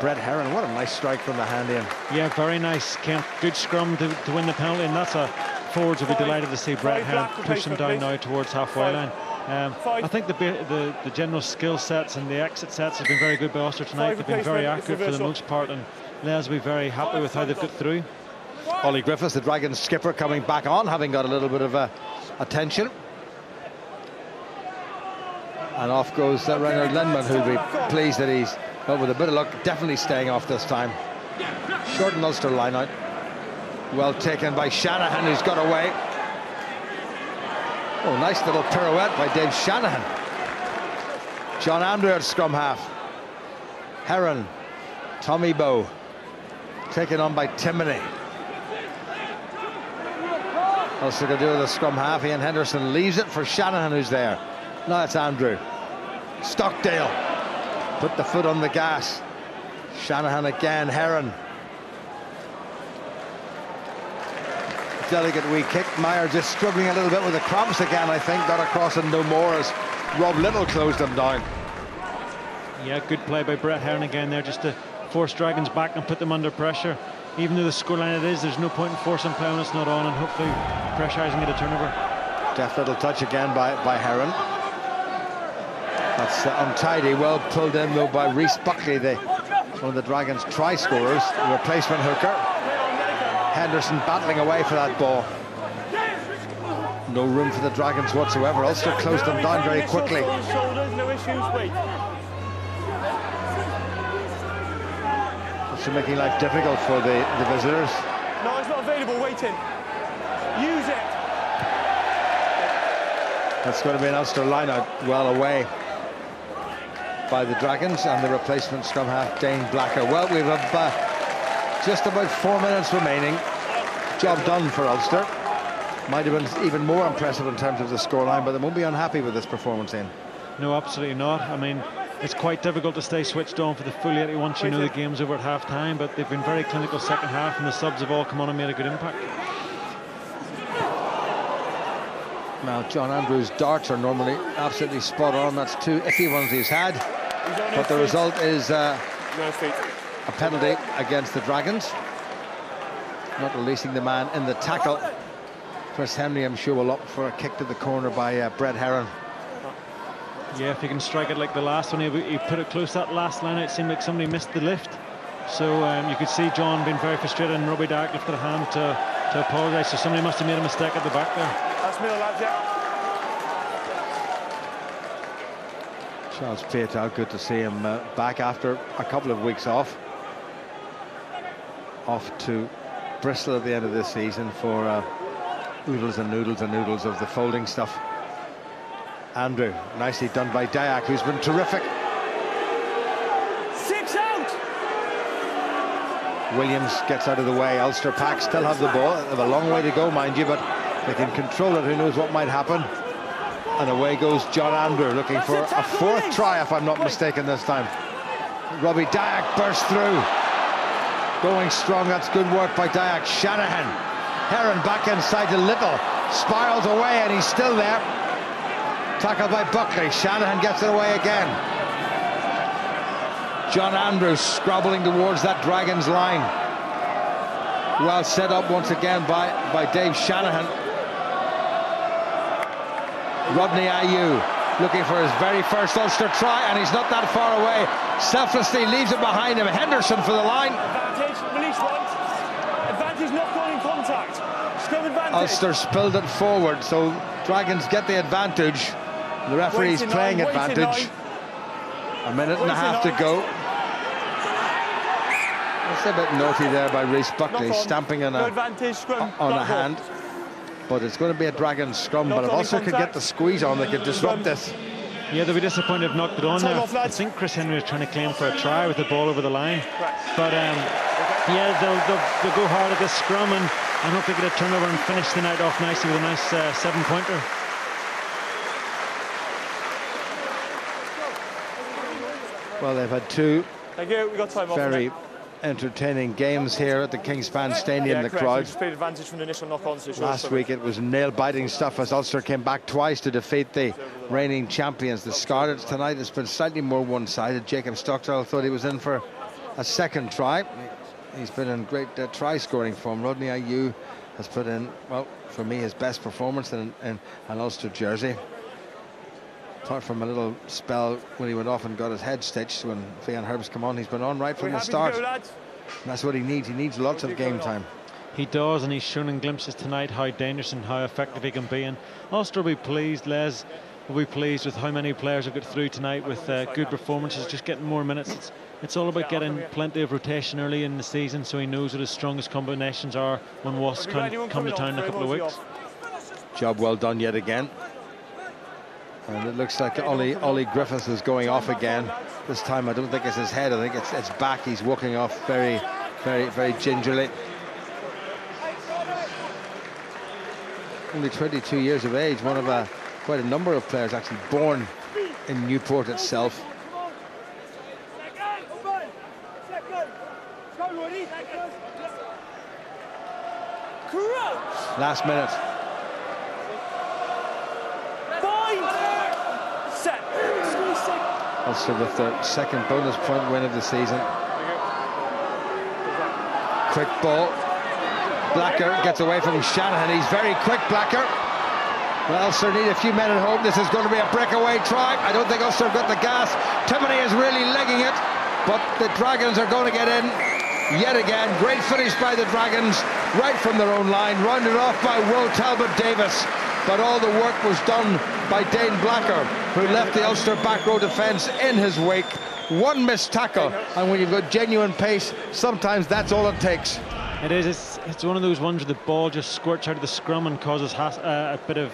Brett Heron. What a nice strike from the hand in. Yeah, very nice, Kent. Good scrum to win the penalty, and that's a forwards will be delighted to see Brett Heron push him down now towards halfway line. I think the general skill sets and the exit sets have been very good by Ulster tonight. They've been very accurate for the most part, and Les will be very happy with how they've got through. Ollie Griffiths, the Dragons skipper, coming back on, having got a little bit of attention. And off goes Reinhard Lindman, who'll be pleased that he's, well, with a bit of luck, definitely staying off this time. Short and Ulster line out. Well taken by Shanahan, who's got away. Oh, nice little pirouette by Dave Shanahan. John Andrew at scrum half. Heron, Tommy Bowe, taken on by Timoney. Ulster can do the scrum half. Ian Henderson leaves it for Shanahan, who's there. Now it's Andrew. Stockdale put the foot on the gas. Shanahan again. Heron. Delicate wee kick. Meyer just struggling a little bit with the cramps again, I think. Got across and no more as Rob Little closed him down. Yeah, good play by Brett Heron again there, just to force Dragons back and put them under pressure. Even though the scoreline it is, there's no point in forcing play when it's not on, and hopefully pressurising get a turnover. Deft little touch again by Heron. That's untidy, well pulled in though by Rhys Buckley, one of the Dragons' try scorers, the replacement hooker. Henderson battling away for that ball. No room for the Dragons whatsoever. Ulster closed them down very quickly. Ulster making life difficult for the visitors. No, it's not available, waiting. Use it. That's going to be an Ulster line-out well away by the Dragons, and the replacement scrum half, Dane Blacker. Well, we have just about 4 minutes remaining. Job done for Ulster. Might have been even more impressive in terms of the scoreline, but they won't be unhappy with this performance, Ian. No, absolutely not. I mean, it's quite difficult to stay switched on for the full 80 once you know the game's over at half-time, but they've been very clinical second half, and the subs have all come on and made a good impact. Now, John Andrews' darts are normally absolutely spot on. That's 2 iffy ones he's had, but the result is a penalty against the Dragons, not releasing the man in the tackle. Chris Henry, I'm sure, will opt for a kick to the corner by Brett Heron. Yeah, if he can strike it like the last one, he put it close. That last line, it seemed like somebody missed the lift. So you could see John being very frustrated, and Robbie Dark lifted a hand to apologise. So somebody must have made a mistake at the back there. That's middle, lads, yeah. Charles Pietau, good to see him back after a couple of weeks off. Off to Bristol at the end of this season for oodles and noodles and noodles of the folding stuff. Andrew, nicely done by Dayak, who's been terrific. 6 out! Williams gets out of the way. Ulster Pack still have the ball. They have a long way to go, mind you, but they can control it. Who knows what might happen? And away goes John Andrew, looking for a 4th try, if I'm not mistaken this time. Robbie Dayak burst through. Going strong, that's good work by Dayak. Shanahan. Heron back inside to Little. Spirals away, and he's still there. Tackled by Buckley. Shanahan gets it away again. John Andrews scrabbling towards that Dragons line. Well set up once again by Dave Shanahan. Rodney Ayew looking for his very first Ulster try, and he's not that far away. Selflessly leaves it behind him. Henderson for the line. Advantage, release once. Advantage, not going in contact. Scrum advantage. Ulster spilled it forward, so Dragons get the advantage. The referee's playing advantage. A minute and a half to go. It's a bit naughty there by Rhys Buckley, stamping on a hand. But it's going to be a Dragons scrum, but if Ulster could get the squeeze on, they could disrupt this. Yeah, they'll be disappointed if knocked it on now. I think Chris Henry is trying to claim for a try with the ball over the line. But yeah, they'll go hard at this scrum, and I hope they get a turnover and finish the night off nicely with a nice 7-pointer. Well, they've had 2 we got time very entertaining games here at the Kingspan Stadium. The crowd played advantage from the initial knock-on. last week, it was nail-biting stuff as Ulster came back twice to defeat the reigning champions, the Scarlets. Tonight it's been slightly more one-sided. Jacob Stockdale thought he was in for a 2nd try. He's been in great try-scoring form. Rodney Ayew has put in, well, for me, his best performance in an Ulster jersey. Apart from a little spell when he went off and got his head stitched when Fionn Herb's come on, he's been on right from the start. And that's what he needs. He needs lots of game time. He does, and he's shown in glimpses tonight how dangerous and how effective he can be. And Ulster will be pleased, Les will be pleased with how many players have got through tonight with good performances, just getting more minutes. It's all about getting plenty of rotation early in the season, so he knows what his strongest combinations are when Wasps come to town in a couple of weeks. Job well done yet again. And it looks like Ollie Griffiths is going off again. This time I don't think it's his head, I think it's back. He's walking off very, very, very gingerly. Only 22 years of age, one of quite a number of players actually born in Newport itself. Last minute. Ulster with their 2nd bonus point win of the season. Quick ball. Blacker gets away from Shanahan. He's very quick, Blacker. Well, Ulster need a few men at home. This is going to be a breakaway try. I don't think Ulster have got the gas. Timoney is really legging it, but the Dragons are going to get in yet again. Great finish by the Dragons, right from their own line, rounded off by Will Talbot Davis. But all the work was done by Dane Blacker, who left the Ulster back row defence in his wake. one missed tackle, and when you've got genuine pace, sometimes that's all it takes. It is. It's one of those ones where the ball just squirts out of the scrum and causes a bit of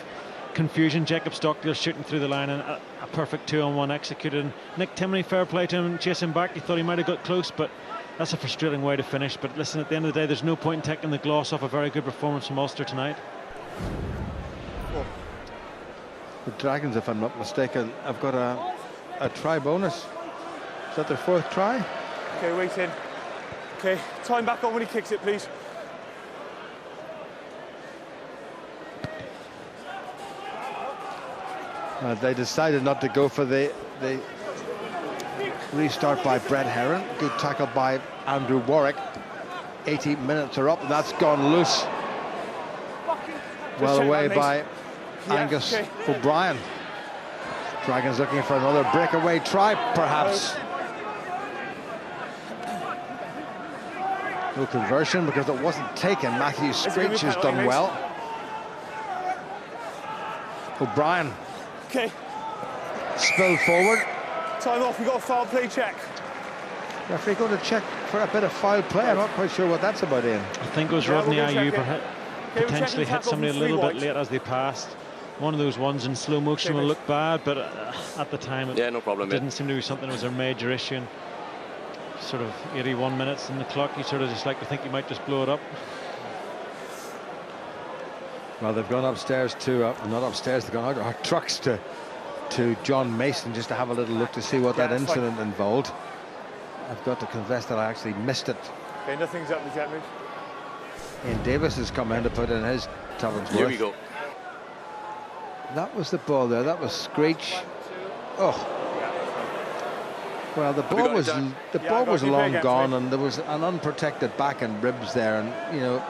confusion. Jacob Stockdale shooting through the line and a perfect 2-on-1 executed. And Nick Timoney, fair play to him, chasing back. He thought he might have got close, but that's a frustrating way to finish. But listen, at the end of the day, there's no point in taking the gloss off a very good performance from Ulster tonight. The Dragons, if I'm not mistaken, have got a try bonus. Is that their 4th try? Okay, wait in. Okay, time back on when he kicks it, please. They decided not to go for the restart by Brett Heron. Good tackle by Andrew Warwick. 80 minutes are up, and that's gone loose. Well away by Angus O'Brien. Dragons looking for another breakaway try, perhaps. No conversion because it wasn't taken. Matthew Screech has done well. O'Brien. Okay. Spilled forward. Time off, we've got a foul play check. Referee going to check for a bit of foul play. I'm not quite sure what that's about, Ian. I think it was Rodney Ayew potentially hit somebody a little bit late as they passed. One of those ones in slow motion will look bad, but at the time it no problem, didn't seem to be something that was a major issue. And sort of 81 minutes in the clock, you sort of just like to think you might just blow it up. Well, they've gone upstairs to, not upstairs, they've gone out our trucks to John Mason just to have a little look to see what that incident involved. I've got to confess that I actually missed it. Okay, nothing's up yet, mate. Ian Davis has come in to put in his Tavern's Here we go. That was the ball there. That was Screech. Oh. Well, the ball was long gone, and there was an unprotected back and ribs there, and you know.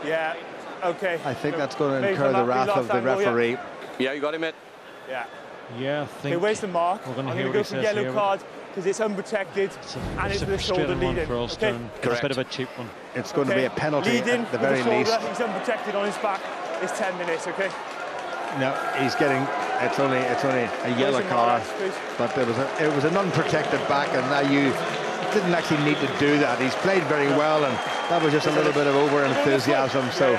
Yeah. Okay. I think that's going to incur the wrath of the referee. Yeah, you got him, mate. Yeah. Yeah, I think. Okay, where's the mark? We're going to I'm hear going what to he go says for yellow here. card because it's unprotected and it's the shoulder leading. For Ulster, okay. it's a bit of a cheap one. It's going to be a penalty leading at the very least. He's unprotected on his back. It's 10 minutes, okay? No, he's getting. It's only a yellow card, but it was an unprotected back, and now you didn't actually need to do that. He's played very well, and that was just a little bit of over enthusiasm. So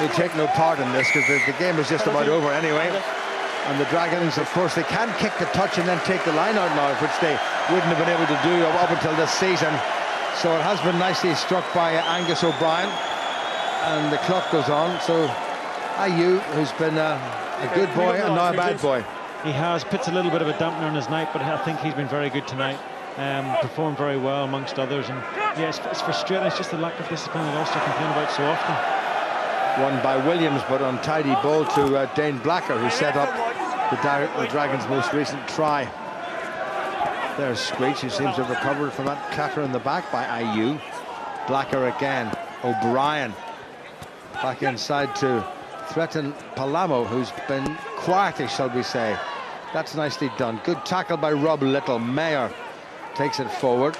they take no part in this because the game is just about over anyway. And the Dragons, of course, they can kick the touch and then take the line out now, which they wouldn't have been able to do up until this season. So it has been nicely struck by Angus O'Brien, and the clock goes on. So Ayew, who's been a good boy and now a bad boy. He puts a little bit of a dampener on his night, but I think he's been very good tonight. Performed very well amongst others, and yeah, it's frustrating. It's just the lack of discipline that Ulster complain about so often. Won by Williams, but untidy ball to Dane Blacker, who set up the Dragons' most recent try. There's Screech, who seems to have recovered from that clatter in the back by Ayew. Blacker again. O'Brien back inside to threaten Palamo, who's been quietish, shall we say. That's nicely done. Good tackle by Rob Little. Mayer takes it forward.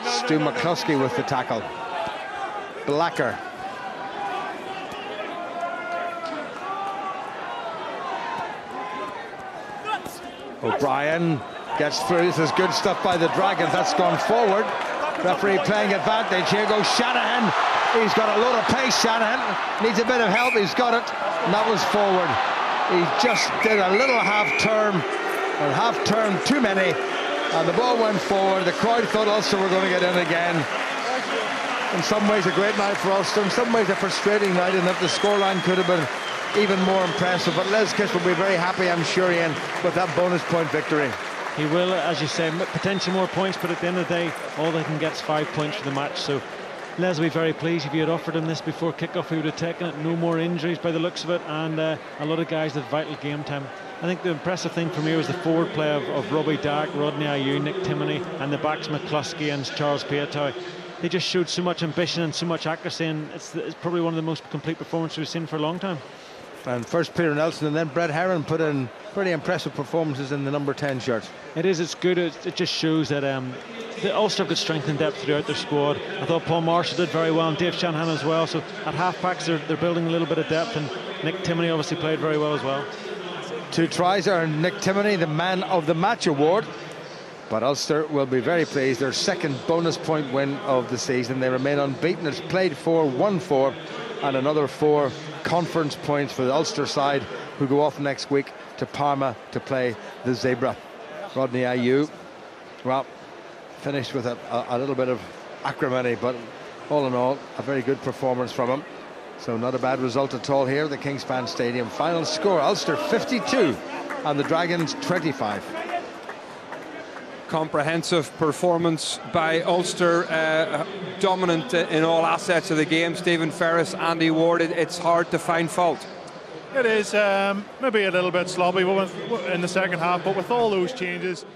Stu McCluskey with the tackle. Blacker. O'Brien gets through. This is good stuff by the Dragons. That's gone forward. Referee playing advantage. Here goes Shanahan. He's got a load of pace. Shanahan needs a bit of help. He's got it. And that was forward. He just did a little half-turn, or half-turn too many. And the ball went forward. The crowd thought Ulster were going to get in again. In some ways a great night for Ulster. In some ways a frustrating night, and that the scoreline could have been even more impressive. But Les Kiss will be very happy, I'm sure, Ian, with that bonus point victory. He will, as you say, potentially more points, but at the end of the day, all they can get is 5 points for the match. So Les will be very pleased. If you had offered him this before kick-off, he would have taken it. No more injuries by the looks of it, and a lot of guys with vital game time. I think the impressive thing for me was the forward play of Robbie Dark, Rodney Ayew, Nick Timoney, and the backs McCluskey and Charles Piatow. They just showed so much ambition and so much accuracy, and it's probably one of the most complete performances we've seen for a long time. And first Peter Nelson and then Brett Heron put in pretty impressive performances in the number 10 shirts. It is, it's good. It just shows that the Ulster have got strength and depth throughout their squad. I thought Paul Marshall did very well, and Dave Shanahan as well. So at half-backs they're building a little bit of depth, and Nick Timoney obviously played very well as well. 2 tries earned Nick Timoney the Man of the Match award. But Ulster will be very pleased. Their second bonus point win of the season. They remain unbeaten. It's played 4, won 4, and another 4 conference points for the Ulster side, who go off next week to Parma to play the Zebra. Rodney Ayew, well, finished with a little bit of acrimony, but all in all, a very good performance from him. So not a bad result at all here at the Kingspan Stadium. Final score, Ulster 52 and the Dragons 25. Comprehensive performance by Ulster, dominant in all assets of the game. Stephen Ferris, Andy Ward, it's hard to find fault. It is maybe a little bit sloppy in the second half, but with all those changes,